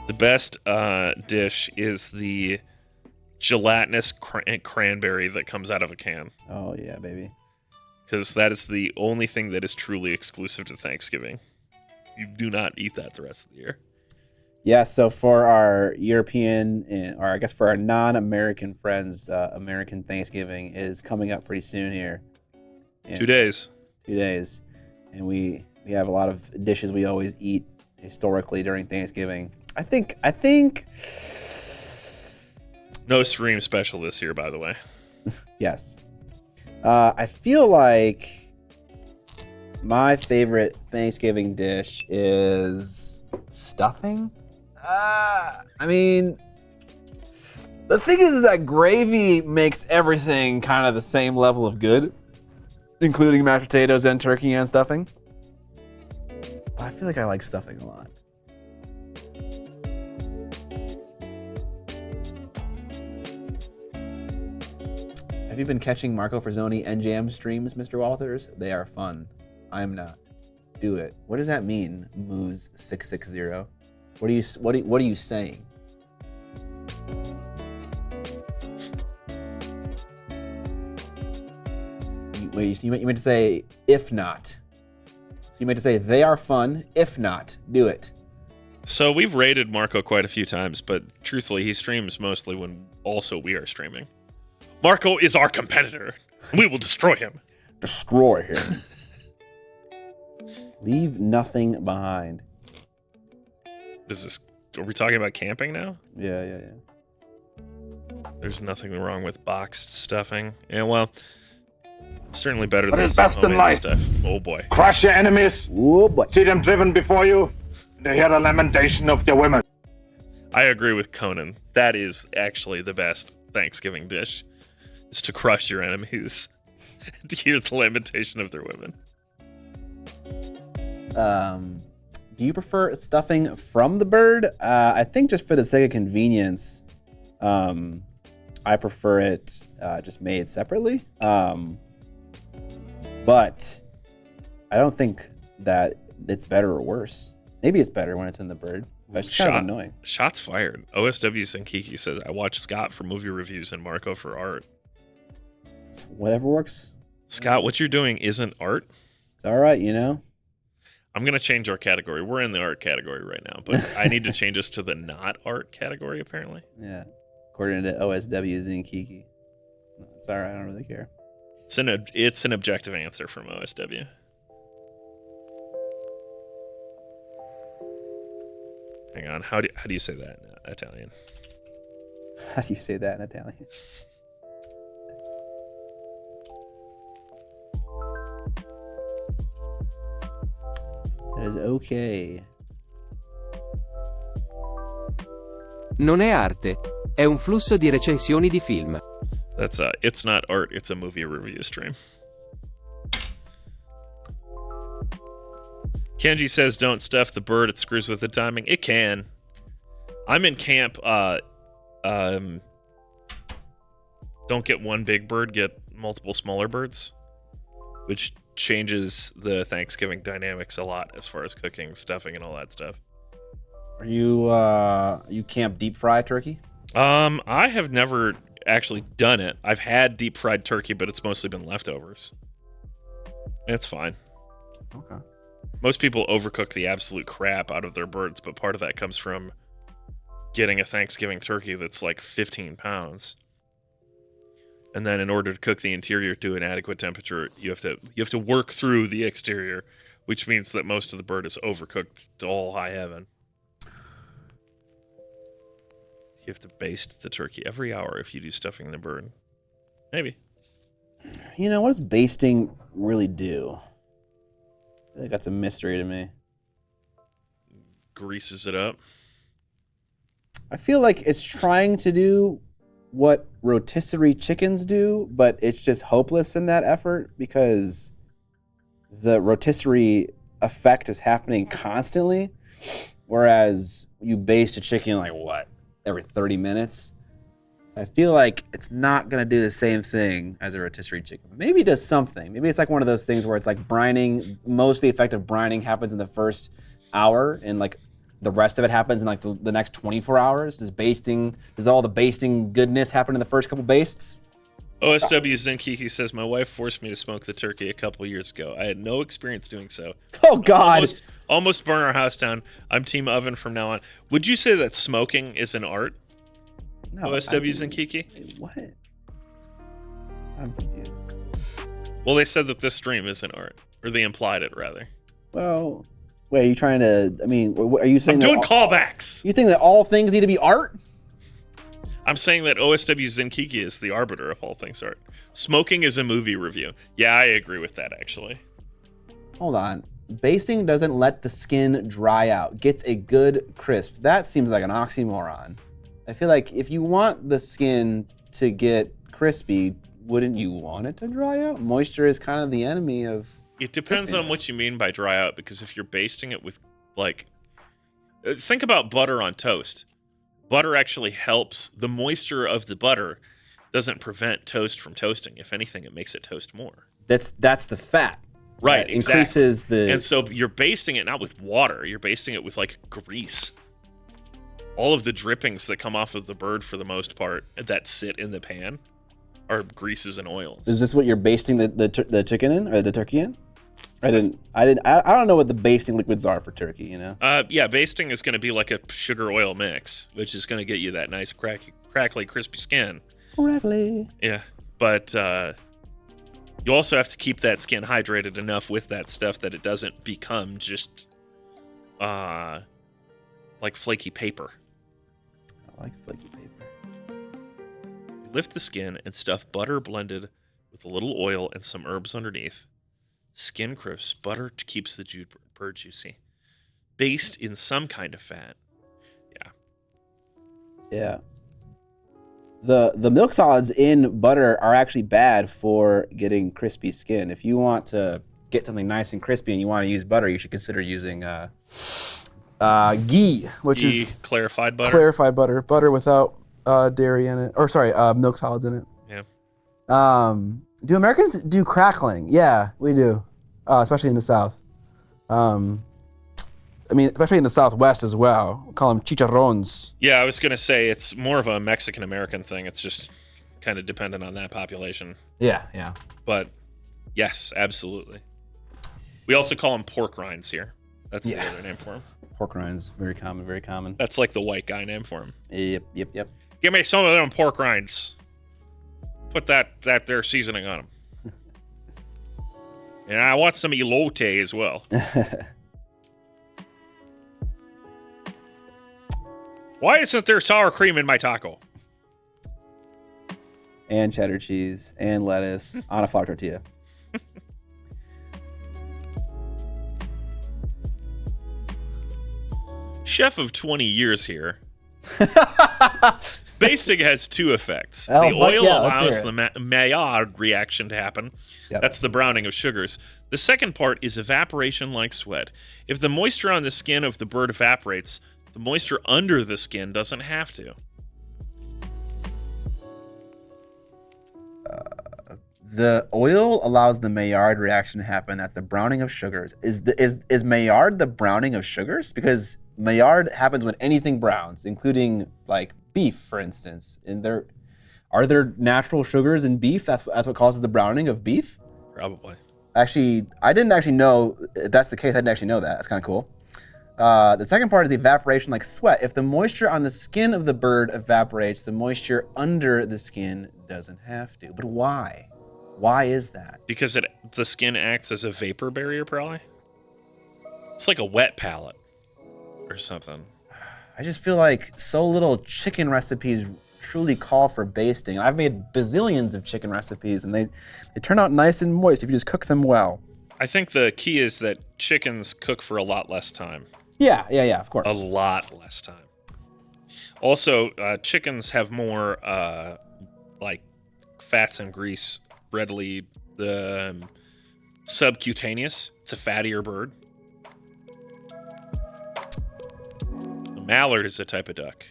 The best dish is the gelatinous cranberry that comes out of a can. Oh yeah, baby. Because that is the only thing that is truly exclusive to Thanksgiving. You do not eat that the rest of the year. Yeah, so for our European, or I guess for our non-American friends, American Thanksgiving is coming up pretty soon here. 2 days. 2 days. And we have a lot of dishes we always eat historically during Thanksgiving. I think no stream special this year, by the way. Yes. I feel like my favorite Thanksgiving dish is stuffing. I mean, the thing is that gravy makes everything kind of the same level of good, including mashed potatoes and turkey and stuffing. But I feel like I like stuffing a lot. Have you been catching Marco Frazzoni NJM streams, Mr. Walters? They are fun. I'm not. Do it. What does that mean, Moose660? What are you saying? You meant to say if not. So you meant to say they are fun. If not, do it. So we've rated Marco quite a few times, but truthfully, he streams mostly when also we are streaming. Marco is our competitor. We will destroy him. Destroy him. Leave nothing behind. Are we talking about camping now? Yeah. There's nothing wrong with boxed stuffing. Yeah, well, it's certainly better What than is best in life? Stuff. Oh boy. Crush your enemies. Oh boy. See them driven before you. And hear the lamentation of their women. I agree with Conan. That is actually the best Thanksgiving dish. Is to crush your enemies. To hear the lamentation of their women. Do you prefer stuffing from the bird? I think just for the sake of convenience, I prefer it just made separately. But I don't think that it's better or worse. Maybe it's better when it's in the bird. But it's kind of annoying. Shots fired. OSW Senkiki says, I watch Scott for movie reviews and Marco for art. It's whatever works. Scott, what you're doing isn't art. It's all right, you know? I'm going to change our category. We're in the art category right now, but I need to change us to the not art category, apparently. Yeah. According to OSW Zinkiki. It's all right. I don't really care. It's an objective answer from OSW. Hang on. How do you say that in Italian? How do you say that in Italian? That is okay. Non è arte, è un flusso di recensioni di film. That's it's not art, it's a movie review stream. Kenji says don't stuff the bird, it screws with the timing. It can. I'm in camp, don't get one big bird, get multiple smaller birds, which changes the Thanksgiving dynamics a lot as far as cooking, stuffing, and all that stuff. Are you camp deep fry turkey? I have never actually done it. I've had deep fried turkey, but it's mostly been leftovers. It's fine. Okay. Most people overcook the absolute crap out of their birds, but part of that comes from getting a Thanksgiving turkey that's like 15 pounds. And then in order to cook the interior to an adequate temperature, you have to work through the exterior, which means that most of the bird is overcooked to all high heaven. You have to baste the turkey every hour if you do stuffing the bird. Maybe. You know, what does basting really do? I think that's a mystery to me. Greases it up. I feel like it's trying to do what rotisserie chickens do, but it's just hopeless in that effort because the rotisserie effect is happening constantly, whereas you baste a chicken like what, every 30 minutes? I feel like it's not gonna do the same thing as a rotisserie chicken. Maybe it does something. Maybe it's like one of those things where it's like brining, most of the effect of brining happens in the first hour and like the rest of it happens in like the next 24 hours. Does all the basting goodness happen in the first couple bastes? OSW Zinkiki says, my wife forced me to smoke the turkey a couple years ago. I had no experience doing so. Oh, God. Almost burn our house down. I'm team oven from now on. Would you say that smoking is an art? No. OSW Zinkiki? What? I'm confused. Well, they said that this stream is an art. Or they implied it, rather. Well, wait, are you trying to, I mean, are you saying I'm doing callbacks. You think that all things need to be art? I'm saying that OSW Zinkiki is the arbiter of all things art. Smoking is a movie review. Yeah, I agree with that, actually. Hold on. Basting doesn't let the skin dry out. Gets a good crisp. That seems like an oxymoron. I feel like if you want the skin to get crispy, wouldn't you want it to dry out? Moisture is kind of the enemy of... It depends on what you mean by dry out, because if you're basting it with, like... Think about butter on toast. Butter actually helps. The moisture of the butter doesn't prevent toast from toasting. If anything, it makes it toast more. That's the fat. Right, that increases the... And so you're basting it not with water. You're basting it with, like, grease. All of the drippings that come off of the bird, for the most part, that sit in the pan are greases and oils. Is this what you're basting the chicken in, or the turkey in? I don't know what the basting liquids are for turkey, you know? Yeah, basting is going to be like a sugar oil mix, which is going to get you that nice crackly, crispy skin. Crackly. Yeah, but you also have to keep that skin hydrated enough with that stuff that it doesn't become just like flaky paper. I like flaky paper. Lift the skin and stuff butter blended with a little oil and some herbs underneath. Skin crisp, butter keeps the bird juicy. Based in some kind of fat. Yeah. The milk solids in butter are actually bad for getting crispy skin. If you want to get something nice and crispy and you want to use butter, you should consider using ghee, which is clarified butter. Clarified butter, butter without dairy in it, or sorry, milk solids in it. Yeah. Do Americans do crackling? Yeah, we do, especially in the South. I mean, especially in the Southwest as well. We call them chicharrones. Yeah, I was going to say it's more of a Mexican-American thing. It's just kind of dependent on that population. Yeah. But yes, absolutely. We also call them pork rinds here. That's the other name for them. Pork rinds, very common, very common. That's like the white guy name for them. Yep. Give me some of them pork rinds. Put that there seasoning on them. And I want some elote as well. Why isn't there sour cream in my taco? And cheddar cheese and lettuce on a flour tortilla. Chef of 20 years here. Basting has two effects. Oh, the oil allows the Maillard reaction to happen. Yep. That's the browning of sugars. The second part is evaporation like sweat. If the moisture on the skin of the bird evaporates, the moisture under the skin doesn't have to. The oil allows the Maillard reaction to happen. That's the browning of sugars. Is Maillard the browning of sugars? Because Maillard happens when anything browns, including like beef, for instance. Are there natural sugars in beef? That's what causes the browning of beef? Probably. Actually, I didn't actually know. If that's the case, I didn't actually know that. That's kind of cool. The second part is the evaporation like sweat. If the moisture on the skin of the bird evaporates, the moisture under the skin doesn't have to. But why? Why is that? Because the skin acts as a vapor barrier, probably. It's like a wet palate or something. I just feel like so little chicken recipes truly call for basting. I've made bazillions of chicken recipes, and they turn out nice and moist if you just cook them well. I think the key is that chickens cook for a lot less time. Yeah, of course. A lot less time. Also, chickens have more like fats and grease readily subcutaneous. It's a fattier bird. The mallard is a type of duck.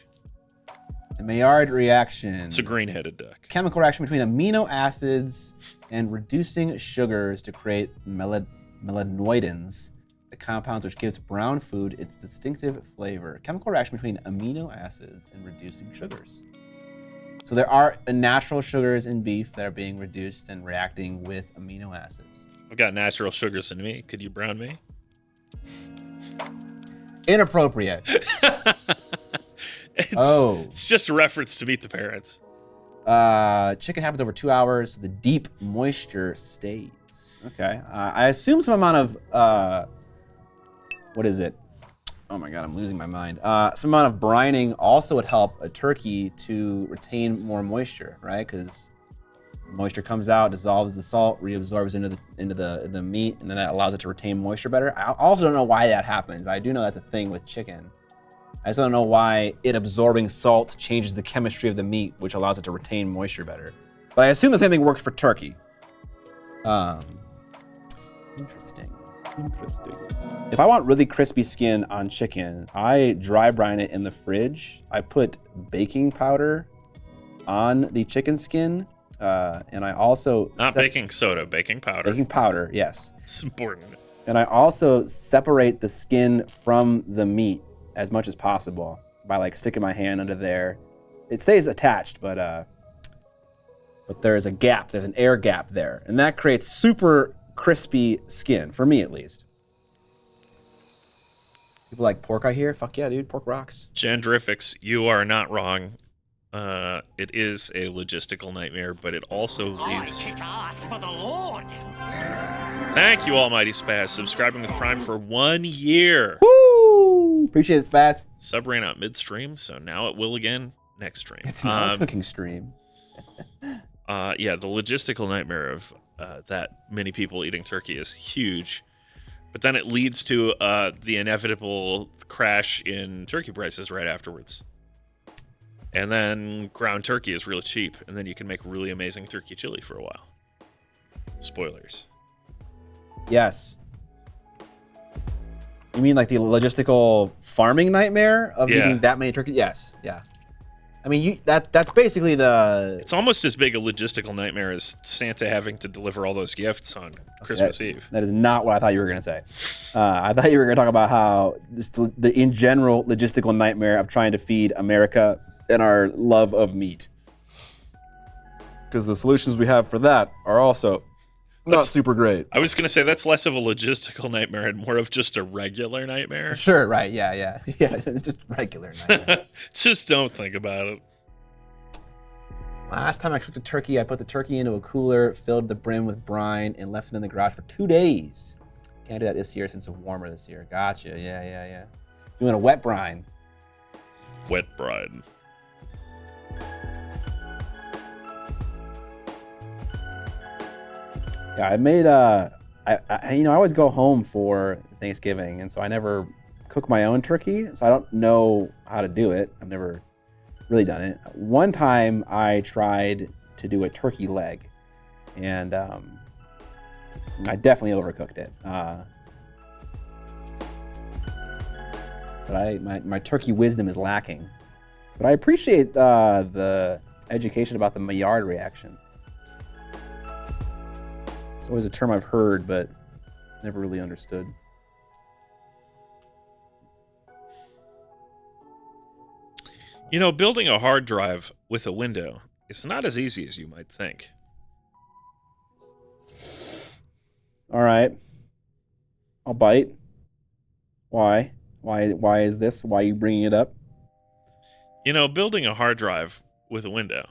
The Maillard reaction. It's a green-headed duck. Chemical reaction between amino acids and reducing sugars to create melanoidins, the compounds which gives brown food its distinctive flavor. Chemical reaction between amino acids and reducing sugars. So there are natural sugars in beef that are being reduced and reacting with amino acids. I've got natural sugars in me. Could you brown me? Inappropriate. It's just a reference to Meet the Parents. Chicken happens over 2 hours, so the deep moisture stays. Okay. I assume some amount of, what is it? Oh my God, I'm losing my mind. Some amount of brining also would help a turkey to retain more moisture, right? Because moisture comes out, dissolves the salt, reabsorbs into the meat, and then that allows it to retain moisture better. I also don't know why that happens, but I do know that's a thing with chicken. I just don't know why it absorbing salt changes the chemistry of the meat, which allows it to retain moisture better. But I assume the same thing works for turkey. Interesting. If I want really crispy skin on chicken, I dry brine it in the fridge. I put baking powder on the chicken skin, and I also... Not baking soda, baking powder. Baking powder, yes. It's important. And I also separate the skin from the meat as much as possible by like sticking my hand under there. It stays attached, but there's a gap, there's an air gap there. And that creates super crispy skin, for me at least. People like pork, I hear? Fuck yeah, dude, pork rocks. Gendrifics, you are not wrong. It is a logistical nightmare, but it also leads... I kick ass for the Lord. Thank you, Almighty Spaz, subscribing with Prime for 1 year. Woo! Appreciate it, Spaz. Sub ran out midstream, so now it will again next stream. It's not a cooking stream. Yeah, the logistical nightmare of that many people eating turkey is huge. But then it leads to the inevitable crash in turkey prices right afterwards. And then ground turkey is really cheap, and then you can make really amazing turkey chili for a while. Spoilers. Yes. You mean like the logistical farming nightmare of eating that many turkeys? Yes, yeah. I mean, that's basically the... It's almost as big a logistical nightmare as Santa having to deliver all those gifts on Christmas Eve. That is not what I thought you were going to say. I thought you were going to talk about how the in general logistical nightmare of trying to feed America and our love of meat. Because the solutions we have for that are also not super great. I was going to say that's less of a logistical nightmare and more of just a regular nightmare. Sure, right, yeah. Yeah, it's just regular nightmare. Just don't think about it. Last time I cooked a turkey, I put the turkey into a cooler, filled the brim with brine, and left it in the garage for 2 days. Can't do that this year since it's warmer this year. Gotcha, yeah. Doing a wet brine. Wet brine. Yeah, I made I always go home for Thanksgiving, and so I never cook my own turkey, so I don't know how to do it. I've never really done it. One time I tried to do a turkey leg, and I definitely overcooked it. But my turkey wisdom is lacking. But I appreciate the education about the Maillard reaction. It's always a term I've heard, but never really understood. You know, building a hard drive with a window is not as easy as you might think. All right. I'll bite. Why? Why is this? Why are you bringing it up? You know, building a hard drive with a window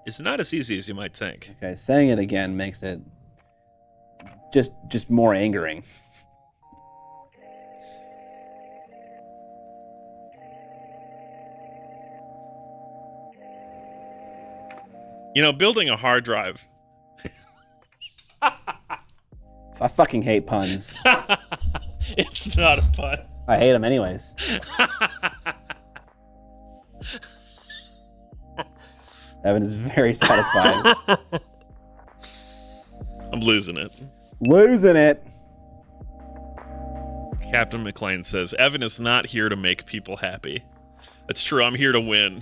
is not as easy as you might think. Okay, saying it again makes it just more angering. You know, building a hard drive. I fucking hate puns. It's not a pun. I hate them anyways. Evan is very satisfied. I'm losing it. Losing it. Captain McLean says, Evan is not here to make people happy. That's true. I'm here to win.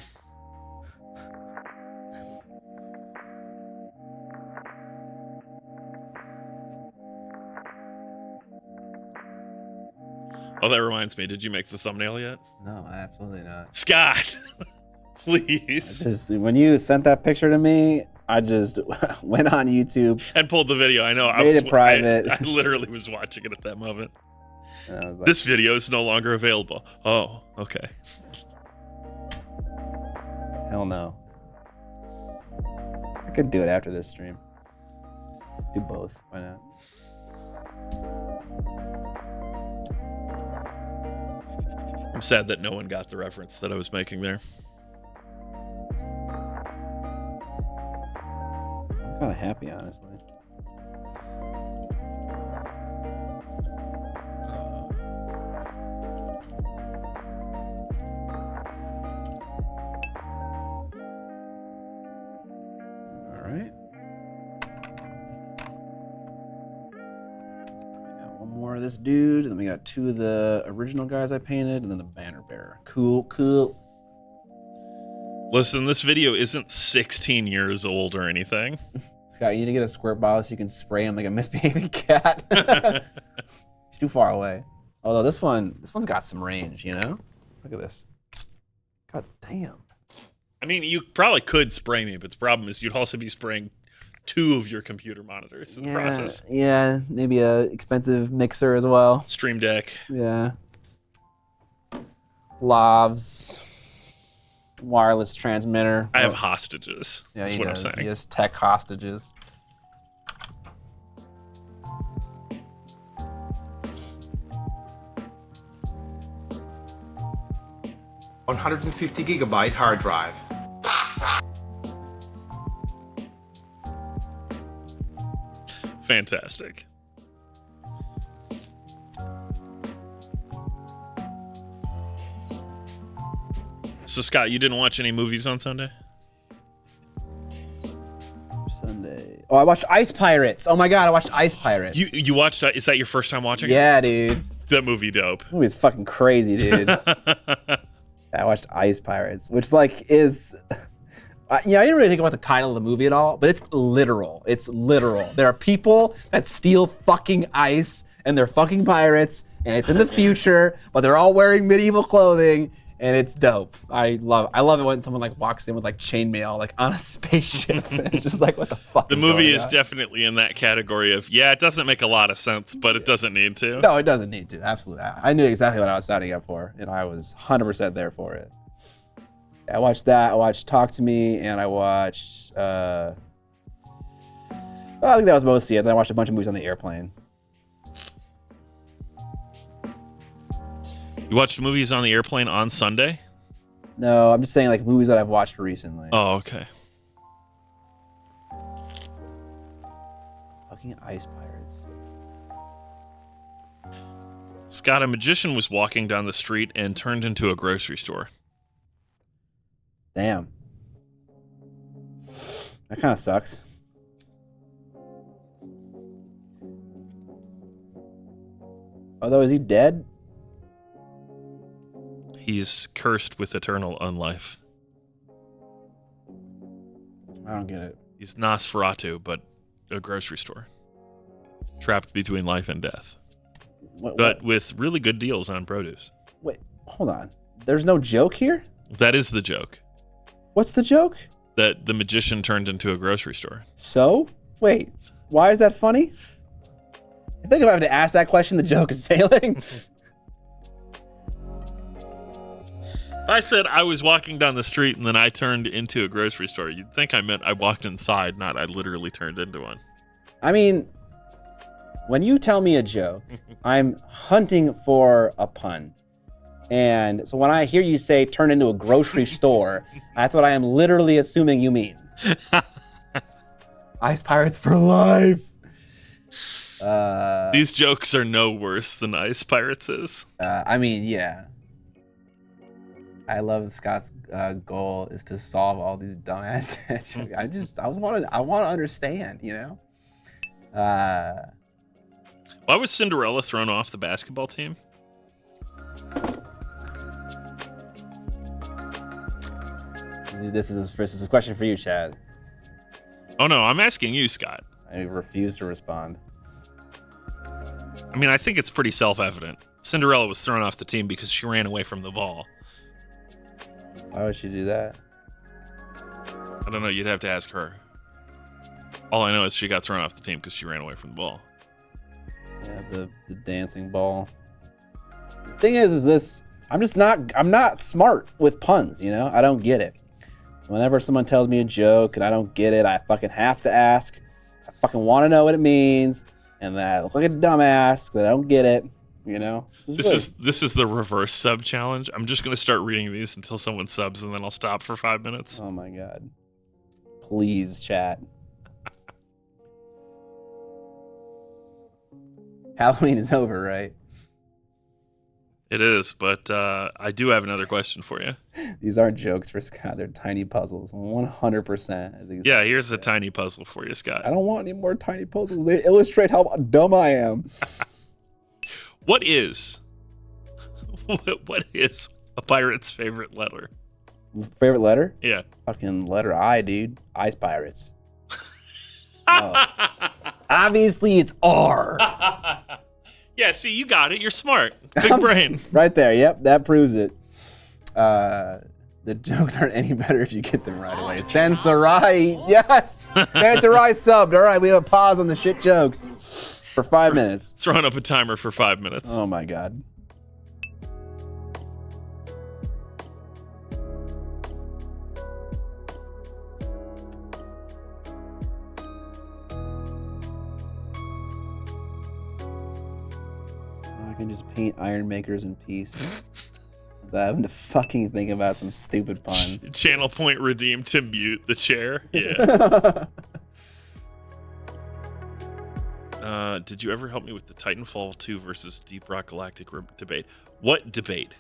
Oh, that reminds me. Did you make the thumbnail yet? No, absolutely not. Scott, please. When you sent that picture to me, I just went on YouTube and pulled the video. I know. Made it private. I literally was watching it at that moment. Like, this video is no longer available. Oh, okay. Hell no. I could do it after this stream. Do both. Why not? I'm sad that no one got the reference that I was making there. I'm kind of happy, honestly. All right. We got one more of this dude, and then we got two of the original guys I painted, and then the banner bearer. Cool. Listen, this video isn't 16 years old or anything. Scott, you need to get a squirt bottle so you can spray him like a misbehaving cat. He's too far away. Although this one's got some range, you know? Look at this. God damn. I mean, you probably could spray me, but the problem is you'd also be spraying 2 of your computer monitors in the process. Yeah, maybe a expensive mixer as well. Stream Deck. Yeah. Lavs. Wireless transmitter. I have hostages. Yeah, that's what I'm saying. He has tech hostages. $150 hard drive. Fantastic. So, Scott, you didn't watch any movies on Sunday? Sunday. Oh, I watched Ice Pirates. Oh my god, I watched Ice Pirates. You watched? Is that your first time watching it? Yeah, dude. That movie dope. That movie's fucking crazy, dude. I watched Ice Pirates, which is. I didn't really think about the title of the movie at all, but it's literal. It's literal. There are people that steal fucking ice, and they're fucking pirates, and it's in the future, but they're all wearing medieval clothing. And it's dope. I love it when someone like walks in with like chainmail like on a spaceship. It's just like, what the fuck? The movie is definitely in that category of, yeah, it doesn't make a lot of sense, but it doesn't need to. No, it doesn't need to. Absolutely. I knew exactly what I was signing up for, and I was 100% there for it. I watched that. I watched Talk to Me, and I watched. I think that was mostly it. Then I watched a bunch of movies on the airplane. You watched movies on the airplane on Sunday? No, I'm just saying like movies that I've watched recently. Oh, okay. Fucking Ice Pirates. Scott, a magician was walking down the street and turned into a grocery store. Damn. That kind of sucks. Although, is he dead? He's cursed with eternal unlife. I don't get it. He's Nosferatu, but a grocery store. Trapped between life and death. But with really good deals on produce. Wait, hold on. There's no joke here? That is the joke. What's the joke? That the magician turned into a grocery store. So? Wait, why is that funny? I think if I have to ask that question, the joke is failing. I said I was walking down the street and then I turned into a grocery store. You'd think I meant I walked inside, not I literally turned into one. I mean, when you tell me a joke, I'm hunting for a pun. And so when I hear you say turn into a grocery store, that's what I am literally assuming you mean. Ice Pirates for life. These jokes are no worse than Ice Pirates is. I mean, yeah. I love Scott's goal is to solve all these dumbass I want to understand, you know? Why was Cinderella thrown off the basketball team? This is a question for you, Chad. Oh, no, I'm asking you, Scott. I refuse to respond. I mean, I think it's pretty self-evident. Cinderella was thrown off the team because she ran away from the ball. Why would she do that? I don't know. You'd have to ask her. All I know is she got thrown off the team because she ran away from the ball. Yeah, the dancing ball. The thing is this, I'm not smart with puns, you know? I don't get it. Whenever someone tells me a joke and I don't get it, I fucking have to ask. I fucking want to know what it means. And then I look like a dumbass because I don't get it, you know? This is the reverse sub challenge. I'm just going to start reading these until someone subs, and then I'll stop for 5 minutes. Oh, my God. Please, chat. Halloween is over, right? It is, but I do have another question for you. These aren't jokes for Scott. They're tiny puzzles. 100%. Yeah, here's a tiny puzzle for you, Scott. I don't want any more tiny puzzles. They illustrate how dumb I am. What is a pirate's favorite letter? Favorite letter? Yeah. Fucking letter I, dude. Ice Pirates. Oh. Obviously, it's R. Yeah, see, you got it. You're smart. Big brain. Right there. Yep, that proves it. The jokes aren't any better if you get them right away. Sensorai. Yes. Sensorai subbed. All right, we have a pause on the shit jokes for 5 minutes. Throwing up a timer for 5 minutes. Oh, my God. I can just paint Iron Makers in peace without having to fucking think about some stupid pun. Channel point redeemed to mute the chair. Yeah. Did you ever help me with the Titanfall 2 versus Deep Rock Galactic debate? What debate?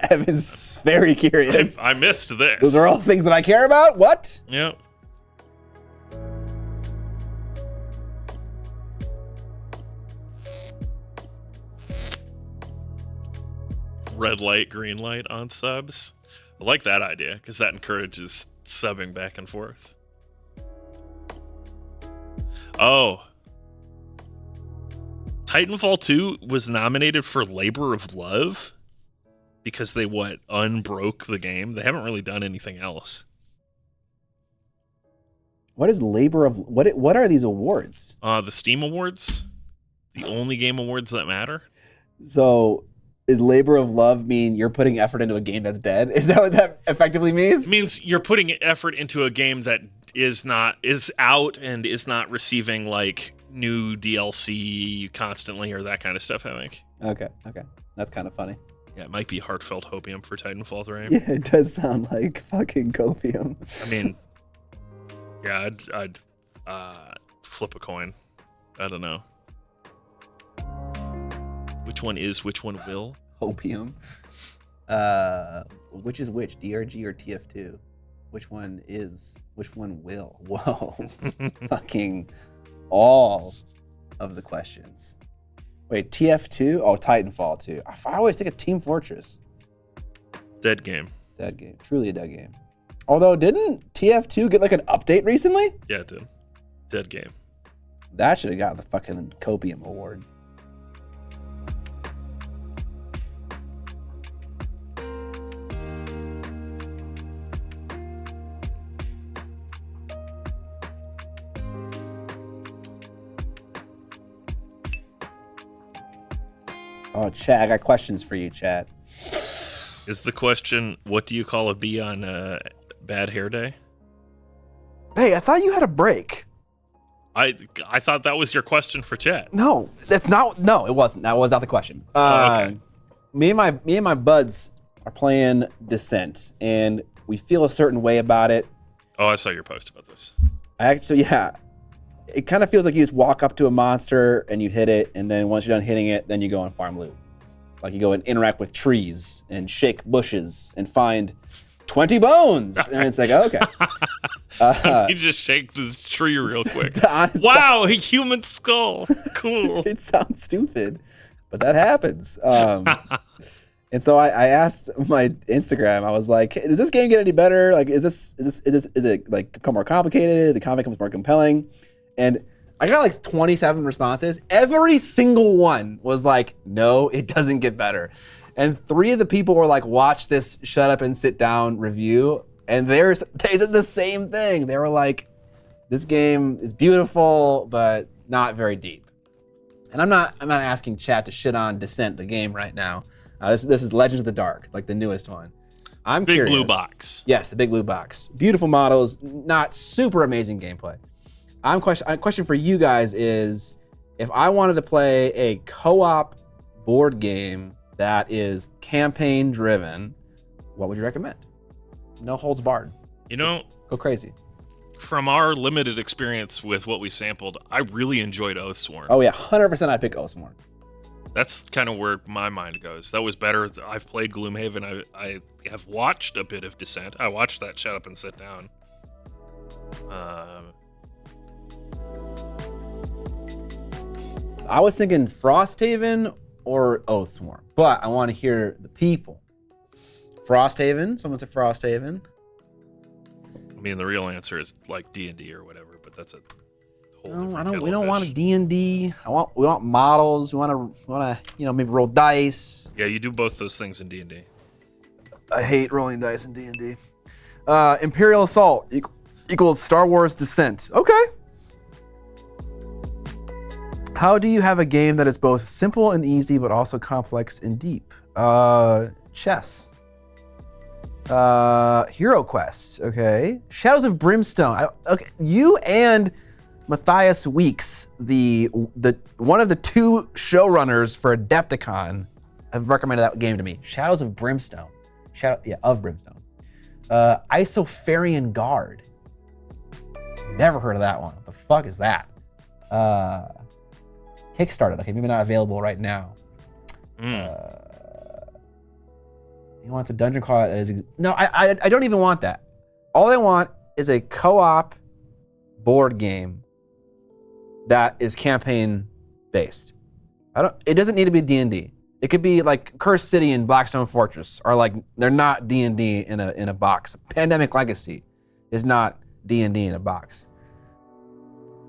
Evan's very curious. I missed this. Those are all things that I care about? What? Yep. Red light, green light on subs. I like that idea because that encourages subbing back and forth. Oh. Titanfall 2 was nominated for Labor of Love because they, unbroke the game. They haven't really done anything else. What is Labor of... What are these awards? The Steam Awards. The only game awards that matter. So... Is labor of love mean you're putting effort into a game that's dead? Is that what that effectively means? It means you're putting effort into a game that is out and is not receiving like new DLC constantly or that kind of stuff, I think. Okay. That's kind of funny. Yeah, it might be heartfelt hopium for Titanfall 3. Yeah, it does sound like fucking copium. I mean, yeah, I'd flip a coin. I don't know. Which one is, which one will? Hopium. Which is which, DRG or TF2? Which one is, which one will? Whoa. Fucking all of the questions. Wait, TF2? Oh, Titanfall 2. I always think of Team Fortress. Dead game. Dead game. Truly a dead game. Although, didn't TF2 get like an update recently? Yeah, it did. Dead game. That should have got the fucking copium award. Oh, Chad, I got questions for you, Chad. Is the question, what do you call a bee on bad hair day? Hey, I thought you had a break. I thought that was your question for Chad. No, that's not. No, it wasn't. That was not the question. Okay. Me and my buds are playing Descent, and we feel a certain way about it. Oh, I saw your post about this. Yeah. It kind of feels like you just walk up to a monster and you hit it, and then once you're done hitting it, then you go and farm loot. Like you go and interact with trees and shake bushes and find 20 bones. And it's like, okay. You just shake this tree real quick. Honest, wow, a human skull. Cool. It sounds stupid, but that happens. And so I asked my Instagram, I was like, does this game get any better? Like, is it like become more complicated? The comic becomes more compelling? And I got like 27 responses. Every single one was like, no, it doesn't get better. And 3 of the people were like, watch this shut up and sit down review. And they said the same thing. They were like, this game is beautiful, but not very deep. And I'm not asking chat to shit on Descent, the game right now. This is Legends of the Dark, like the newest one. I'm big curious. Blue box. Yes, the big blue box. Beautiful models, not super amazing gameplay. Question for you guys is, if I wanted to play a co-op board game that is campaign driven, what would you recommend? No holds barred. You know, go crazy. From our limited experience with what we sampled, I really enjoyed Oathsworn. Oh yeah, 100% I'd pick Oathsworn. That's kind of where my mind goes. That was better. I've played Gloomhaven. I have watched a bit of Descent. I watched that Shut Up and Sit Down. I was thinking Frosthaven or Oathsworn, but I want to hear the people. Frosthaven. Someone said Frosthaven. I mean, the real answer is like D&D or whatever, but that's a whole. No, we don't want a D&D. We want models. We want to maybe roll dice. Yeah, you do both those things in D&D. I hate rolling dice in D&D. Imperial Assault equals Star Wars Descent. Okay. How do you have a game that is both simple and easy, but also complex and deep? Chess. Hero Quest. Okay. Shadows of Brimstone. Okay. You and Matthias Weeks, the one of the 2 showrunners for Adepticon, have recommended that game to me. Shadows of Brimstone. Of Brimstone. Isofarian Guard. Never heard of that one. What the fuck is that? Kickstarted. Okay, maybe not available right now. He wants a dungeon crawl that is... No, I don't even want that. All I want is a co-op board game that is campaign based. It doesn't need to be D&D. It could be like Cursed City and Blackstone Fortress are like, they're not D&D in a box. Pandemic Legacy is not D&D in a box.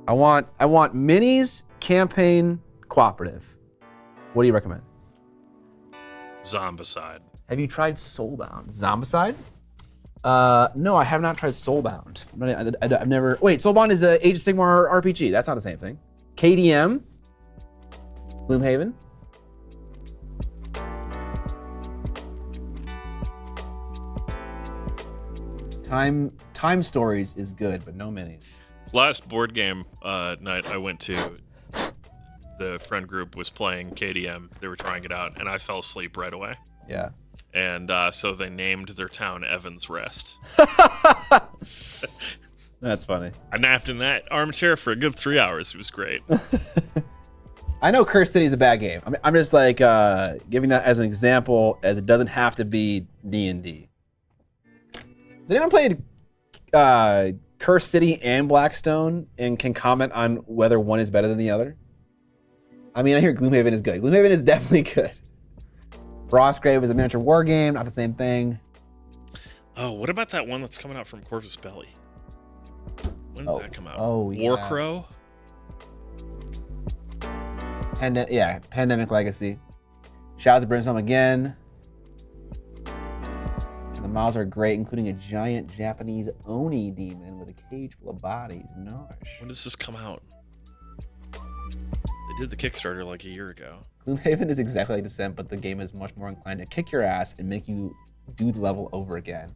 I want minis, campaign, cooperative. What do you recommend? Zombicide. Have you tried Soulbound? Zombicide? No, I have not tried Soulbound. I've never... Wait, Soulbound is a Age of Sigmar RPG. That's not the same thing. KDM? Gloomhaven? Time Stories is good, but no minis. Last board game night I went to, the friend group was playing KDM. They were trying it out, and I fell asleep right away. Yeah. And so they named their town Evans Rest. That's funny. I napped in that armchair for a good 3 hours. It was great. I know Cursed City is a bad game. I'm just like giving that as an example, as it doesn't have to be D&D. Has anyone played Cursed City and Blackstone and can comment on whether one is better than the other? I mean, I hear Gloomhaven is good. Gloomhaven is definitely good. Frostgrave is a miniature war game, not the same thing. Oh, what about that one that's coming out from Corvus Belli? When does that come out? Oh, yeah. Warcrow? Pandemic Legacy. Shadows of Brimstone again. And the models are great, including a giant Japanese Oni demon with a cage full of bodies. Nosh. When does this come out? They did the Kickstarter like a year ago. Gloomhaven is exactly like Descent, but the game is much more inclined to kick your ass and make you do the level over again.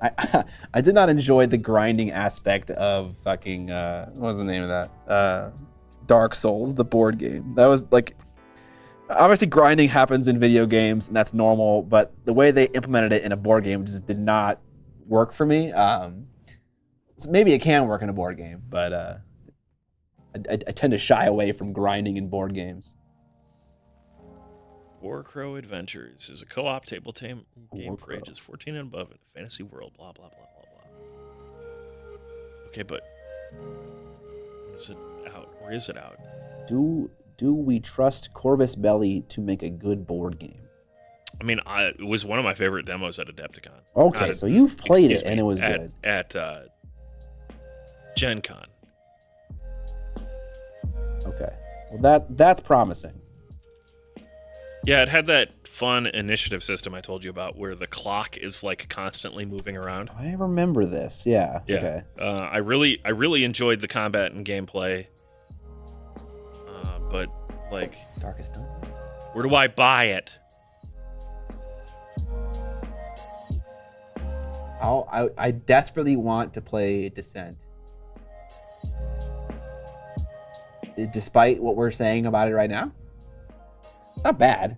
I did not enjoy the grinding aspect of fucking, what was the name of that? Dark Souls, the board game. That was like, obviously grinding happens in video games and that's normal, but the way they implemented it in a board game just did not work for me. So maybe it can work in a board game, but I tend to shy away from grinding in board games. Warcrow Adventures is a co-op table game for Warcrow. ages 14 and above in a fantasy world. Blah blah blah blah blah. Okay, but is it out? Or is it out? Do we trust Corvus Belli to make a good board game? I mean, it was one of my favorite demos at Adepticon. Okay, so you've played it and it was good. At Gen Con. Okay. Well, that's promising. Yeah, it had that fun initiative system I told you about where the clock is like constantly moving around. I remember this. Yeah. Yeah. Okay. I really enjoyed the combat and gameplay. But like, Darkest Dawn. where do I buy it? I desperately want to play Descent. Despite what we're saying about it right now, it's not bad.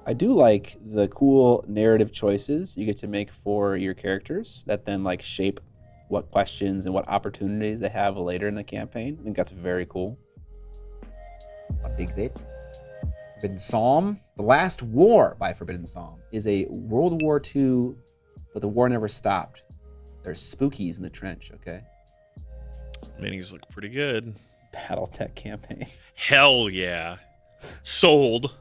I do like the cool narrative choices you get to make for your characters that then like shape what questions and what opportunities they have later in the campaign. I think that's very cool. I dig that. Forbidden Psalm. The Last War by Forbidden Psalm is a World War II, but the war never stopped. There's spookies in the trench, okay? Minis look pretty good. Battletech campaign. Hell yeah. Sold.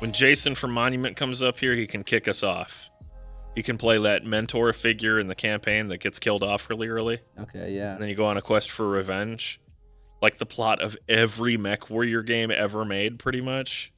When Jason from Monument comes up here, he can kick us off. He can play that mentor figure in the campaign that gets killed off really early. Okay, yeah. And then you go on a quest for revenge. Like the plot of every Mech Warrior game ever made, pretty much.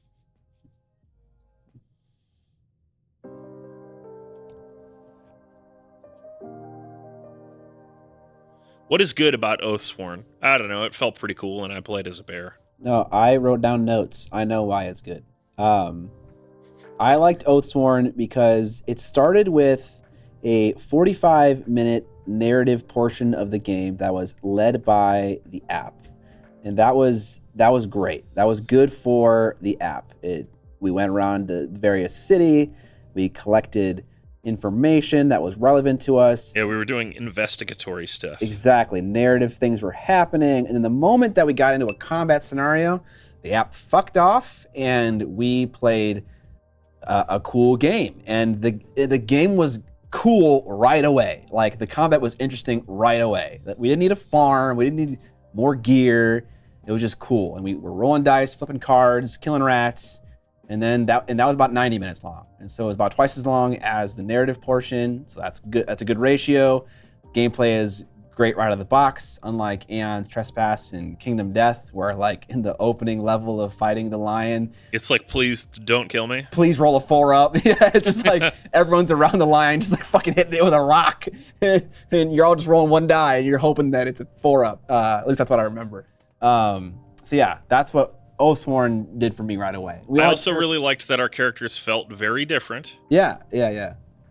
What is good about Oathsworn? I don't know. It felt pretty cool, and I played as a bear. No, I wrote down notes. I know why it's good. I liked Oathsworn because it started with a 45-minute narrative portion of the game that was led by the app. And that was great. That was good for the app. We went around the various city. We collected information that was relevant to us. Yeah, we were doing investigatory stuff. Exactly. Narrative things were happening. And then the moment that we got into a combat scenario, the app fucked off and we played a cool game. And the game was cool right away. Like the combat was interesting right away. We didn't need a farm. We didn't need more gear. It was just cool. And we were rolling dice, flipping cards, killing rats. And then that was about 90 minutes long. And so it was about twice as long as the narrative portion. So that's good. That's a good ratio. Gameplay is great right out of the box, unlike Aeon's Trespass and Kingdom Death, where like in the opening level of fighting the lion, it's like, please don't kill me. Please roll a 4-up. Yeah, it's just like everyone's around the lion, just like fucking hitting it with a rock. And you're all just rolling one die and you're hoping that it's a 4-up. At least that's what I remember. So yeah, that's what Oathsworn did for me right away. I also really liked that our characters felt very different. Yeah.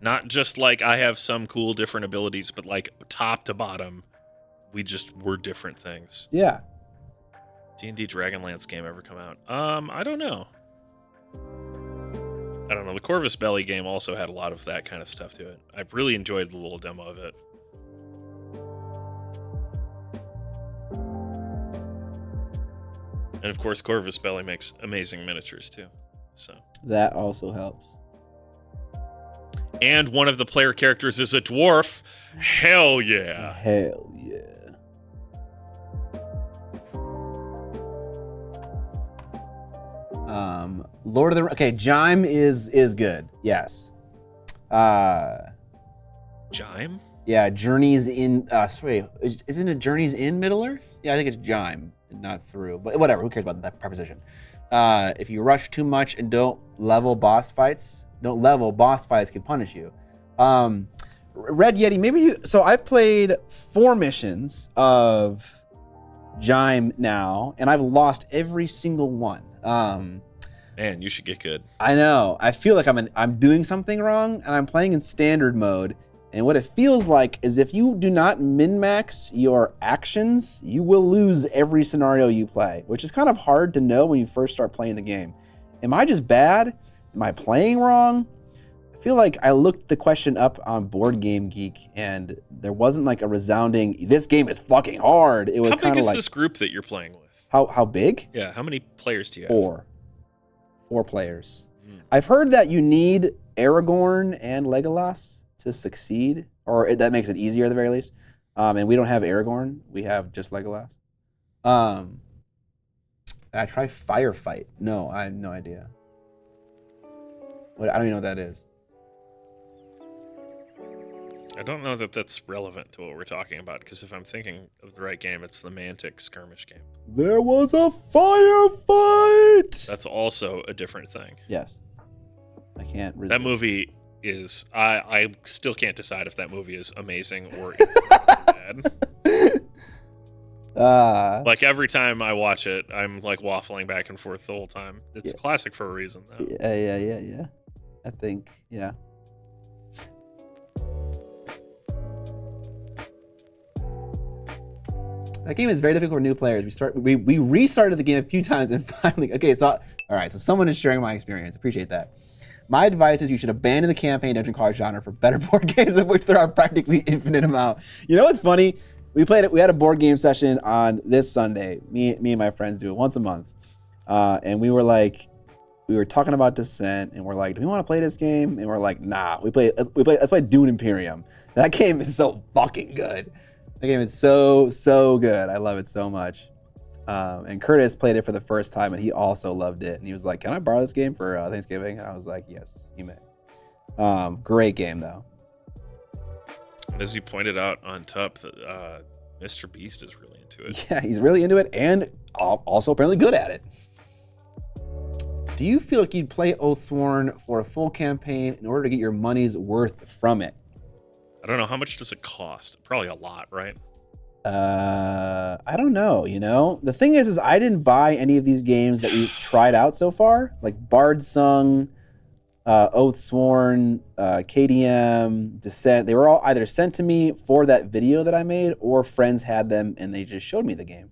Not just like I have some cool different abilities, but like top to bottom, we just were different things. Yeah. D&D Dragonlance game ever come out? I don't know. The Corvus Belli game also had a lot of that kind of stuff to it. I really enjoyed the little demo of it. And of course, Corvus Belli makes amazing miniatures too. So that also helps. And one of the player characters is a dwarf. Hell yeah. Hell yeah. Lord of the... Okay, Jime is good. Yes. Jime? Yeah, Journeys in... sorry, isn't it Journeys in Middle-earth? Yeah, I think it's Jime, not through. But whatever, who cares about that preposition? If you rush too much and don't level, boss fights can punish you. Red Yeti, maybe you... So I've played 4 missions of Jime now, and I've lost every single one. Man, you should get good. I know. I feel like I'm doing something wrong, and I'm playing in standard mode. And what it feels like is if you do not min-max your actions, you will lose every scenario you play, which is kind of hard to know when you first start playing the game. Am I just bad? Am I playing wrong? I I feel like I looked the question up on Board Game Geek, and there wasn't like a resounding, this game is fucking hard. It was kind of like... How big is this group that you're playing with? How big? Yeah, how many players do you have? 4. 4 players. I've heard that you need Aragorn and Legolas to succeed, or that makes it easier at the very least. And we don't have Aragorn. We have just Legolas. I try Firefight. No, I have no idea. I don't even know what that is. I don't know that that's relevant to what we're talking about, because if I'm thinking of the right game, it's the Mantic skirmish game. There was a firefight! That's also a different thing. Yes. I can't resist. That movie is... I still can't decide if that movie is amazing or bad. Like, every time I watch it, I'm, like, waffling back and forth the whole time. It's a classic for a reason, though. Yeah. I think, yeah. That game is very difficult for new players. We restarted the game a few times and finally, okay, so, all right, so someone is sharing my experience. Appreciate that. My advice is you should abandon the campaign dungeon crawler genre for better board games, of which there are practically infinite amount. You know what's funny? We had a board game session on this Sunday. Me and my friends do it once a month. And we were talking about Descent, and we're like, do we want to play this game? And we're like, nah, let's play Dune Imperium. That game is so fucking good. That game is so good. I love it so much. And Curtis played it for the first time, and he also loved it. And he was like, can I borrow this game for Thanksgiving? And I was like, yes, you may. Great game, though. And as you pointed out on top, Mr. Beast is really into it. Yeah, he's really into it, and also apparently good at it. Do you feel like you'd play Oathsworn for a full campaign in order to get your money's worth from it? I don't know. How much does it cost? Probably a lot, right? I don't know, you know? The thing is I didn't buy any of these games that we've tried out so far. Like Bard Sung, Oathsworn, KDM, Descent. They were all either sent to me for that video that I made, or friends had them and they just showed me the game.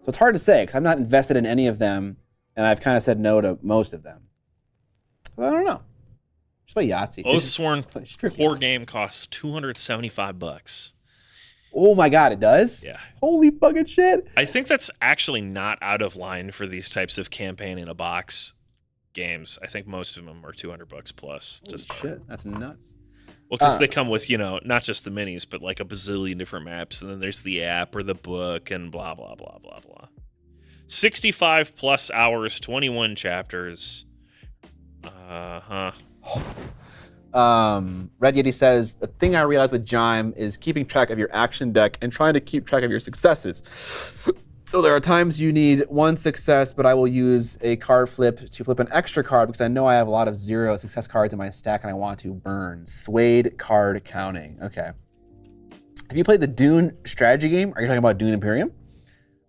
So it's hard to say, because I'm not invested in any of them, and I've kind of said no to most of them. But I don't know. Just play Yahtzee. Oathsworn core game costs $275. Oh my god, it does? Yeah. Holy fucking shit. I think that's actually not out of line for these types of campaign in a box games. I think most of them are $200 plus. Holy shit, that's nuts. Well, because they come with, not just the minis, but like a bazillion different maps, and then there's the app or the book and blah, blah, blah, blah, blah. 65 plus hours, 21 chapters. Red Yeti says, the thing I realized with Jime is keeping track of your action deck and trying to keep track of your successes. So there are times you need one success, but I will use a card flip to flip an extra card because I know I have a lot of 0 success cards in my stack and I want to burn. Swayed card counting. Okay. Have you played the Dune strategy game? Are you talking about Dune Imperium?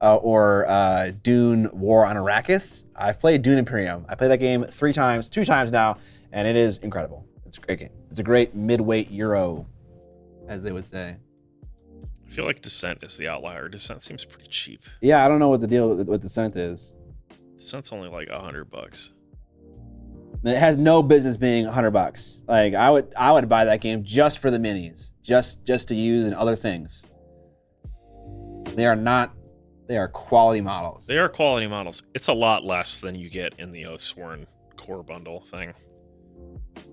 Or Dune War on Arrakis? I've played Dune Imperium. I played that game 2 times now, and it is incredible. It's a great game. It's a great midweight Euro, as they would say. I feel like Descent is the outlier. Descent seems pretty cheap. Yeah, I don't know what the deal with Descent is. Descent's only like $100. It has no business being $100. Like I would buy that game just for the minis, just to use in other things. They are quality models. They are quality models. It's a lot less than you get in the Oathsworn core bundle thing.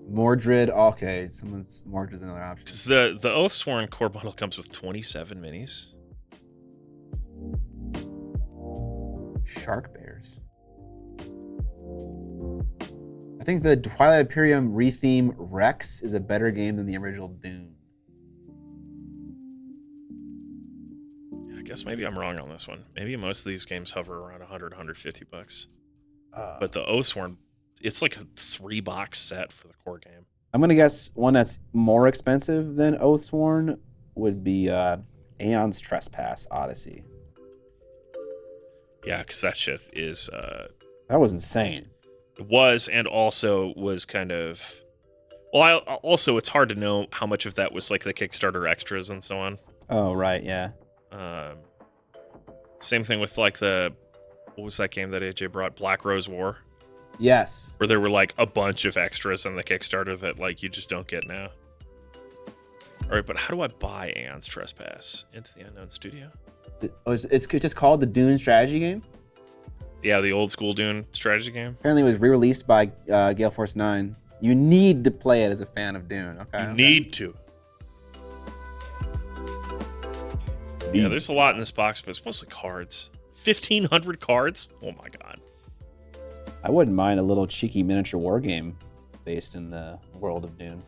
Mordred, okay, Mordred's another option. Because the Oathsworn core bundle comes with 27 minis. Shark Bears. I think the Twilight Imperium retheme Rex is a better game than the original Dune. I guess maybe I'm wrong on this one. Maybe most of these games hover around $100, $150. But the Oathsworn, it's like a 3-box set for the core game. I'm gonna guess one that's more expensive than Oathsworn would be Aeon's Trespass Odyssey. Yeah, because that shit is... that was insane. It was, and also was kind of... Well, also, it's hard to know how much of that was like the Kickstarter extras and so on. Oh, right, yeah. Same thing with like what was that game that AJ brought? Black Rose War. Yes. Where there were like a bunch of extras on the Kickstarter that like you just don't get now. All right, but how do I buy Aeon's Trespass? Into the Unknown Studio? It's just called the Dune strategy game? Yeah, the old school Dune strategy game. Apparently it was re-released by Gale Force 9. You need to play it as a fan of Dune. Okay. You need to. Yeah, there's a lot in this box, but it's mostly cards. 1,500 cards? Oh my god. I wouldn't mind a little cheeky miniature war game based in the world of Dune.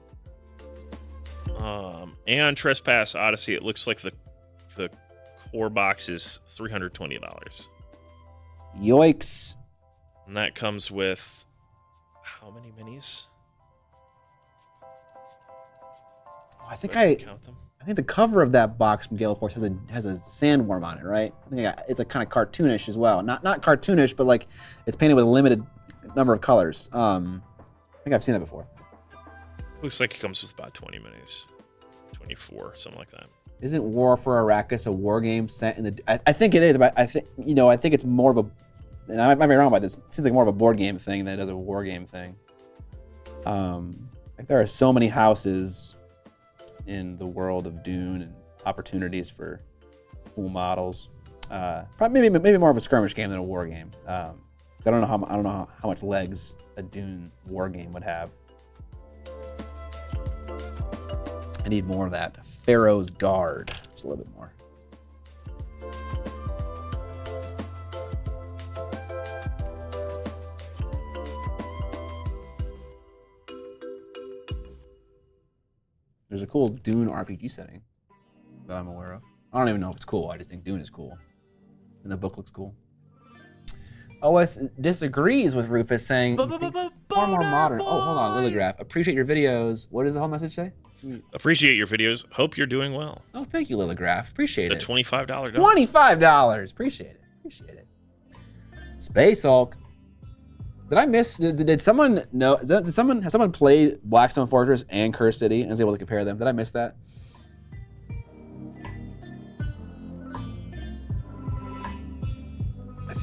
Aeon Trespass Odyssey, it looks like the core box is $320. Yoicks. And that comes with how many minis? Oh, I think I think the cover of that box from Gale Force has a sandworm on it, right? I think it's a kind of cartoonish as well. Not cartoonish, but like it's painted with a limited number of colors. I think I've seen that before. Looks like it comes with about 20 minis. 24, something like that. Isn't War for Arrakis a war game set in the... I think it is, but I think it's more of a... And I might be wrong about this. It seems like more of a board game thing than it does a war game thing. Like there are so many houses in the world of Dune and opportunities for cool models. Probably maybe more of a skirmish game than a war game. I don't know how much legs a Dune war game would have. I need more of that. Pharaoh's Guard. Just a little bit more. There's a cool Dune RPG setting that I'm aware of. I don't even know if it's cool. I just think Dune is cool. And the book looks cool. OS disagrees with Rufus, saying far more modern. Oh, hold on, Lilligraph. Appreciate your videos. What does the whole message say? Appreciate your videos. Hope you're doing well. Oh, thank you, Lilligraph. Appreciate it. It's a $25 donation. $25. Appreciate it. Appreciate it. Space Hulk. Did I miss? Did someone know? Has someone played Blackstone Fortress and Cursed City and was able to compare them? Did I miss that? I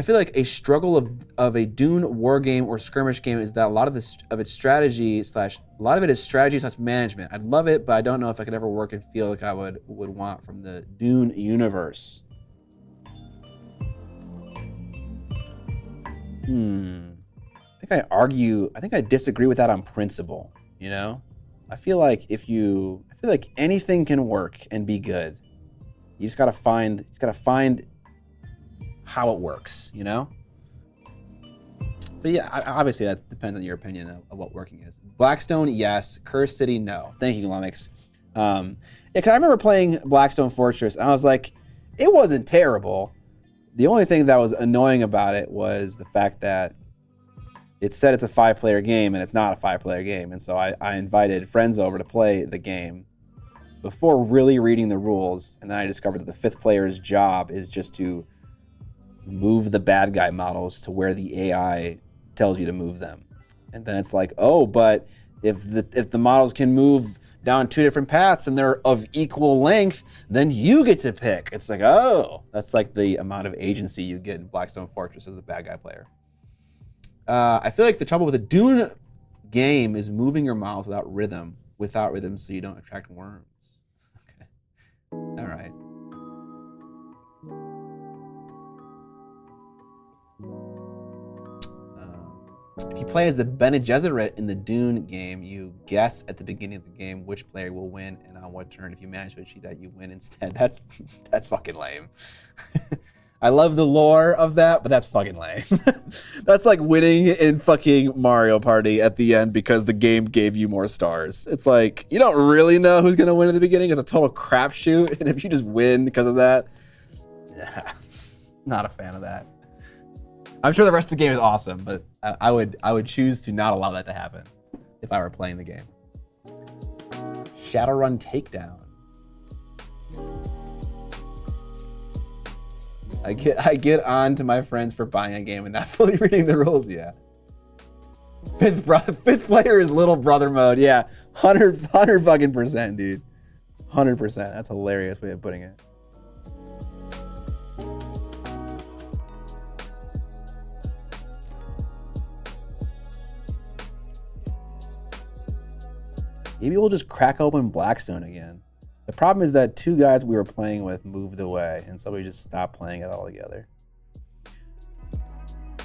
feel like a struggle of a Dune war game or skirmish game is that a lot of it is strategy slash management. I'd love it, but I don't know if I could ever work and feel like I would want from the Dune universe. I think I disagree with that on principle, you know? I feel like anything can work and be good. You just gotta find how it works, you know? But yeah, obviously that depends on your opinion of what working is. Blackstone, yes. Cursed City, no. Thank you, Lumix. Yeah, because I remember playing Blackstone Fortress, and I was like, it wasn't terrible. The only thing that was annoying about it was the fact that it said it's a 5-player game, and it's not a 5-player game. And so I invited friends over to play the game before really reading the rules, and then I discovered that the 5th player's job is just to move the bad guy models to where the AI tells you to move them. And then it's like, oh, but if the models can move down 2 different paths and they're of equal length, then you get to pick. It's like, oh, that's like the amount of agency you get in Blackstone Fortress as the bad guy player. I feel like the trouble with a Dune game is moving your models without rhythm so you don't attract worms. Okay. All right. If you play as the Bene Gesserit in the Dune game, you guess at the beginning of the game which player will win and on what turn. If you manage to achieve that, you win instead. That's fucking lame. I love the lore of that, but that's fucking lame. That's like winning in fucking Mario Party at the end because the game gave you more stars. It's like, you don't really know who's gonna win at the beginning. It's a total crapshoot, and if you just win because of that, yeah, not a fan of that. I'm sure the rest of the game is awesome, but I would choose to not allow that to happen if I were playing the game. Shadowrun Takedown. I get on to my friends for buying a game and not fully reading the rules. Yeah. Fifth player is little brother mode. Yeah, 100 fucking %, dude. 100%. That's a hilarious way of putting it. Maybe we'll just crack open Blackstone again. The problem is that 2 guys we were playing with moved away, and so we just stopped playing it altogether.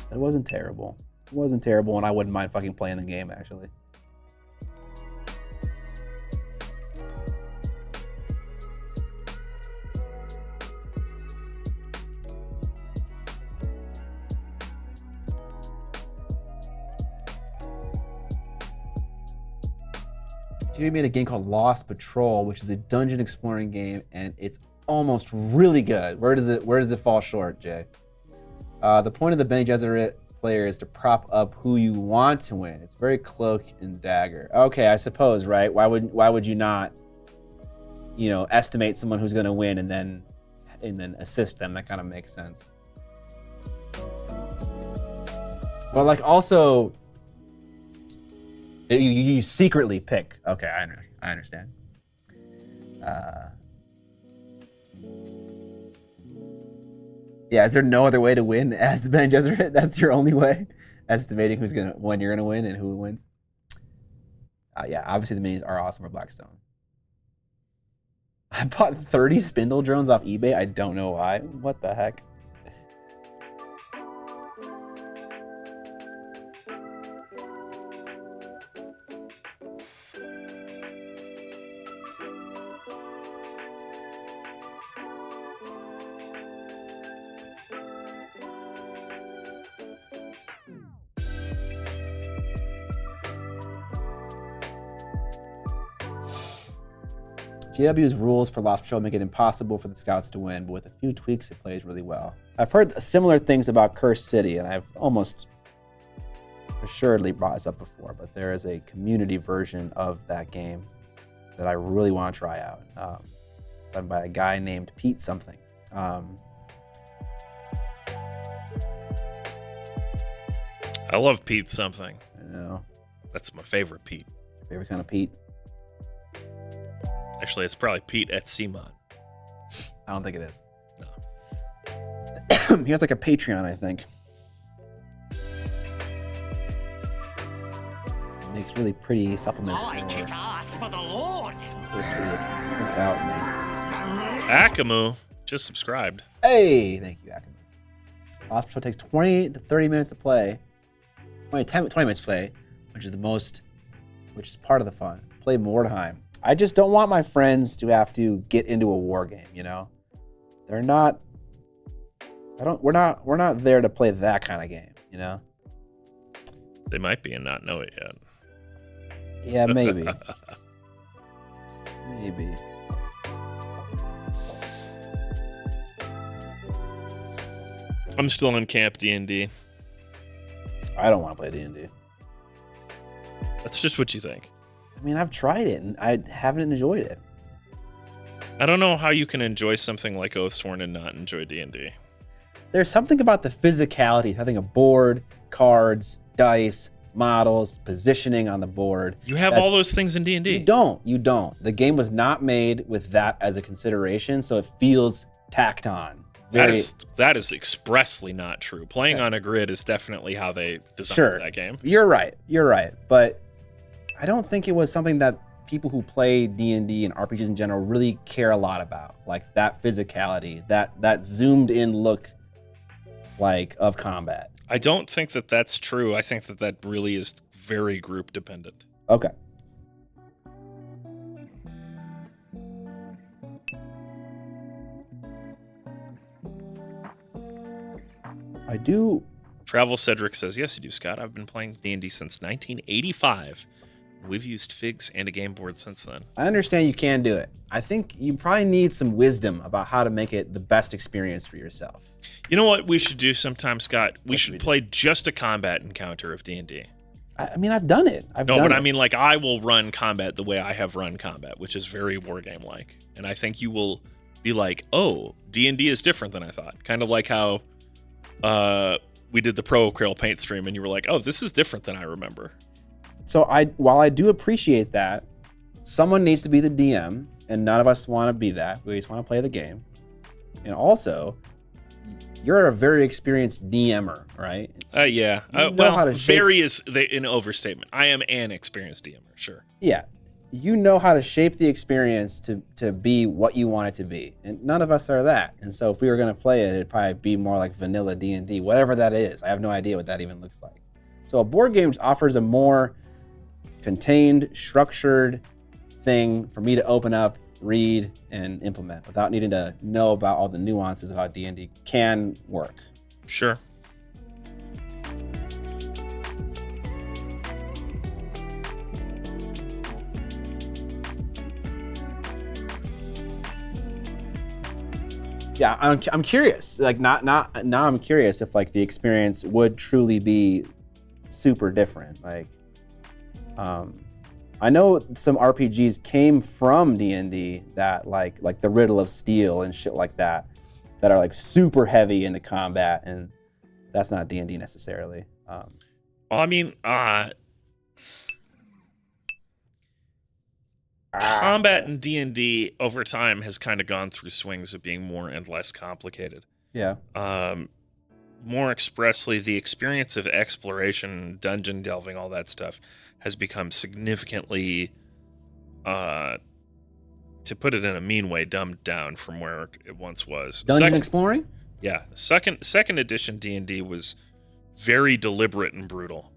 It wasn't terrible. It wasn't terrible, and I wouldn't mind fucking playing the game, actually. Jimmy made a game called Lost Patrol, which is a dungeon exploring game, and it's almost really good. Where does it fall short, Jay? The point of the Bene Gesserit player is to prop up who you want to win. It's very cloak and dagger. Okay, I suppose, right? Why would you not, estimate someone who's going to win and then assist them? That kind of makes sense. But like also, you secretly pick. Okay, I understand. Yeah, is there no other way to win as the Bene Gesserit? That's your only way? Estimating when you're gonna win and who wins? Yeah, obviously the minis are awesome for Blackstone. I bought 30 spindle drones off eBay. I don't know why. What the heck? GW's rules for Lost Patrol make it impossible for the scouts to win, but with a few tweaks, it plays really well. I've heard similar things about Cursed City, and I've almost assuredly brought this up before, but there is a community version of that game that I really want to try out, done by a guy named Pete something. I love Pete something. I know. That's my favorite Pete. Favorite kind of Pete? Actually, it's probably Pete at CMOD. I don't think it is. No. He has like a Patreon, I think. He makes really pretty supplements I kick ass for the Lord. Akamu just subscribed. Hey, thank you, Akamu. Lost Patrol takes 20 to 30 minutes to play. 20 minutes to play, which is part of the fun. Play Mordheim. I just don't want my friends to have to get into a war game, They're not we're not there to play that kind of game, They might be and not know it yet. Yeah, maybe. Maybe. I'm still in Camp D&D. I don't want to play D&D. That's just what you think. I mean, I've tried it and I haven't enjoyed it. I don't know how you can enjoy something like Oathsworn and not enjoy D&D. There's something about the physicality of having a board, cards, dice, models, positioning on the board. You have all those things in D&D. You don't. The game was not made with that as a consideration, so it feels tacked on. That is expressly not true. Playing on a grid is definitely how they designed that game. You're right. But I don't think it was something that people who play D&D and RPGs in general really care a lot about. Like that physicality, that zoomed in look of combat. I don't think that that's true. I think that really is very group dependent. Okay. I do. Travel Cedric says, yes, you do, Scott. I've been playing D&D since 1985. We've used figs and a game board since then. I understand you can do it. I think you probably need some wisdom about how to make it the best experience for yourself. You know what we should do sometime, Scott? We should play just a combat encounter of D&D. I mean, I've done it. I mean, I will run combat the way I have run combat, which is very wargame-like. And I think you will be like, oh, D&D is different than I thought. Kind of like how we did the Pro Krill paint stream, and you were like, oh, this is different than I remember. So while I do appreciate that, someone needs to be the DM, and none of us want to be that. We just want to play the game. And also, you're a very experienced DMer, right? Yeah. Very is an overstatement. I am an experienced DMer, sure. Yeah. you know how to shape the experience to be what you want it to be, and none of us are that. And so if we were going to play it, it'd probably be more like vanilla D&D, whatever that is. I have no idea what that even looks like. So a board game offers a more contained, structured thing for me to open up, read, and implement without needing to know about all the nuances of how D&D can work. Sure. Yeah, I'm curious. Like now I'm curious if like the experience would truly be super different. Like, I know some RPGs came from D&D that like the Riddle of Steel and shit like that are like super heavy into combat, and that's not D&D necessarily. Well, I mean, combat in D&D over time has kind of gone through swings of being more and less complicated. Yeah. More expressly, the experience of exploration, dungeon delving, all that stuff has become significantly, to put it in a mean way, dumbed down from where it once was. Dungeon exploring? Yeah. Second edition D&D was very deliberate and brutal.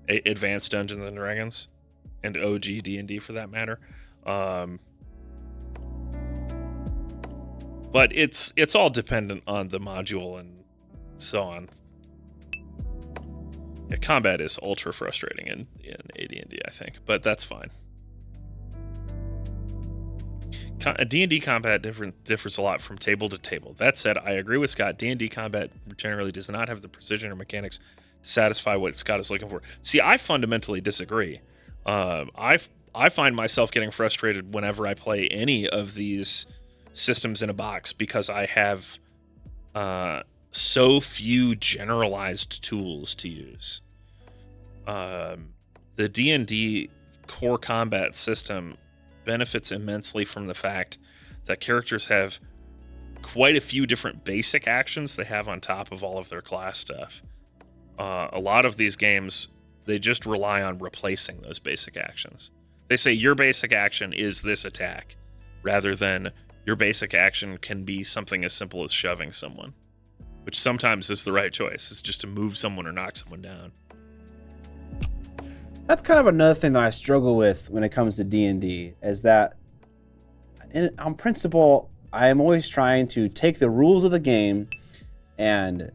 Advanced Dungeons and Dragons, and OG D&D for that matter. But it's all dependent on the module and so on. Yeah, combat is ultra frustrating in AD&D, I think, but that's fine. D&D combat differs a lot from table to table. That said, I agree with Scott. D&D combat generally does not have the precision or mechanics to satisfy what Scott is looking for. See, I fundamentally disagree. I find myself getting frustrated whenever I play any of these systems in a box because I have so few generalized tools to use. The D&D core combat system benefits immensely from the fact that characters have quite a few different basic actions they have on top of all of their class stuff. A lot of these games, they just rely on replacing those basic actions. They say your basic action is this attack, rather than your basic action can be something as simple as shoving someone, which sometimes is the right choice. It's just to move someone or knock someone down. That's kind of another thing that I struggle with when it comes to D&D, is that on principle, I am always trying to take the rules of the game and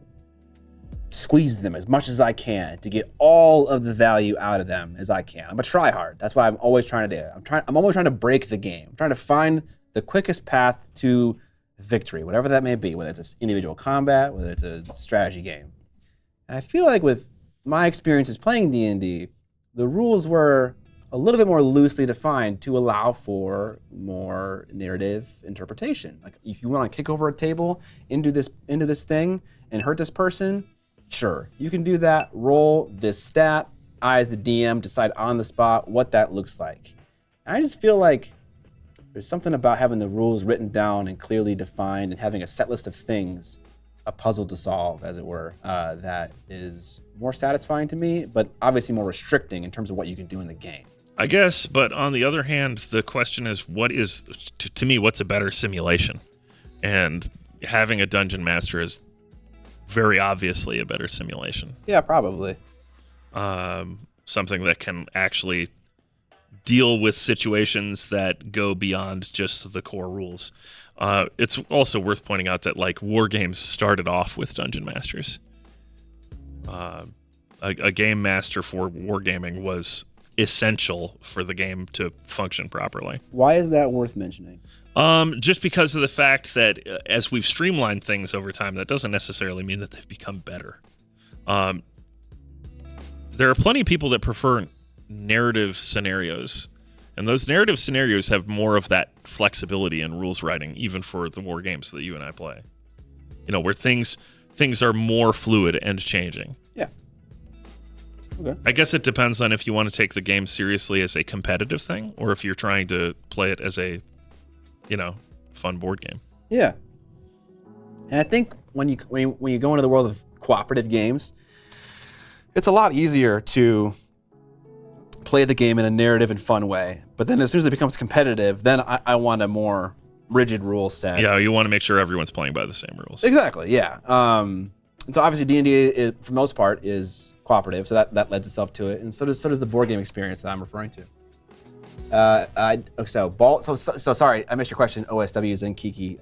squeeze them as much as I can to get all of the value out of them as I can. I'm a tryhard. That's what I'm always trying to do. I'm always trying to break the game. I'm trying to find the quickest path to victory, whatever that may be, whether it's an individual combat, whether it's a strategy game. And I feel like with my experiences playing D&D, the rules were a little bit more loosely defined to allow for more narrative interpretation. Like if you want to kick over a table into this thing and hurt this person, sure, you can do that. Roll this stat. I, as the DM, decide on the spot what that looks like. And I just feel like there's something about having the rules written down and clearly defined and having a set list of things, a puzzle to solve, as it were, that is more satisfying to me, but obviously more restricting in terms of what you can do in the game. I guess, but on the other hand, the question is, what is, to me, what's a better simulation? And having a dungeon master is very obviously a better simulation. Yeah, probably. Something that can actually deal with situations that go beyond just the core rules. It's also worth pointing out that like war games started off with dungeon masters. A game master for wargaming was essential for the game to function properly. Why is that worth mentioning? Just because of the fact that as we've streamlined things over time, that doesn't necessarily mean that they've become better. There are plenty of people that prefer narrative scenarios, and those narrative scenarios have more of that flexibility in rules writing, even for the war games that you and I play. You know, where things are more fluid and changing. Yeah. Okay. I guess it depends on if you want to take the game seriously as a competitive thing, or if you're trying to play it as a, fun board game. Yeah. And I think when you go into the world of cooperative games, it's a lot easier to play the game in a narrative and fun way. But then as soon as it becomes competitive, then I want a more rigid rule set. Yeah, you want to make sure everyone's playing by the same rules. Exactly, yeah. And so obviously D&D, for the most part, is cooperative, so that lends itself to it. And so does the board game experience that I'm referring to. Sorry, I missed your question, OSWs and Kiki.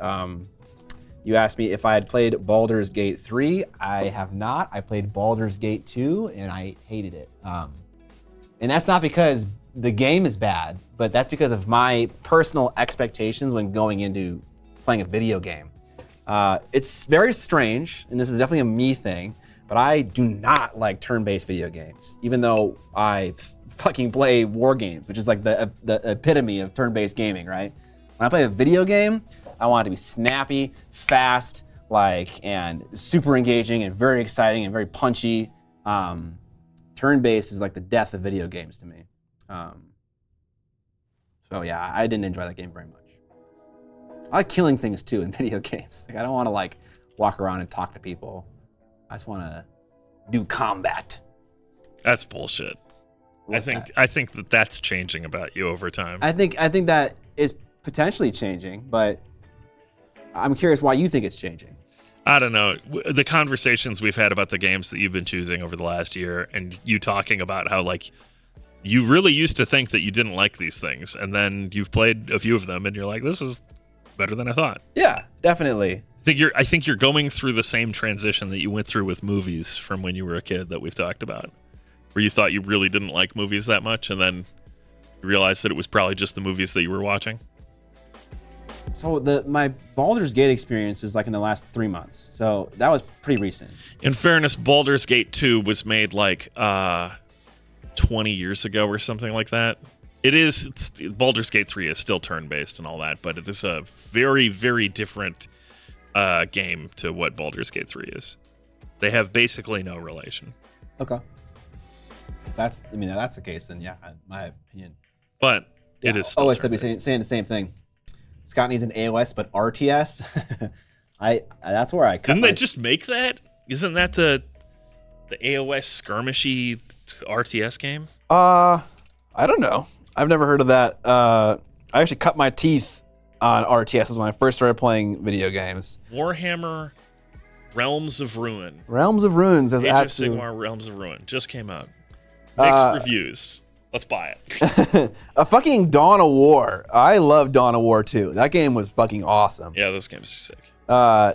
You asked me if I had played Baldur's Gate 3. I have not. I played Baldur's Gate 2, and I hated it. And that's not because the game is bad, but that's because of my personal expectations when going into playing a video game. It's very strange, and this is definitely a me thing, but I do not like turn-based video games, even though I fucking play war games, which is like the epitome of turn-based gaming, right? When I play a video game, I want it to be snappy, fast, and super engaging and very exciting and very punchy. Turn-based is like the death of video games to me. So yeah, I didn't enjoy that game very much. I like killing things too in video games. Like I don't want to walk around and talk to people. I just want to do combat. That's bullshit. I think that's changing about you over time. I think that is potentially changing, but I'm curious why you think it's changing. I don't know. The conversations we've had about the games that you've been choosing over the last year, and you talking about how you really used to think that you didn't like these things, and then you've played a few of them, and you're like, this is better than I thought. Yeah, definitely. I think you're going through the same transition that you went through with movies from when you were a kid that we've talked about, where you thought you really didn't like movies that much, and then you realized that it was probably just the movies that you were watching. So my Baldur's Gate experience is in the last 3 months, so that was pretty recent. In fairness, Baldur's Gate 2 was made 20 years ago or something like that. Baldur's Gate 3 is still turn-based and all that, but it is a very, very different game to what Baldur's Gate 3 is. They have basically no relation. Okay. That's the case, then yeah, in my opinion. But it is still OSW saying the same thing. Scott needs an AOS, but RTS. That's where I cut. Didn't they just make that? Isn't that the AOS skirmishy RTS game? I don't know. I've never heard of that. I actually cut my teeth on RTSs when I first started playing video games. Warhammer Realms of Ruin. Realms of Ruins is Age actually... of Sigmar Realms of Ruin just came out. Mixed reviews. Let's buy it. A fucking Dawn of War. I love Dawn of War too. That game was fucking awesome. Yeah, those games are sick.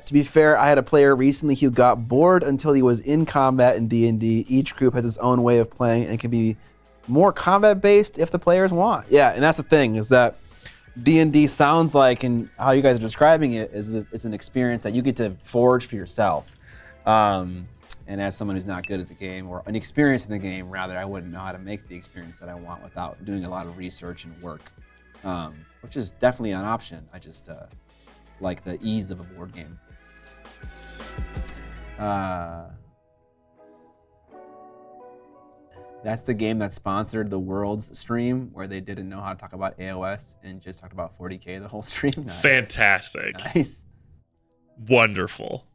To be fair, I had a player recently who got bored until he was in combat in D&D. Each group has its own way of playing and can be more combat-based if the players want. Yeah, and that's the thing, is that D&D sounds like, and how you guys are describing it, is it's an experience that you get to forge for yourself. And as someone who's not good at the game, or inexperienced in the game, rather, I wouldn't know how to make the experience that I want without doing a lot of research and work, which is definitely an option. I just like the ease of a board game. That's the game that sponsored the Worlds stream, where they didn't know how to talk about AOS and just talked about 40K the whole stream. Nice. Fantastic. Nice. Wonderful.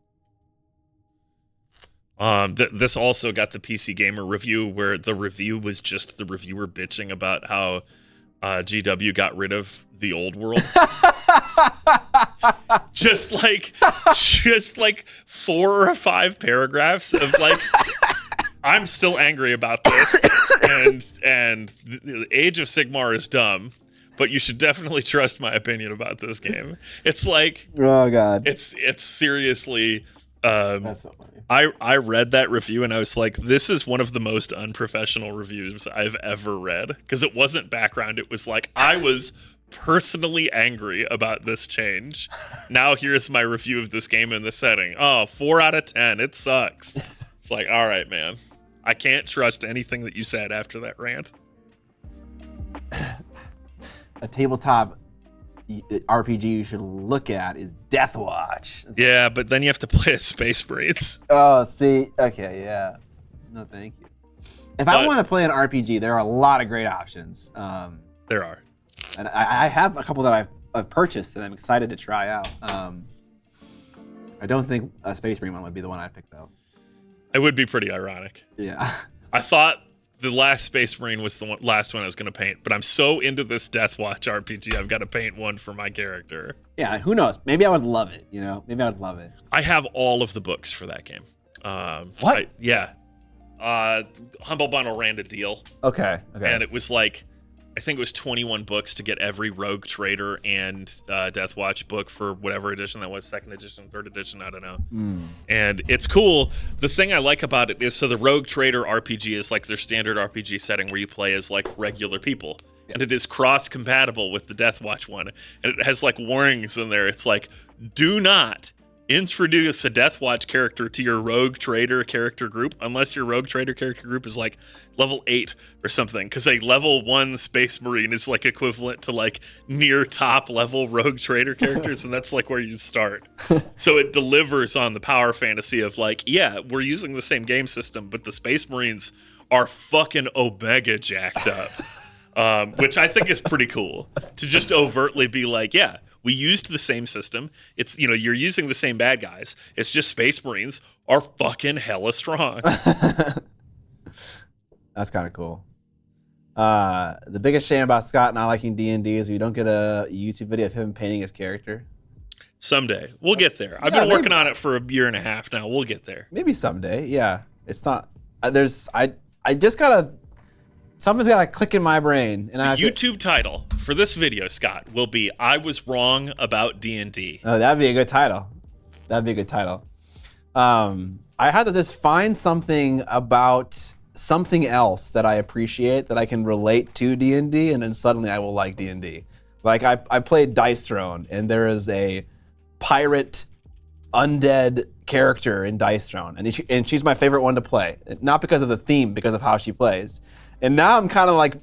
This also got the PC Gamer review, where the review was just the reviewer bitching about how GW got rid of the old world. just like 4 or 5 paragraphs of I'm still angry about this, and the Age of Sigmar is dumb, but you should definitely trust my opinion about this game. It's oh god, it's seriously. That's so funny. I read that review and I was like, this is one of the most unprofessional reviews I've ever read, because it wasn't background. It was I was personally angry about this change. Now here's my review of this game in this setting. Oh, 4 out of 10. It sucks. It's all right, man. I can't trust anything that you said after that rant. A tabletop RPG you should look at is Death Watch. Yeah, but then you have to play as Space Marines. Oh, see? Okay, yeah. No, thank you. If I want to play an RPG, there are a lot of great options. There are. And I have a couple that I've purchased that I'm excited to try out. I don't think a Space Marine one would be the one I'd pick, though. It would be pretty ironic. Yeah. I thought the last Space Marine was the last one I was going to paint, but I'm so into this Deathwatch RPG, I've got to paint one for my character. Yeah, who knows? Maybe I would love it, you know? Maybe I would love it. I have all of the books for that game. What? Yeah. Humble Bundle ran a deal. Okay. And it was like, I think it was 21 books to get every Rogue Trader and Deathwatch book for whatever edition that was, 2nd edition, 3rd edition, I don't know. And it's cool. The thing I like about it is, so the Rogue Trader RPG is like their standard RPG setting where you play as like regular people. Yeah. And it is cross-compatible with the Deathwatch one. And it has like warnings in there. It's like, do not introduce a Deathwatch character to your Rogue Trader character group unless your Rogue Trader character group is like level 8 or something, because a level 1 Space Marine is like equivalent to like near top level Rogue Trader characters, and that's like where you start. So it delivers on the power fantasy of like, yeah, we're using the same game system, but the Space Marines are fucking Omega jacked up. Which I think is pretty cool, to just overtly be like, yeah, we used the same system. It's, you know, you're using the same bad guys. It's just Space Marines are fucking hella strong. That's kind of cool. The biggest shame about Scott not liking D&D is we don't get a YouTube video of him painting his character. Someday. We'll get there. I've been working on it for a year and a half now. We'll get there. Maybe someday, yeah. It's not, I just gotta, something's gotta click in my brain. And the YouTube title for this video, Scott, will be "I Was Wrong About D&D." Oh, that'd be a good title. That'd be a good title. I had to just find something about something else that I appreciate that I can relate to D&D, and then suddenly I will like D&D. Like I played Dice Throne, and there is a pirate undead character in Dice Throne, and she's my favorite one to play. Not because of the theme, because of how she plays. And now I'm kind of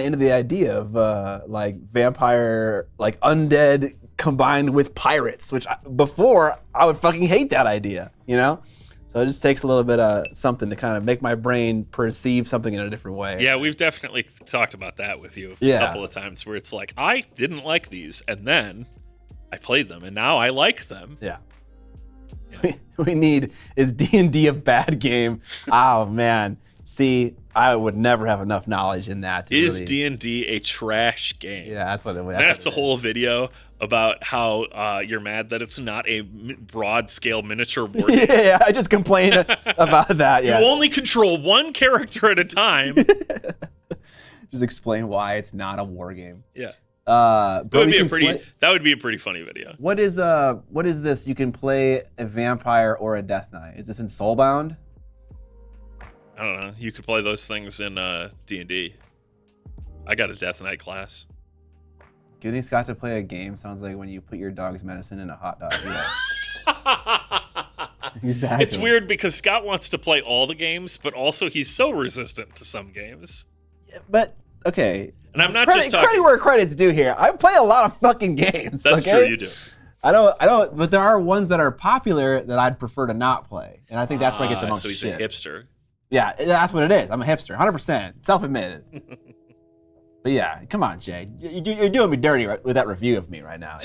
into the idea of like vampire, like undead combined with pirates, which before I would fucking hate that idea, you know? So it just takes a little bit of something to kind of make my brain perceive something in a different way. Yeah, we've definitely talked about that with you a couple of times, where it's like, I didn't like these, and then I played them, and now I like them. Yeah. We need, is D&D a bad game? Oh, man. See, I would never have enough knowledge in that. Is D&D a trash game? Yeah, that's what it was. That's a whole video about how you're mad that it's not a broad-scale miniature war game. Yeah, I just complained about that. Yeah. You only control one character at a time. Just explain why it's not a war game. Yeah. But that would be a pretty funny video. What is this? You can play a vampire or a Death Knight. Is this in Soulbound? I don't know. You could play those things in D&D. I got a Death Knight class. Getting Scott to play a game sounds like when you put your dog's medicine in a hot dog. Yeah. Exactly. It's weird because Scott wants to play all the games, but also he's so resistant to some games. Yeah, but okay. And I'm not just talking. Credit where credit's due here. I play a lot of fucking games. That's okay? true, you do. I don't. But there are ones that are popular that I'd prefer to not play, and I think that's where I get the most so he's shit. a hipster. Yeah, that's what it is. I'm a hipster, 100%, self-admitted. But yeah, come on, Jay. You're doing me dirty with that review of me right now.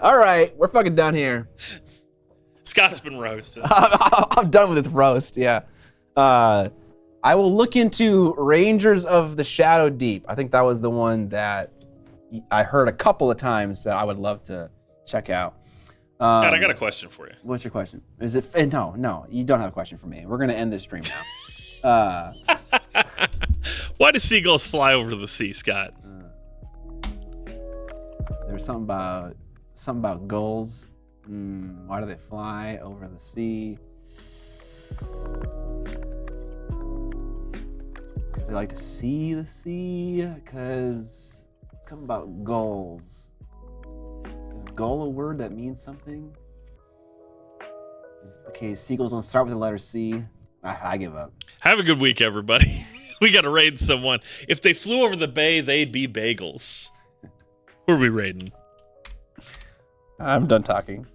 All right, we're fucking done here. Scott's been roasted. I'm done with this roast, yeah. I will look into Rangers of the Shadow Deep. I think that was the one that I heard a couple of times that I would love to check out. Scott, I got a question for you. What's your question? Is it? No, you don't have a question for me. We're gonna end this stream now. Why do seagulls fly over the sea, Scott? There's something about gulls. Why do they fly over the sea? Because they like to see the sea. Because something about gulls. Is gull a word that means something? Okay, seagulls don't start with the letter C. I give up. Have a good week, everybody. We got to raid someone. If they flew over the bay, they'd be bagels. Who are we raiding? I'm done talking.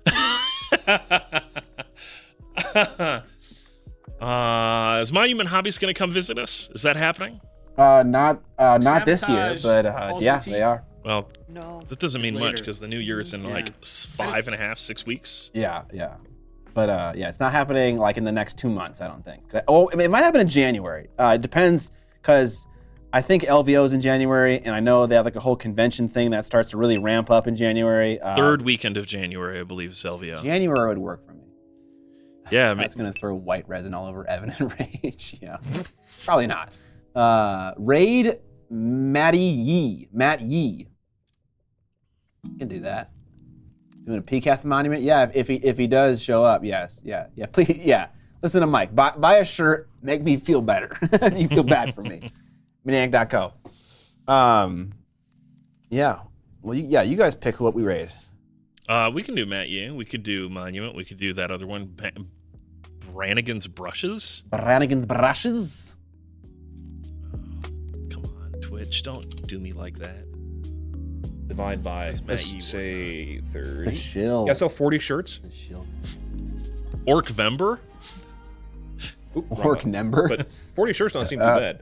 Is Monument Hobbies going to come visit us? Is that happening? Not this year, but yeah, they are. Well, no, that doesn't mean later. much because the new year is in like 5.5, 6 weeks. Yeah. But yeah, it's not happening like in the next 2 months, I don't think. Oh, it might happen in January. It depends, because I think LVO is in January, and I know they have like a whole convention thing that starts to really ramp up in January. Third weekend of January, I believe, is LVO. January would work for me. Yeah, that's gonna throw white resin all over Evan and Rage. Yeah, probably not. Raid Matt Yee. You can do that. Doing a PCAST monument? Yeah, if he does show up, yes. Yeah, please, yeah. Listen to Mike. Buy a shirt, make me feel better. You feel bad for me. Miniac.co. Yeah. Well, you guys pick what we raid. We can do Matt Yee. We could do Monument. We could do that other one, Brannigan's Brushes. Brannigan's Brushes? Come on, Twitch. Don't do me like that. Divide by, let's say 30. The shill. Yeah, so 40 shirts. The shill. Orc-vember? Orc-nember? But 40 shirts don't seem too bad.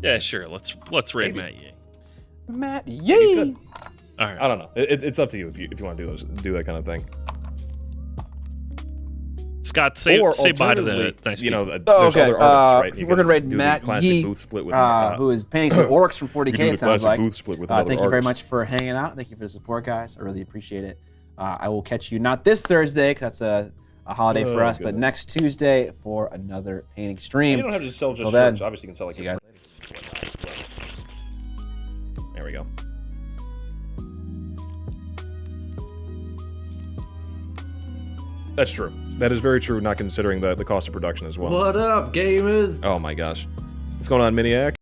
Yeah, sure. Let's raid Matt Yee. Matt Yee. All right. I don't know. It's up to you if you want to do that kind of thing. Scott, say bye to the nice people. There's other artists, right? We're gonna raid Matt Yee, who is painting some orcs from 40K. It sounds like. Thank you very much for hanging out. Thank you for the support, guys. I really appreciate it. I will catch you not this Thursday, because that's a holiday for us, but next Tuesday for another painting stream. You don't have to sell just shirts. Obviously, you can sell like. See you guys. There we go. That's true. That is very true, not considering the cost of production as well. What up, gamers? Oh my gosh. What's going on, Miniac?